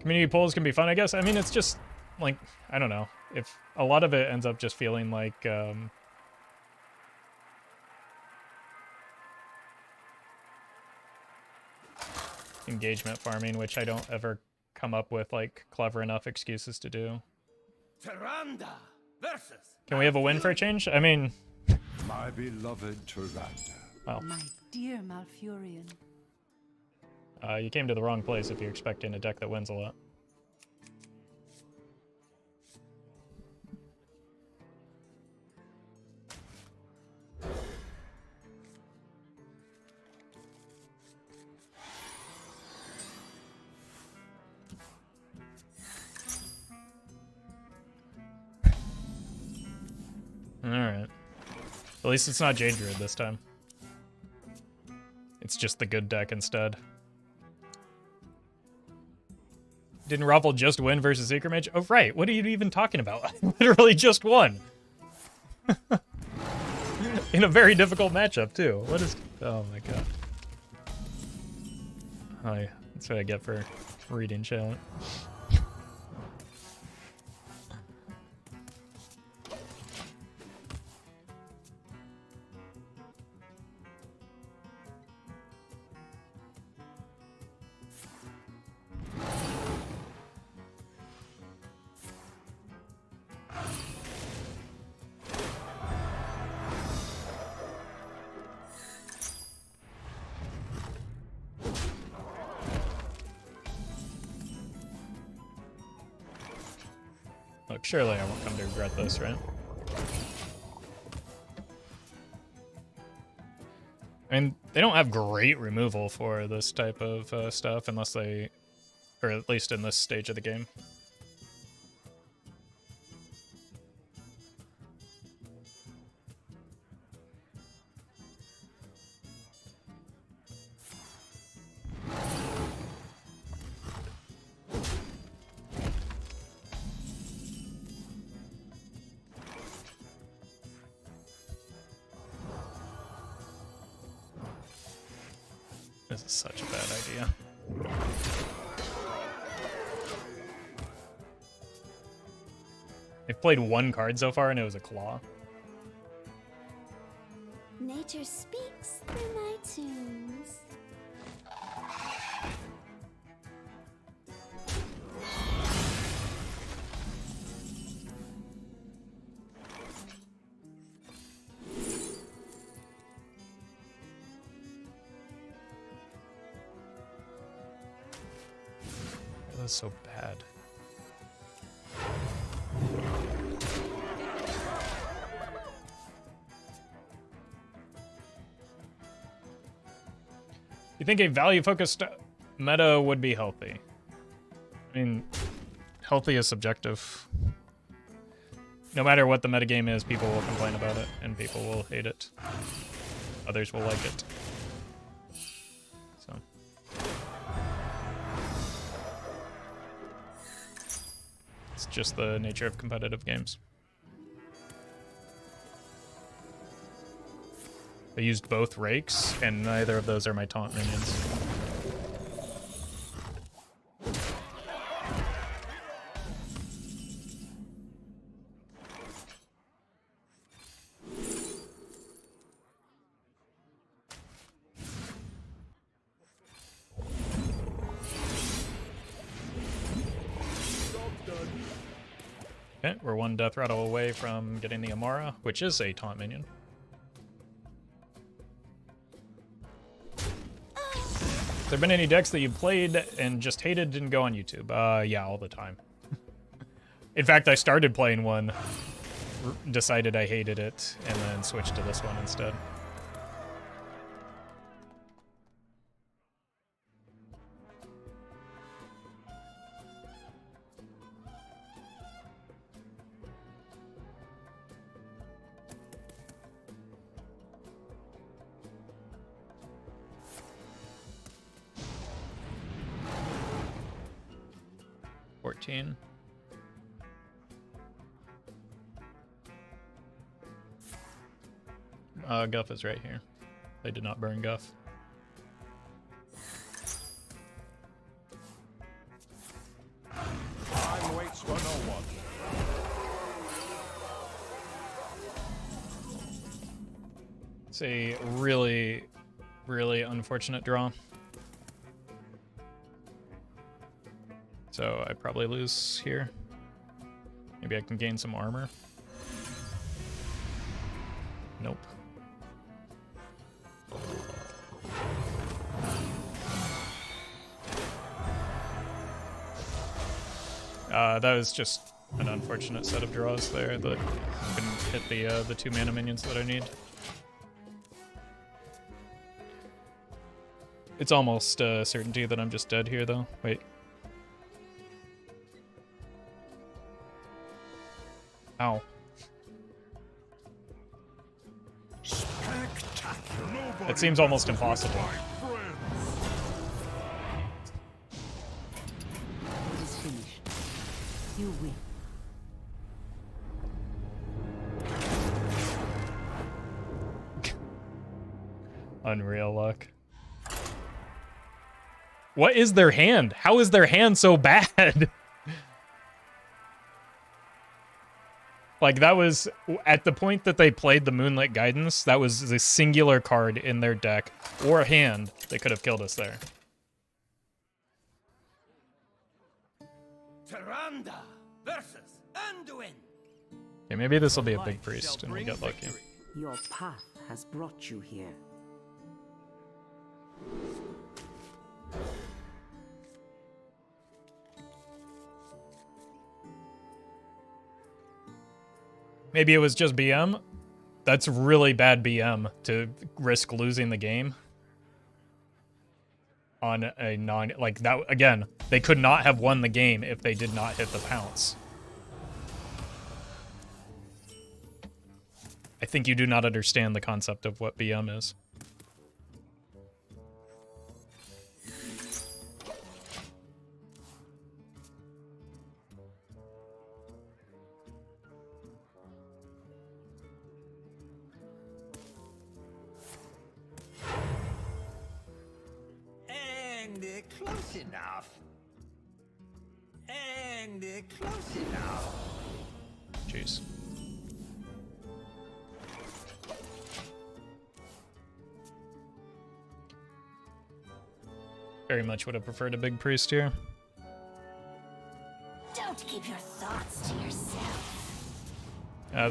Community polls can be fun, I guess. I mean, it's just like, I don't know, if a lot of it ends up just feeling like engagement farming, which I don't ever come up with like clever enough excuses to do. Tyrande versus. Can we have a win for a change? I mean, My beloved Tyrande. well, My dear Malfurion. you came to the wrong place if you're expecting a deck that wins a lot. Alright. At least it's not Jade Druid this time. It's just the good deck instead. Didn't Roffle just win versus Secret Mage? Oh, right. What are you even talking about? I literally just won. In a very difficult matchup, too. What is... Oh, my God. Hi. That's what I get for reading chat. Surely I won't come to regret this, right? I mean, they don't have great removal for this type of stuff, unless they... or at least in this stage of the game. This is such a bad idea. They've played one card so far, and it was a claw. Nature speaks through my tunes. That's so bad. You think a value-focused meta would be healthy? I mean, healthy is subjective. No matter what the metagame is, people will complain about it, and people will hate it. Others will like it. So. It's just the nature of competitive games. I used both rakes, and neither of those are my taunt minions. Okay, we're one death rattle away from getting the Amara, which is a taunt minion. Have there been any decks that you played and just hated didn't go on YouTube? Yeah, all the time. In fact, I started playing one, decided I hated it, and then switched to this one instead. Guff is right here. They did not burn Guff. Time waits for no one. It's a really, really unfortunate draw. So I probably lose here. Maybe I can gain some armor. Nope. That was just an unfortunate set of draws there that couldn't hit the 2 mana minions that I need. It's almost a certainty that I'm just dead here, though. Wait. Ow. It seems almost impossible. It is finished. You win. Unreal luck. What is their hand? How is their hand so bad? Like, that was, at the point that they played the Moonlit Guidance, that was the singular card in their deck, or hand, that could have killed us there. Tyrande versus Anduin. Okay, maybe this will be a big priest, and we get lucky. Your path has brought you here. Maybe it was just BM. That's really bad BM to risk losing the game on a non... Like, that, again, they could not have won the game if they did not hit the pounce. I think you do not understand the concept of what BM is. Close enough. And close enough. Jeez. Very much would have preferred a big priest here. Don't keep your thoughts to yourself.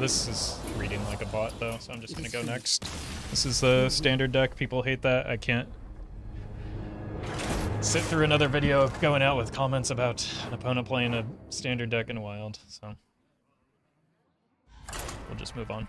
This is reading like a bot though, so I'm just gonna go next. This is the standard deck. People hate that. I can't sit through another video of going out with comments about an opponent playing a standard deck in Wild, so we'll just move on.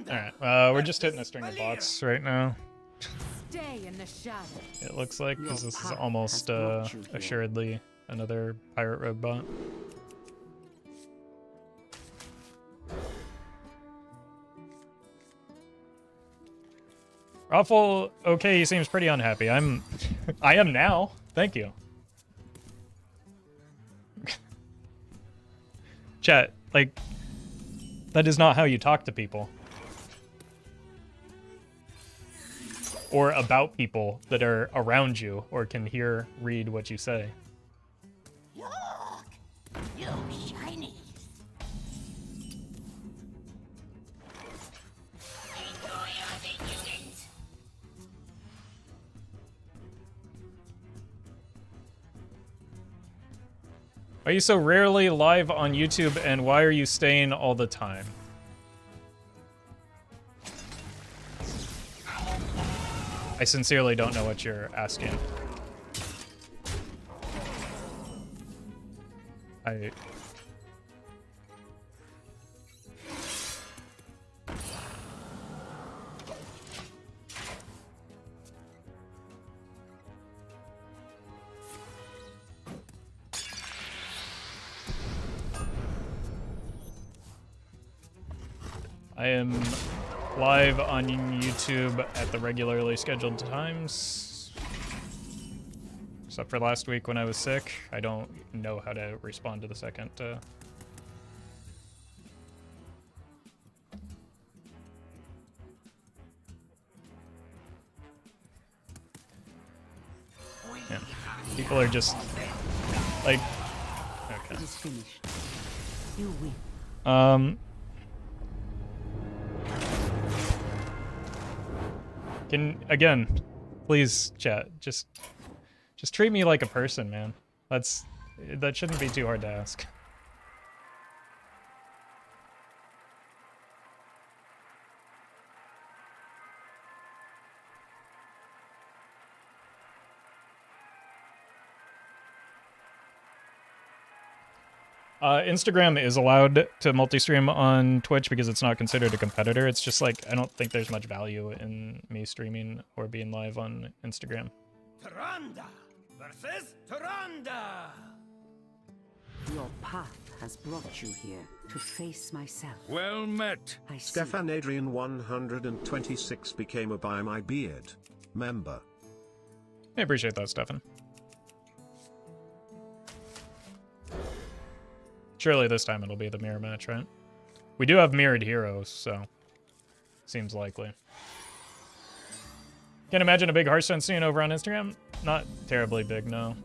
Alright, we're just hitting a string of bots right now. Stay in the shadow. It looks like, because this is almost assuredly another pirate rogue bot. Roffle, okay, he seems pretty unhappy. I am now. Thank you. Chat, like, that is not how you talk to people. Or about people that are around you or can read what you say. Look! You shinies! Why are you so rarely live on YouTube, and why are you staying all the time? I sincerely don't know what you're asking. I am live on YouTube at the regularly scheduled times. Except for last week when I was sick. I don't know how to respond to the second. Yeah. People are just like, okay. It is finished. You win. Again, please, chat, just treat me like a person, man. That shouldn't be too hard to ask. Instagram is allowed to multi-stream on Twitch because it's not considered a competitor. It's just like, I don't think there's much value in me streaming or being live on Instagram. Tyrande versus Tyrande! Your path has brought you here to face myself. Well met. Stefan Adrian 126 became a Buy My Beard member. I appreciate that, Stefan. Surely this time it'll be the mirror match, right? We do have mirrored heroes, so seems likely. Can't imagine a big Hearthstone scene over on Instagram. Not terribly big, no.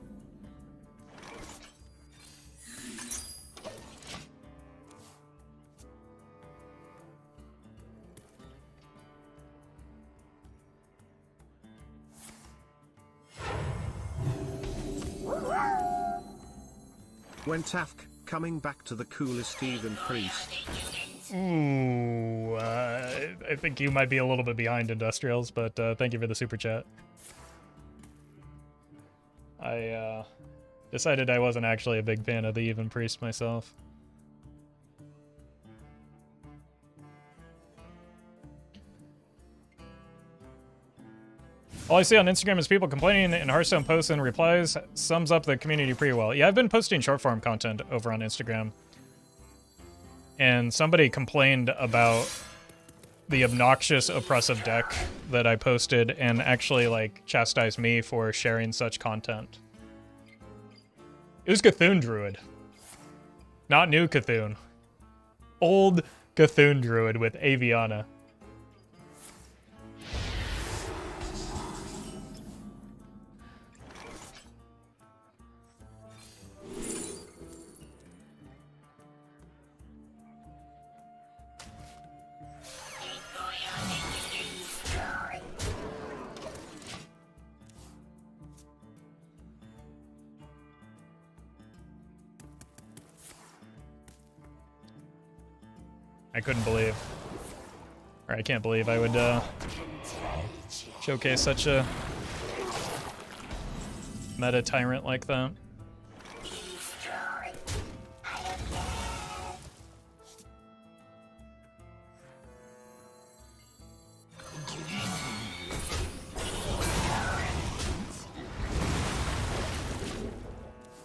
when Tafk coming back to the coolest even priest. Ooh, I think you might be a little bit behind Industrials, but thank you for the super chat. I decided I wasn't actually a big fan of the even priest myself. All I see on Instagram is people complaining, and Hearthstone posts and replies sums up the community pretty well. Yeah, I've been posting short form content over on Instagram. And somebody complained about the obnoxious, oppressive deck that I posted and actually, like, chastised me for sharing such content. It was Cthulhu Druid. Not new Cthulhu. Old Cthulhu Druid with Aviana. I couldn't believe, or I can't believe I would showcase such a meta tyrant like that.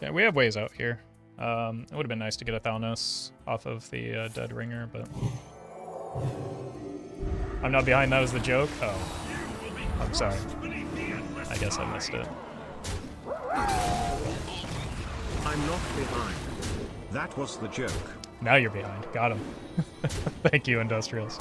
Yeah, we have ways out here. It would have been nice to get a Thalnos off of the Dead Ringer, but I'm not behind. That was the joke. Oh, I'm sorry. I guess I missed it. I'm not behind. That was the joke. Now you're behind. Got him. Thank you, Industrials.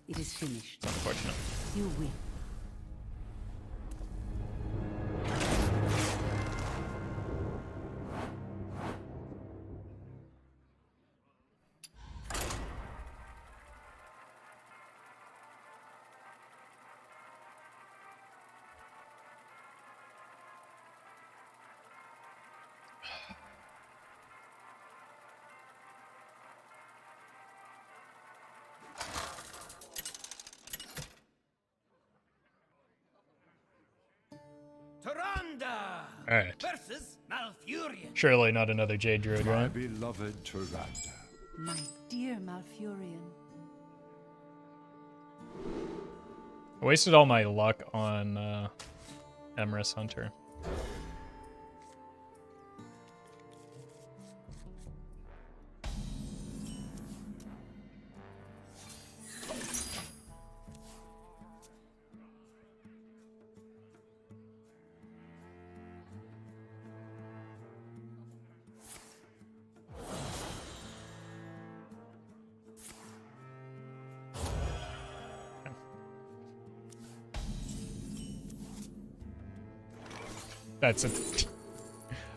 It is finished. It's unfortunate. You win. All right. Versus Malfurion. Surely not another Jade Druid, My right? beloved Tyrande. My dear Malfurion. I wasted all my luck on Emrys Hunter.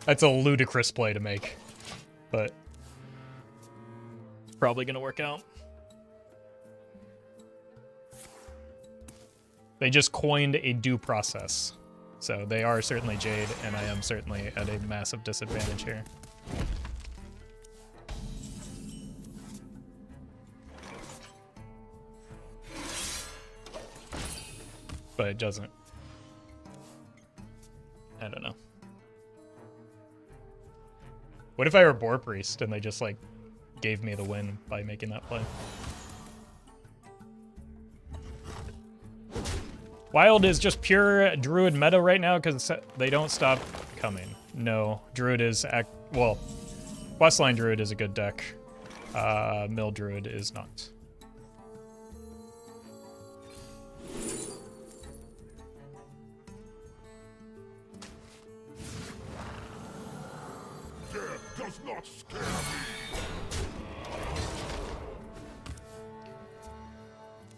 That's a ludicrous play to make, but it's probably gonna work out. They just coined a due process, so they are certainly Jade, and I am certainly at a massive disadvantage here. But it doesn't. I don't know. What if I were Boar Priest and they just, like, gave me the win by making that play? Wild is just pure Druid meta right now because they don't stop coming. No, Druid is... well, Questline Druid is a good deck. Mill Druid is not. does not scare me.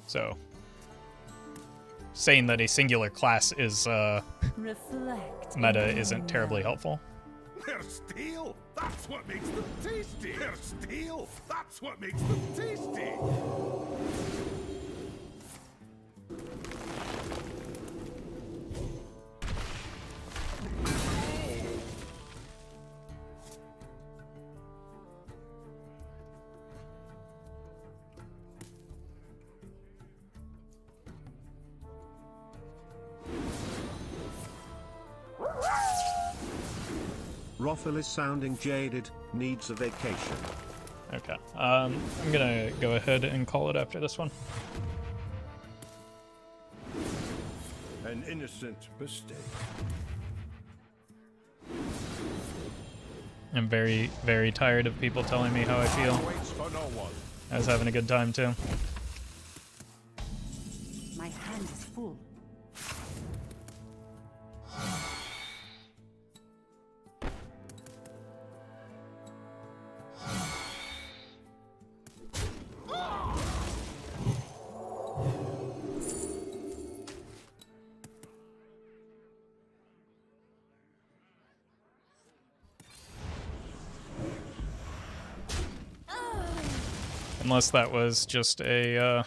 So, saying that a singular class is Reflect. meta isn't terribly helpful. They're steel. That's what makes them tasty. They're steel. That's what makes them tasty. Roffle is sounding jaded, needs a vacation. Okay. I'm gonna go ahead and call it after this one. An innocent mistake. I'm very, very tired of people telling me how I feel. Waits for no one. I was having a good time too. My hand is full. Unless that was just a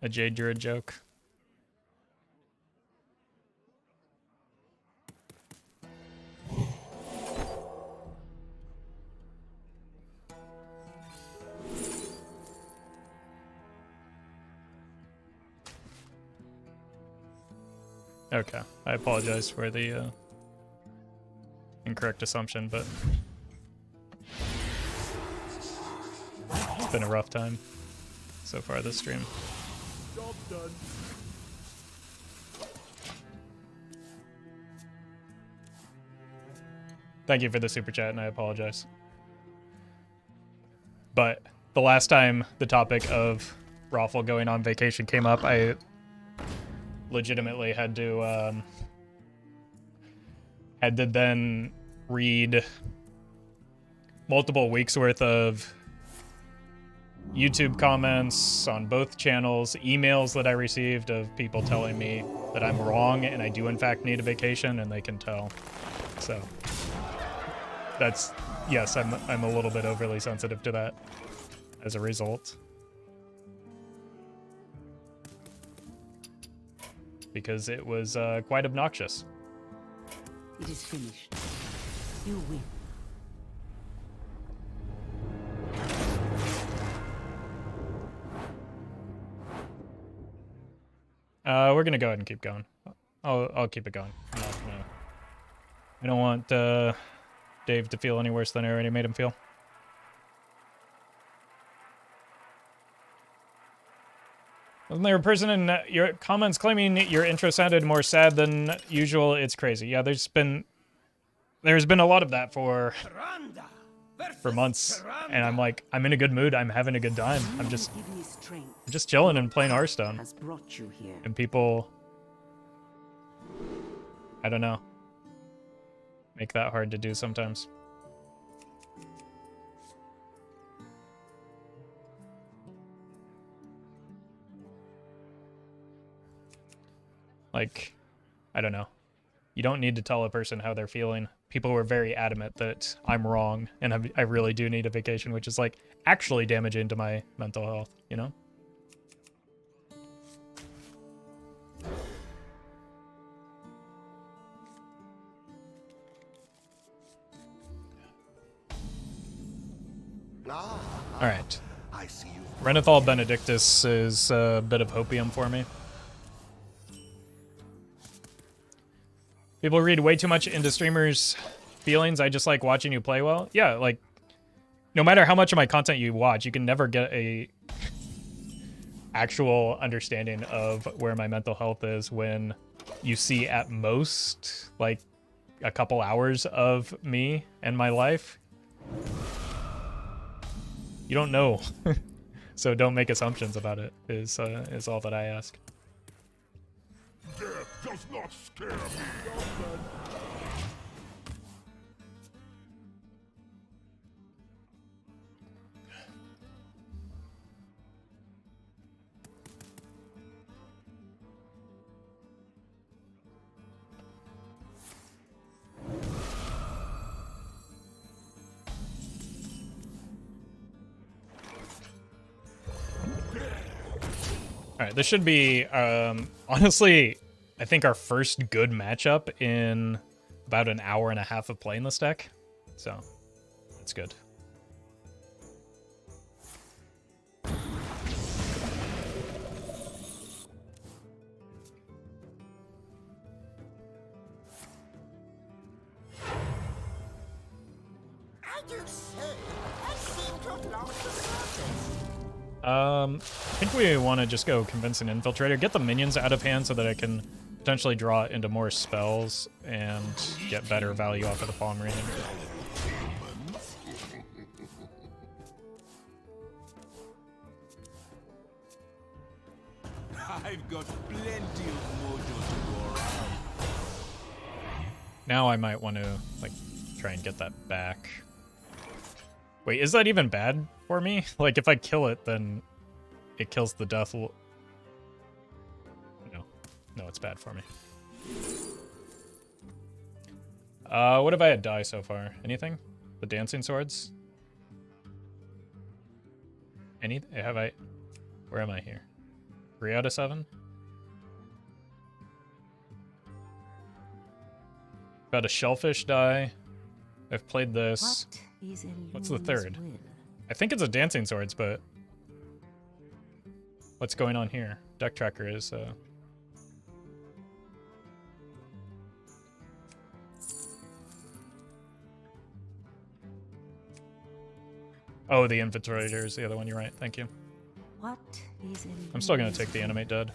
Jade Druid joke. Okay, I apologize for the incorrect assumption, but it's been a rough time so far this stream. Job done. Thank you for the super chat, and I apologize. But the last time the topic of Roffle going on vacation came up, I legitimately had to then read multiple weeks worth of YouTube comments on both channels, emails that I received of people telling me that I'm wrong and I do in fact need a vacation, and they can tell. So that's, yes, I'm a little bit overly sensitive to that as a result. Because it was quite obnoxious. It is finished. You win. We're gonna go ahead and keep going. I'll keep it going. I'm not gonna, I don't want Dave to feel any worse than I already made him feel. Wasn't there a person in your comments claiming your intro sounded more sad than usual? It's crazy. Yeah, there's been a lot of that for months, and I'm like, I'm in a good mood. I'm having a good time. I'm just chilling and playing Hearthstone. Has brought you here. And people, I don't know, make that hard to do sometimes. Like, I don't know. You don't need to tell a person how they're feeling. People were very adamant that I'm wrong and I really do need a vacation, which is like actually damaging to my mental health, you know? All right. I see you. Renethal Benedictus is a bit of hopium for me. People read way too much into streamers' feelings. I just like watching you play well. Yeah, like, no matter how much of my content you watch, you can never get a actual understanding of where my mental health is when you see at most, like, a couple hours of me and my life. You don't know. So don't make assumptions about it, is all that I ask. Death does not scare me. Alright, this should be, honestly, I think our first good matchup in about an hour and a half of playing this deck. So, that's good. I think we want to just go Convincing Infiltrator, get the minions out of hand so that I can potentially draw into more spells and get better value off of the Palm Reading. I've got plenty of mojo to go around. Now I might want to, like, try and get that back. Wait, is that even bad for me? Like, if I kill it, then it kills the death. No. No, it's bad for me. What have I had die so far? Anything? The Dancing Swords? Have I... Where am I here? 3 out of 7? Got a Shellfish die. I've played this. What's the third? I think it's a Dancing Swords, but... What's going on here? Deck Tracker is... Oh, the Infiltrator is the other one. You're right. Thank you. What is I'm still going to take the Animate Dead.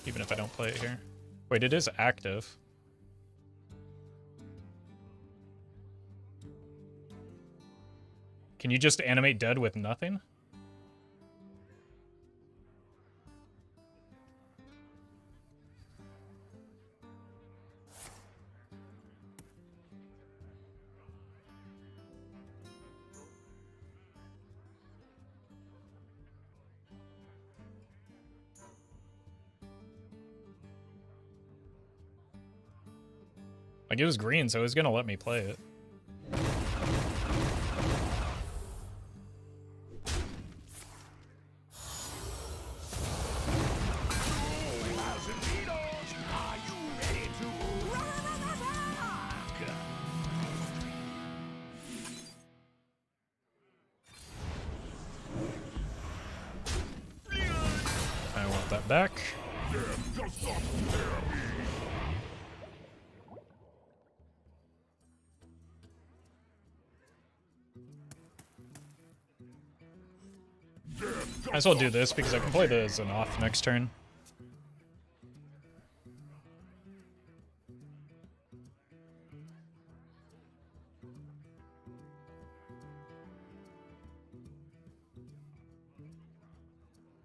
Even if I don't play it here. Wait, it is active. Can you just animate dead with nothing? Like, it was green, so it was gonna let me play it. I want that back. Might as well do this because I can play the Xenoth next turn.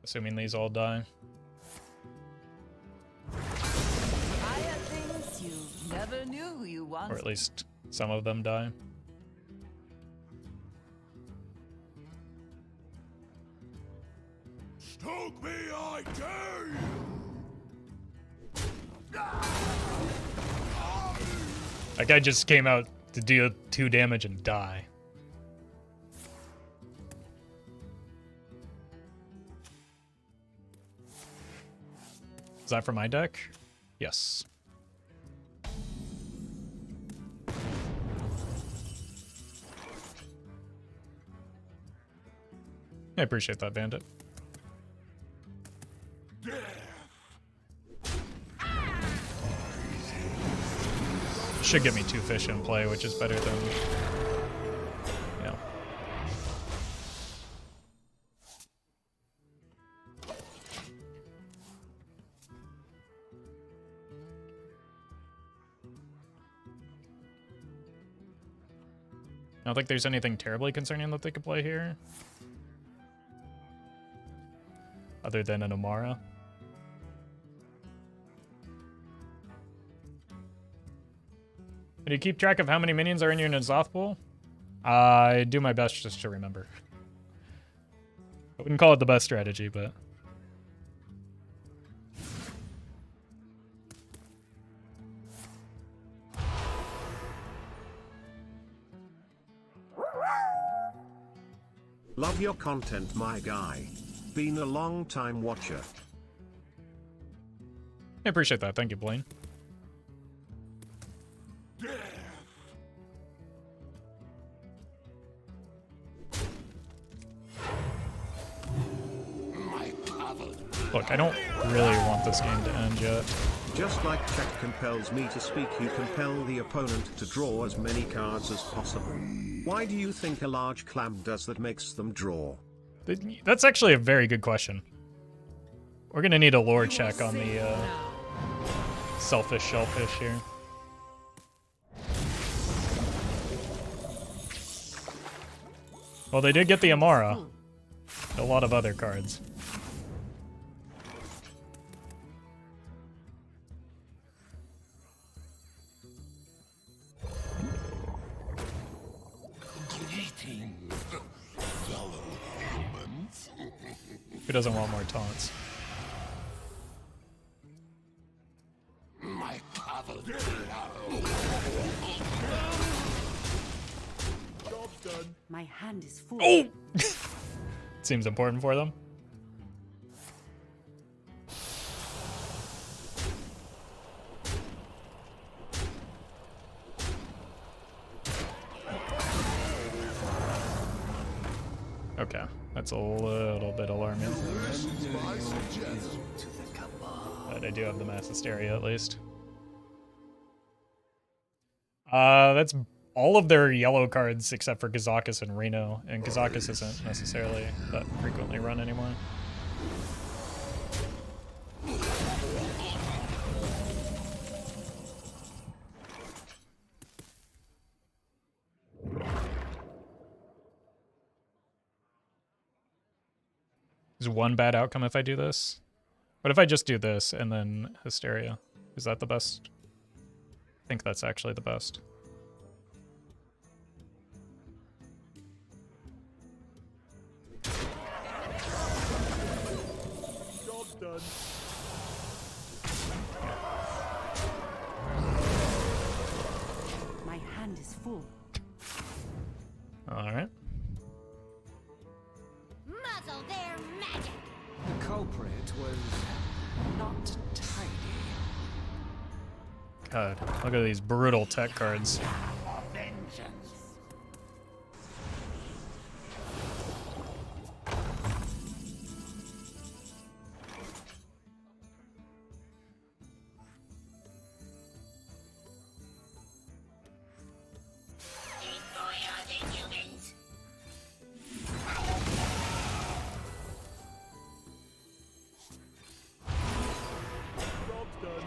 Assuming these all die. Things you never knew you once. Or at least some of them die. Stoke me, I dare you! That guy just came out to deal 2 damage and die. Is that for my deck? Yes. I appreciate that, Bandit. Should get me 2 fish in play, which is better than... Yeah. I don't think there's anything terribly concerning that they could play here. Other than an Omara. Do you keep track of how many minions are in your N'Zoth pool? I do my best just to remember. I wouldn't call it the best strategy, but... Love your content, my guy. Been a long time watcher. I appreciate that. Thank you, Blaine. Look, I don't really want this game to end yet. Just like check compels me to speak, you compel the opponent to draw as many cards as possible. Why do you think a large clam does that makes them draw? That's actually a very good question. We're gonna need a lore check on the selfish shellfish here. Well, they did get the Amara. A lot of other cards. Who doesn't want more taunts? My power Job's done. My hand is full. Oh! Seems important for them. Okay, that's a little bit alarming. But I do have the mass hysteria at least. That's all of their yellow cards except for Kazakus and Reno, and Kazakus isn't necessarily that frequently run anymore. Is one bad outcome if I do this? What if I just do this and then Hysteria? Is that the best? I think that's actually the best. Job's done. My hand is full. Alright. Muzzle their magic! The culprit was not tidy. God, look at these brutal tech cards. Job's done.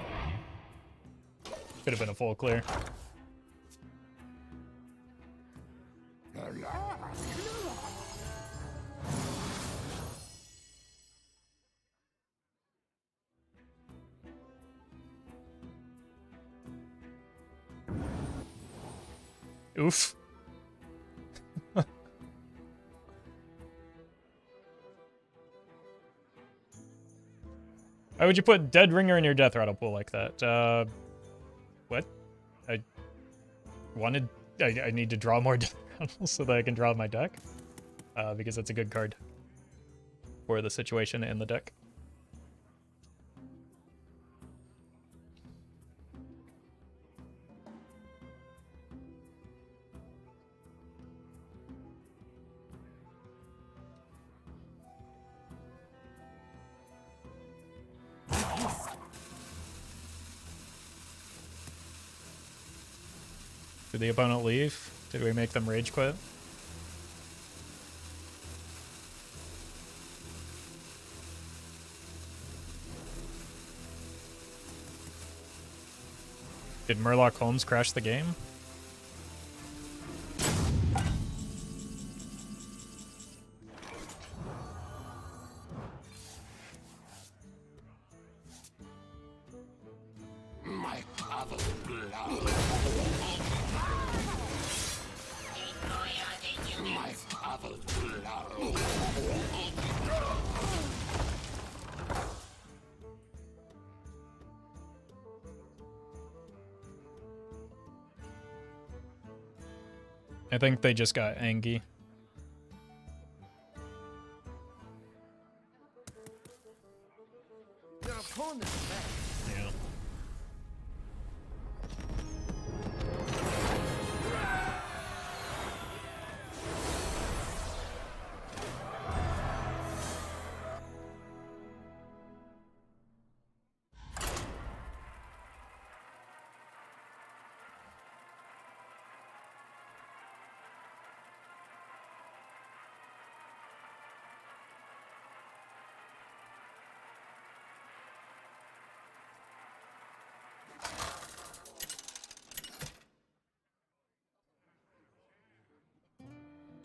Could have been a full clear. Oof. Why would you put Dead Ringer in your Death Rattle pool like that? What? I wanted... I need to draw more Death Rattles so that I can draw my deck. Because that's a good card for the situation in the deck. Did the opponent leave? Did we make them rage quit? Did Murloc Holmes crash the game? My power blood. My power blood. I think they just got Angie. corner back. Yeah.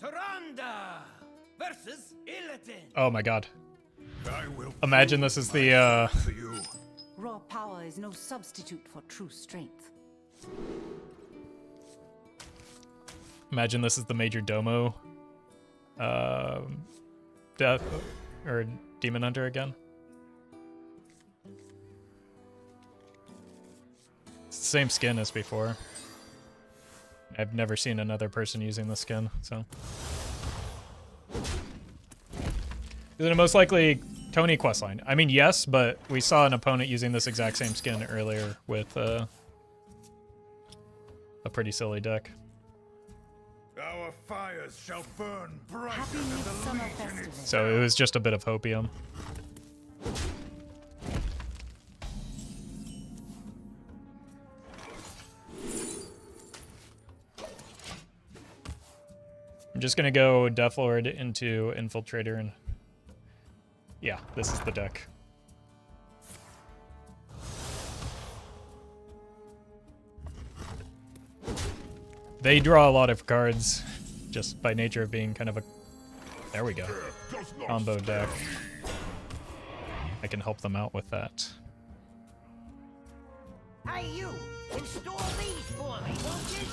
Taranda versus Illidan. Oh my god. I will Imagine this is the for you. Raw power is no substitute for true strength. imagine this is the Major Domo death or Demon Hunter again. It's the same skin as before. I've never seen another person using the skin, so. Is it a most likely Tony questline? I mean, yes, but we saw an opponent using this exact same skin earlier with a pretty silly deck. Our fires shall burn brighter Happy than the Midsummer Legion Festival. itself. So it was just a bit of hopium. I'm just gonna go Death Lord into Infiltrator and yeah, this is the deck. They draw a lot of cards just by nature of being kind of a, there we go, combo deck. I can help them out with that. Hey, you! Install these for me, won't you?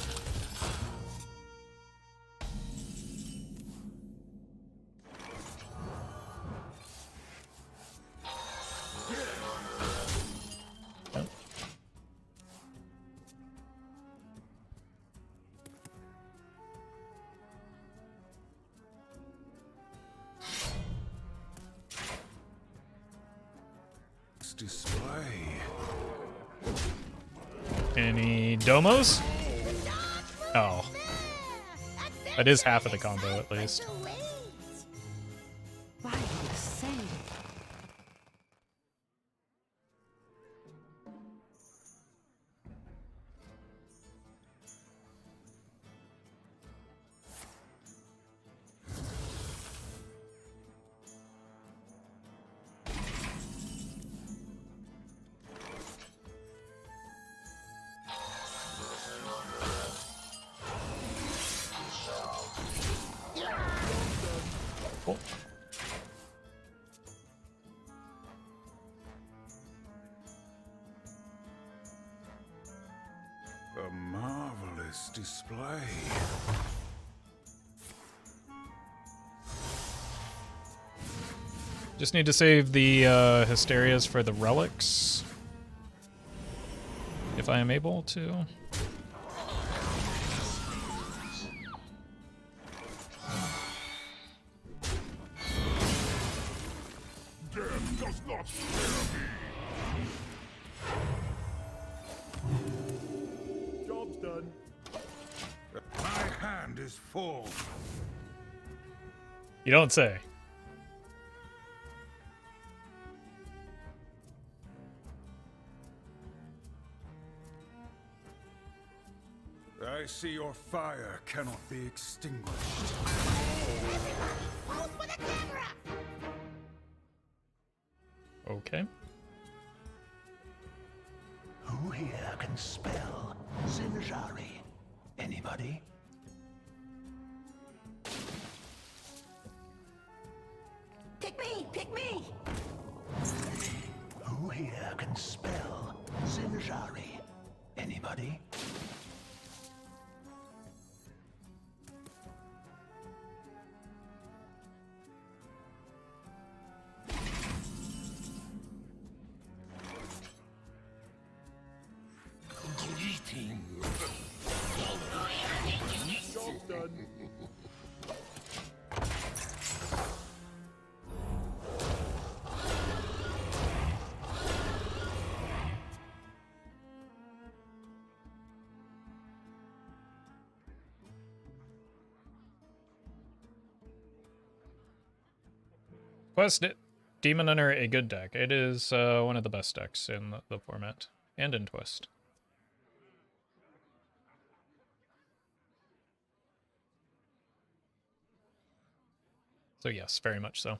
Display. Any domos? Oh. That is half of the combo at least. By the same. Cool. A marvelous display. Just need to save the Hysterias for the relics. If I am able to. Death does not spare me. Job's done. My hand is full. You don't say. I see your fire cannot be extinguished. Okay. Who here can spell Zinjari? Anybody? Pick me! Pick me! Who here can spell Zinjari? Anybody? Job's done. Quest Demon Hunter, a good deck. It is one of the best decks in the format and in Twist. So yes, very much so.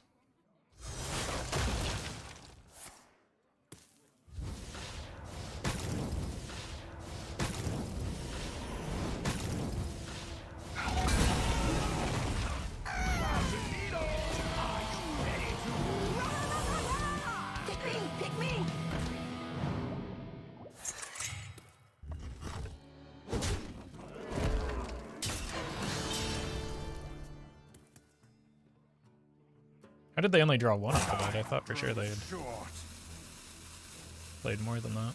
Pick me! How did they only draw one off of that? I thought for sure they had played more than that.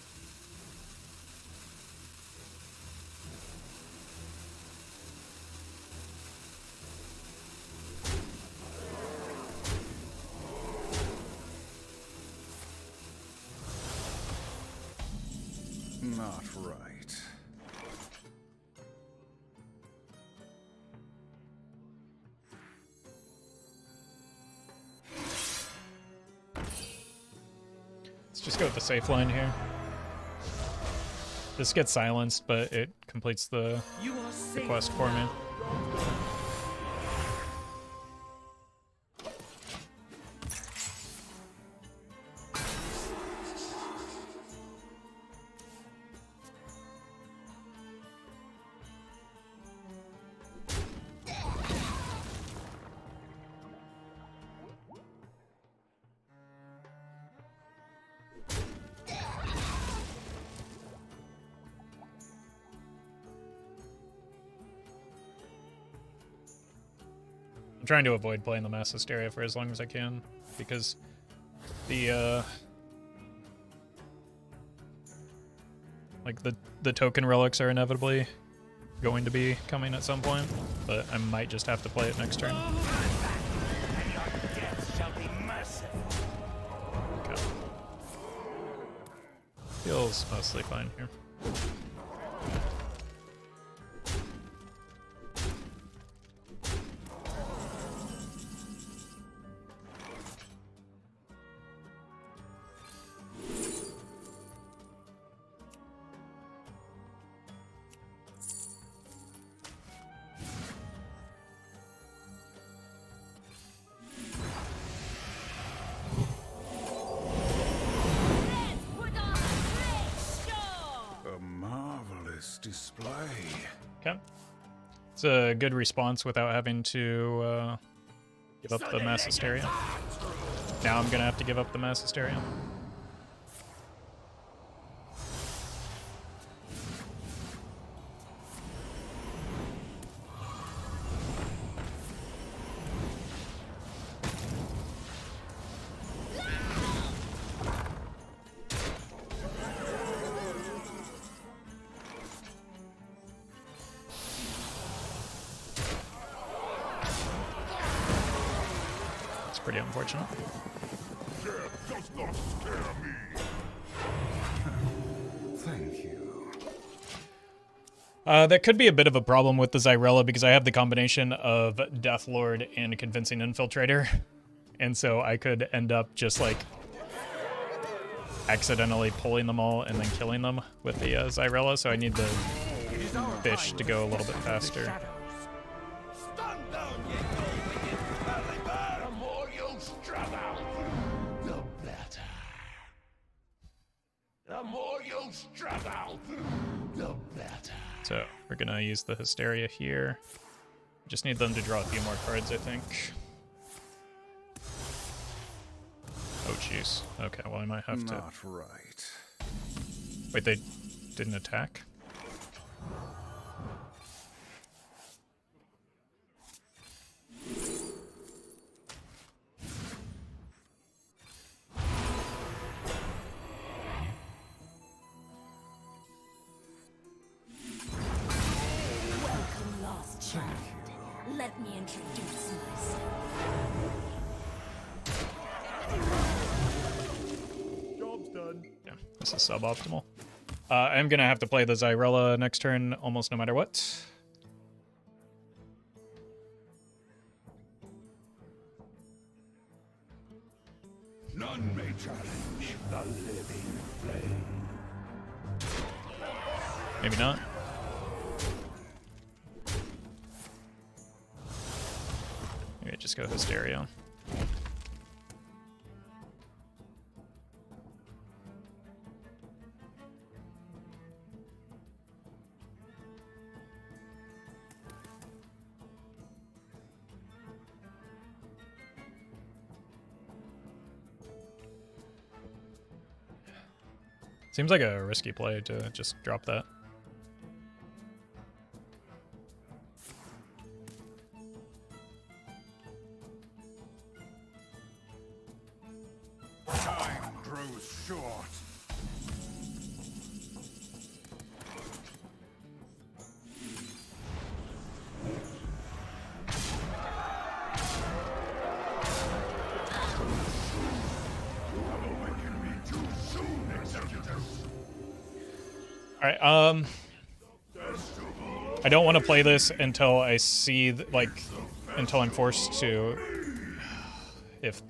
Not right. Let's just go with the safe line here. This gets silenced, but it completes the quest for me. I'm trying to avoid playing the Mass Hysteria for as long as I can, because the like the token relics are inevitably going to be coming at some point, but I might just have to play it next turn. Okay. Feels mostly fine here. Display. Okay. It's a good response without having to give up the Mass Hysteria. Now I'm gonna have to give up the Mass Hysteria. Pretty unfortunate. Death does not scare me. Thank you. That could be a bit of a problem with the Xyrella because I have the combination of Deathlord and Convincing Infiltrator, and so I could end up just like accidentally pulling them all and then killing them with the Xyrella, so I need the fish to go a little bit faster. So we're gonna use the Hysteria here. Just need them to draw a few more cards, I think. Oh jeez. Okay, well I might have to. Not right. Wait, they didn't attack? Let me introduce myself. Job's done. Yeah, this is suboptimal. I'm gonna have to play the Xyrella next turn almost no matter what. None may challenge the living flame. Maybe not. Maybe just go Hysteria. Seems like a risky play to just drop that. Time grows short. Alright, I don't want to play this until I see, until I'm forced to. If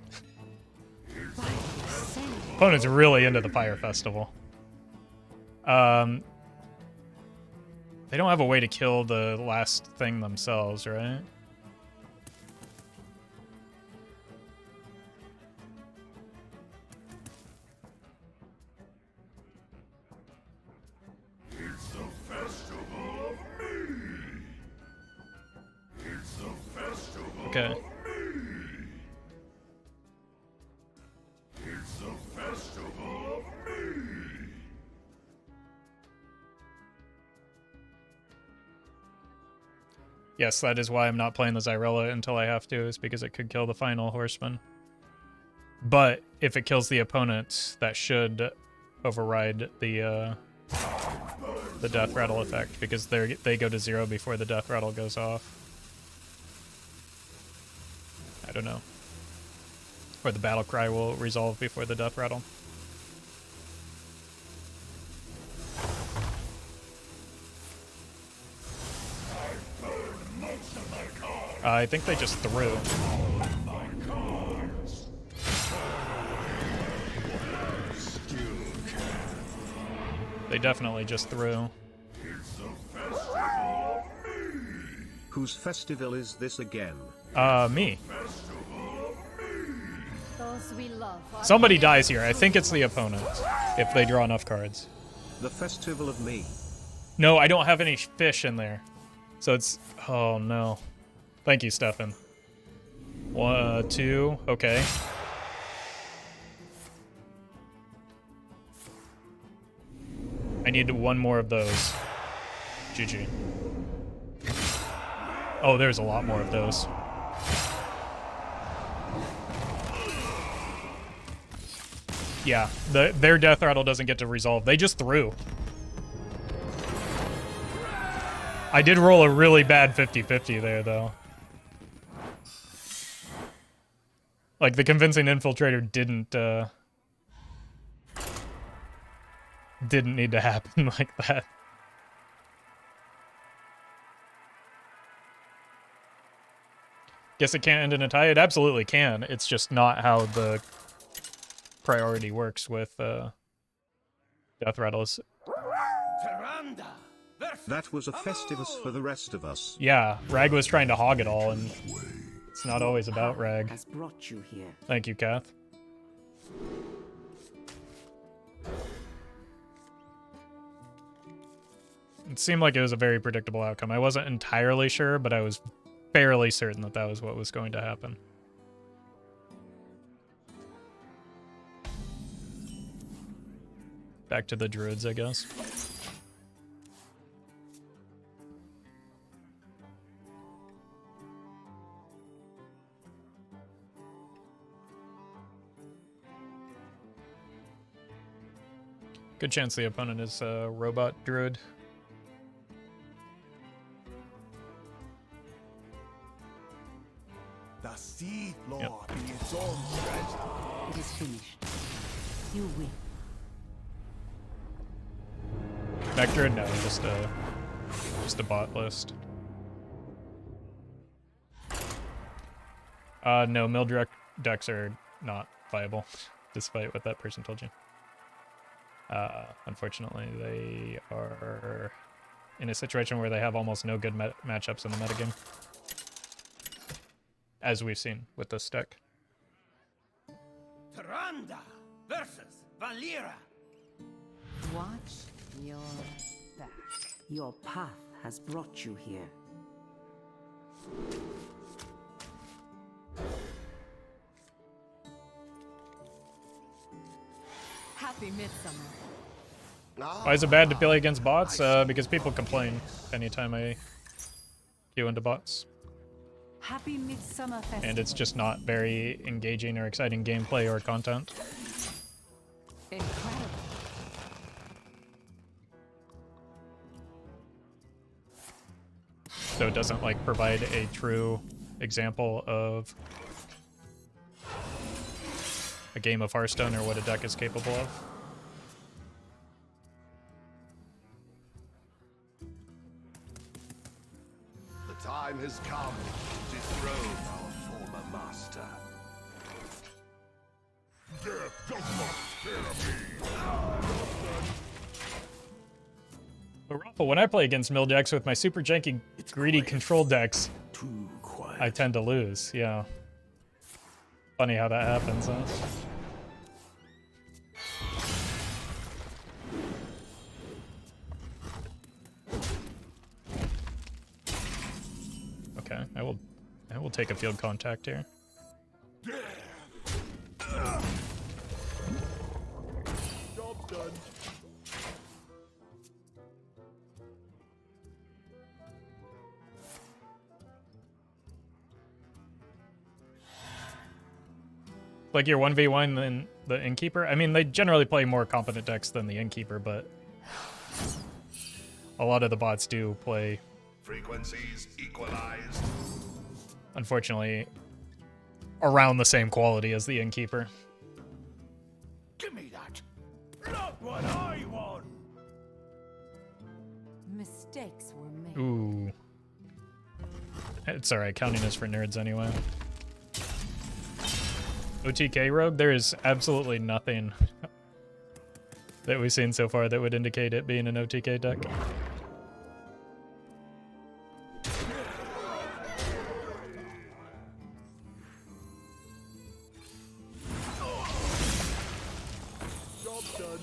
opponent's really into the Fire Festival. They don't have a way to kill the last thing themselves, right? Okay. It's a festival of me. Yes, that is why I'm not playing the Xyrella until I have to, is because it could kill the final Horseman. But if it kills the opponent, that should override the Death Rattle effect, because they go to 0 before the Death Rattle goes off. I don't know. Or the Battle Cry will resolve before the Death Rattle. I think they just threw. They definitely just threw. Whose festival is this again? Me. Those we love are Somebody dies here. I think it's the opponent, if they draw enough cards. The festival of me. No, I don't have any fish in there. So it's... Oh, no. Thank you, Stefan. 1, 2, okay. I need one more of those. GG. Oh, there's a lot more of those. Yeah, their Death Rattle doesn't get to resolve. They just threw. I did roll a really bad 50-50 there, though. Like, the Convincing Infiltrator didn't need to happen like that. Guess it can't end in a tie? It absolutely can. It's just not how the priority works with Death Rattles. That was a Festivus for the rest of us. Yeah, Rag was trying to hog it all, and it's not always about Rag. Has brought you here. Thank you, Kath. It seemed like it was a very predictable outcome. I wasn't entirely sure, but I was fairly certain that that was what was going to happen. Back to the druids, I guess. Good chance the opponent is a robot druid. The Seed Lord in its own tragedy. It is finished. You win. Mech druid? No, just a bot list. No, mill decks are not viable, despite what that person told you. Unfortunately, they are in a situation where they have almost no good matchups in the metagame, as we've seen with this deck. Tyrande versus Valera. Watch your back. Your path has brought you here. Happy Midsummer. Why is it bad to play against bots? Because people complain anytime I queue into bots. Happy Midsummer Festival. And it's just not very engaging or exciting gameplay or content. Incredible. So it doesn't like provide a true example of a game of Hearthstone or what a deck is capable of. The time has come to dethrone our former master. Death does not scare me. But Roffle, when I play against mill decks with my super janky, greedy control decks, I tend to lose, yeah. Funny how that happens, huh? Okay, I will take a field contact here. Job done. Like your 1v1 than the Innkeeper? I mean, they generally play more competent decks than the Innkeeper, but a lot of the bots do play, Frequencies equalized. unfortunately, around the same quality as the Innkeeper. Give me that. Not what I want. Mistakes were made. Ooh. It's alright, counting is for nerds anyway. OTK Rogue, there is absolutely nothing that we've seen so far that would indicate it being an OTK deck. Job done.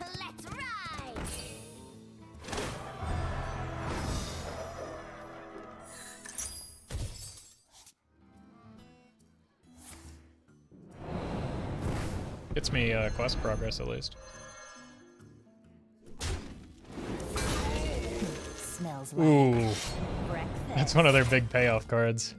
Let's ride! Gets me quest progress at least. Smells like Ooh, breakfast. that's one of their big payoff cards.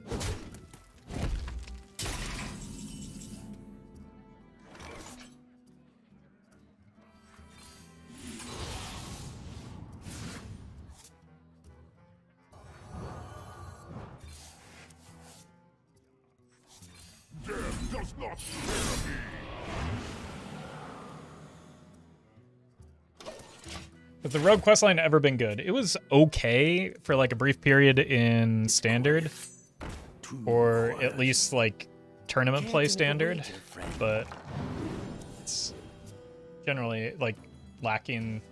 Death does not scare me. Has the Rogue questline ever been good? It was okay for like a brief period in Standard, or at least like tournament play Standard, but it's generally like lacking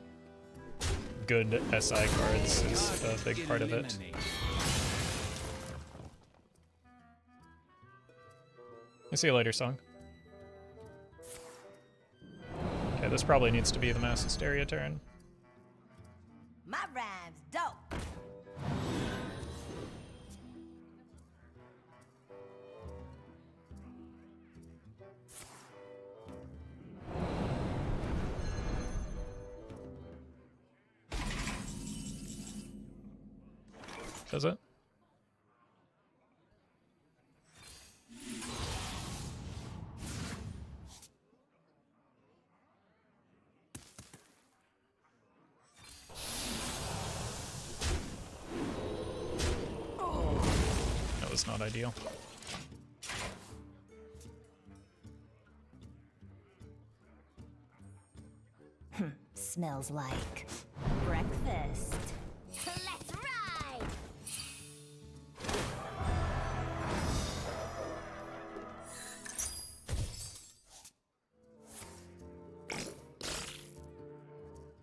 good SI cards is a big part of it. I'll see you later, Song. Okay, this probably needs to be the Mass Hysteria turn. My rhyme's dope. Does it? That was not ideal. Smells like breakfast. Let's ride!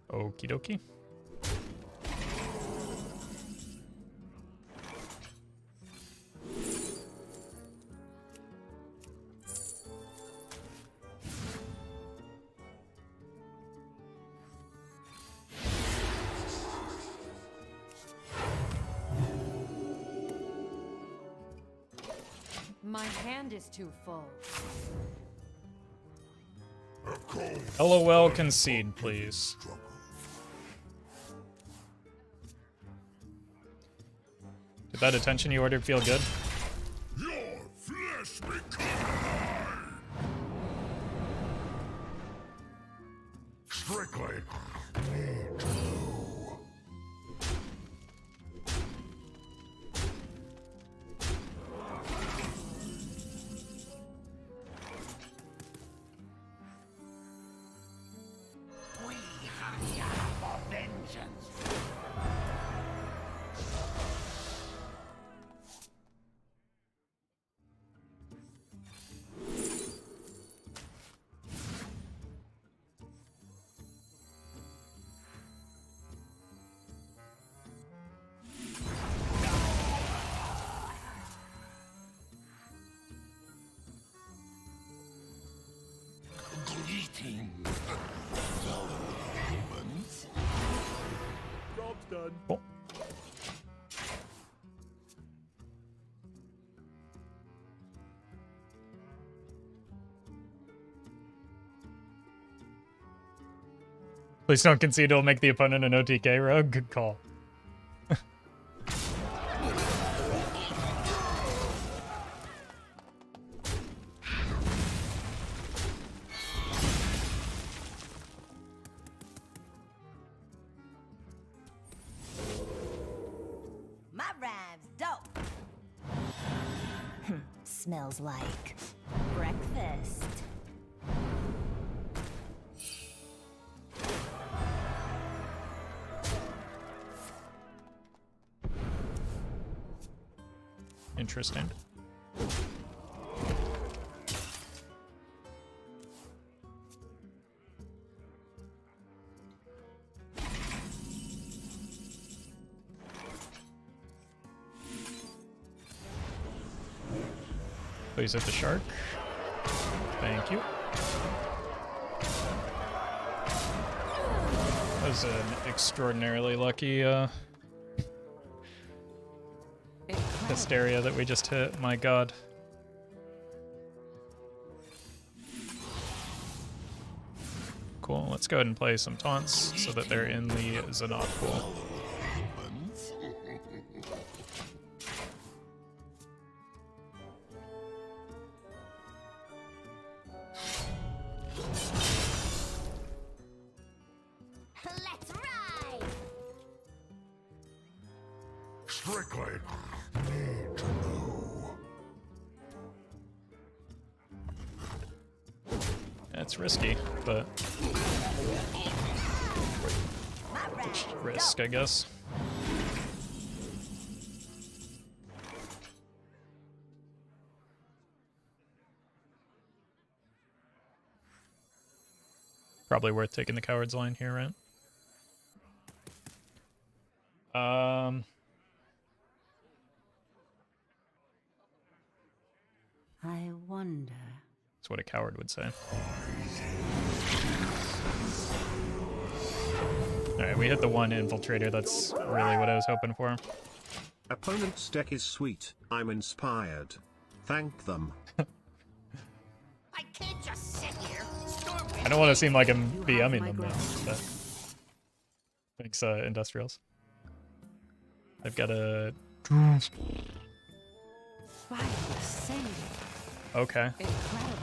Okie dokie. My hand is too full. LOL concede, please. Did that attention you ordered feel good? Your flesh become mine. Strictly. Job's done. Cool. Please don't concede, it'll make the opponent an OTK rogue. Good call. My rhyme's dope. Smells like breakfast. Interesting. Please hit the shark. Thank you. That was an extraordinarily lucky hysteria that we just hit. My god. Cool. Let's go ahead and play some taunts so that they're in the Zanot pool. Let's ride! Strictly. Need to know. It's risky, but risk, I guess. Probably worth taking the coward's line here, right? I wonder. That's what a coward would say. Alright, we hit the one infiltrator. That's really what I was hoping for. Opponent's deck is sweet. I'm inspired. Thank them. I can't just sit here. I don't want to seem like I'm BMing them, though. But thanks, Industrials. I've got a... Okay. Incredible.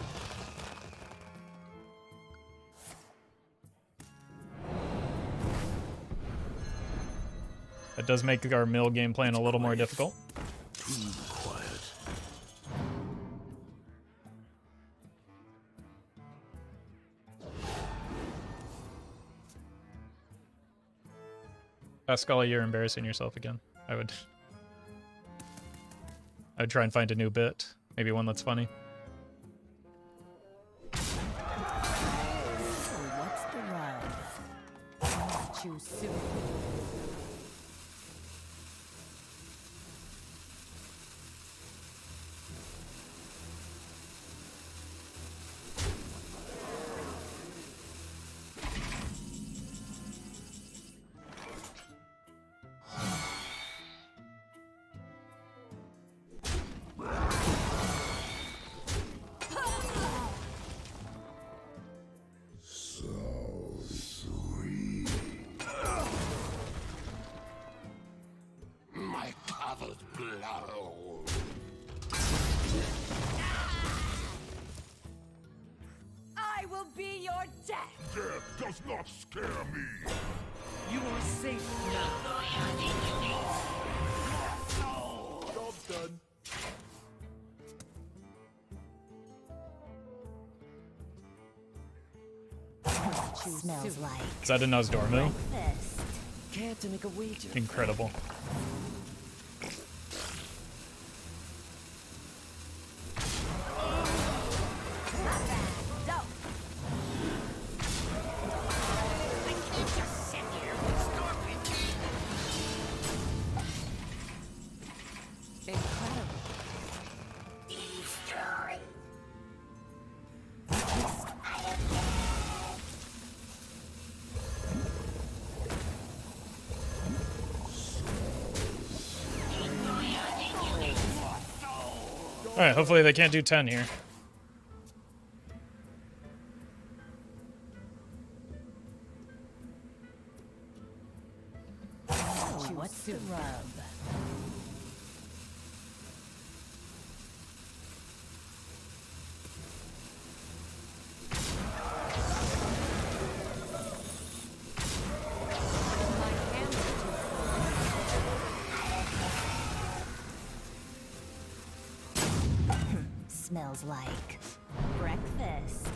That does make our mill game plan a little more difficult. Too quiet. Pascal, you're embarrassing yourself again. I would try and find a new bit. Maybe one that's funny. What's the rub? Choose soon. My covered blood. I will be your death. Death does not scare me. You are safe now. Job done. Smells like Is that a Nosdormu? breakfast. Care to make a wager? Incredible. Incredible. Alright, hopefully they can't do 10 here. What's the rub? Smells like breakfast.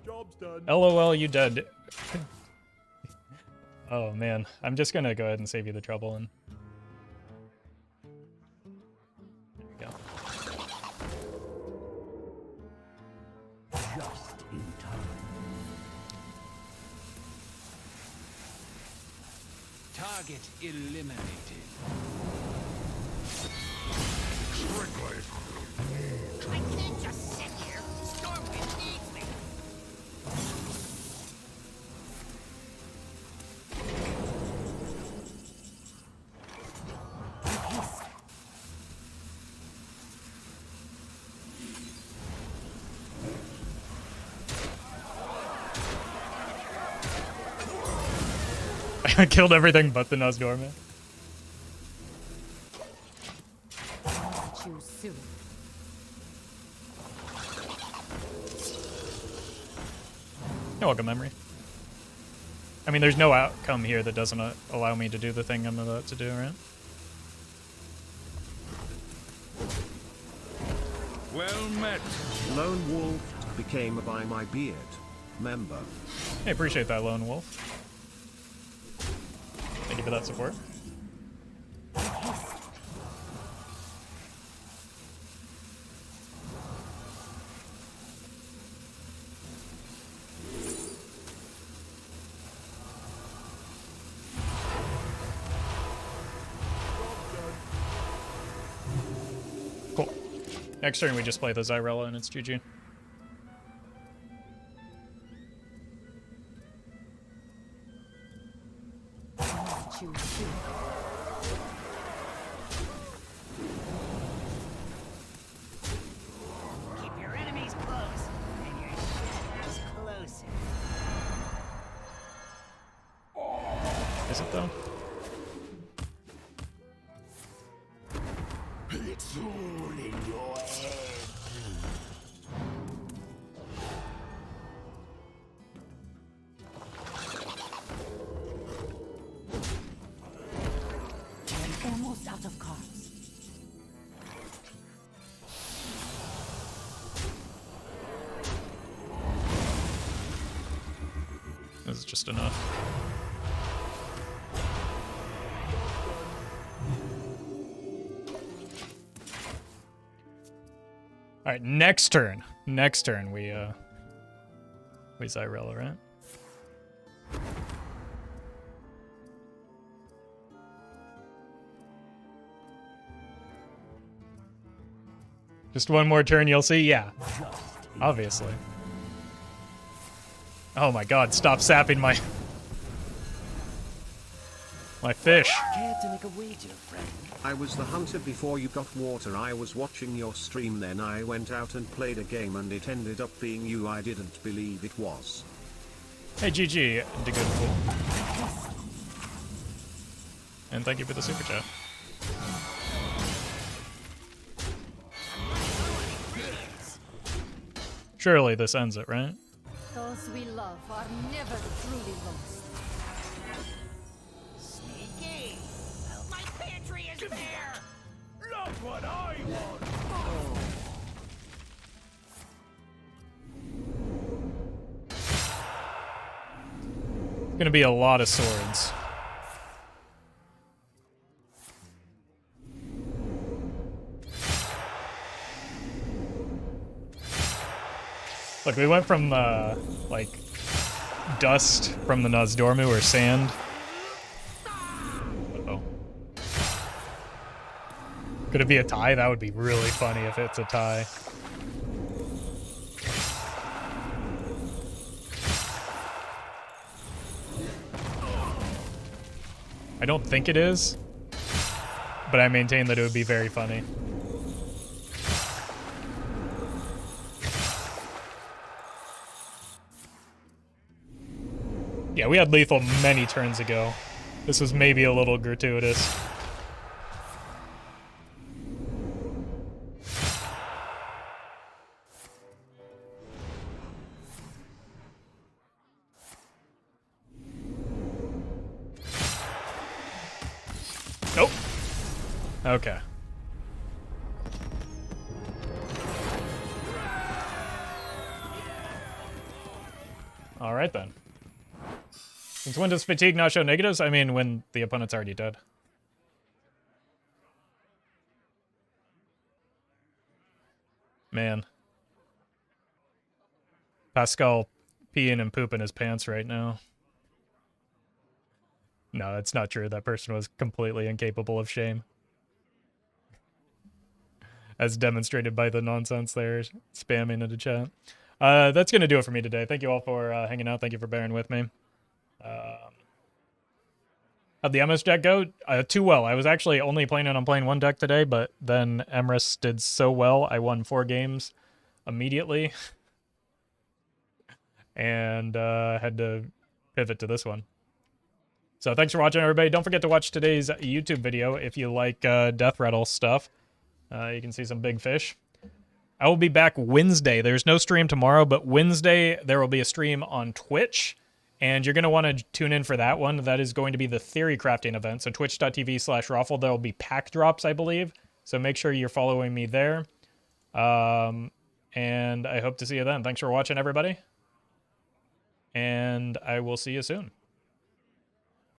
Job's done. LOL, you dead. Oh man, I'm just gonna go ahead and save you the trouble and there we go. Just in time. Target eliminated. Strictly. I can't just sit here. Stormwind needs me. I killed everything but the Nosdormu. Choose soon. You're welcome, Memory. I mean, there's no outcome here that doesn't allow me to do the thing I'm about to do, right? Well met. Lone Wolf became a By My Beard member. Hey, appreciate that, Lone Wolf. Thank you for that support. Cool. Next turn we just play the Zyrella and it's GG. Choose soon. Keep your enemies close, and your shadows closer. Is it though? is just enough. All right, next turn. Next turn, we Zyrella, right? Just one more turn, you'll see. Yeah, obviously. Oh my God! Stop sapping my fish. Care to make a wager, friend? I was the hunter before you got water. I was watching your stream, then I went out and played a game and it ended up being you. I didn't believe it was. Hey GG, the good fool. And thank you for the super chat. Surely this ends it, right? Those we love are never truly lost. Sneaky! Well, my pantry is bare! Look what I want! It's gonna be a lot of swords. Look, we went from, like, dust from the Nozdormu, or sand. Uh-oh. Could it be a tie? That would be really funny if it's a tie. I don't think it is, but I maintain that it would be very funny. Yeah, we had lethal many turns ago. This was maybe a little gratuitous. Nope. Okay. All right then. Since when does fatigue not show negatives? I mean, when the opponent's already dead. Man. Pascal peeing and pooping his pants right now. No, that's not true. That person was completely incapable of shame. As demonstrated by the nonsense they're spamming into chat. That's going to do it for me today. Thank you all for hanging out. Thank you for bearing with me. How'd the MS deck go? Too well. I was actually only planning on playing one deck today, but then Emrys did so well, I won 4 games immediately. And had to pivot to this one. So thanks for watching, everybody. Don't forget to watch today's YouTube video if you like Death Rattle stuff. You can see some big fish. I will be back Wednesday. There's no stream tomorrow, but Wednesday there will be a stream on Twitch. And you're going to want to tune in for that one. That is going to be the theory crafting event. So twitch.tv/Roffle. There will be pack drops, I believe. So make sure you're following me there. And I hope to see you then. Thanks for watching, everybody. And I will see you soon.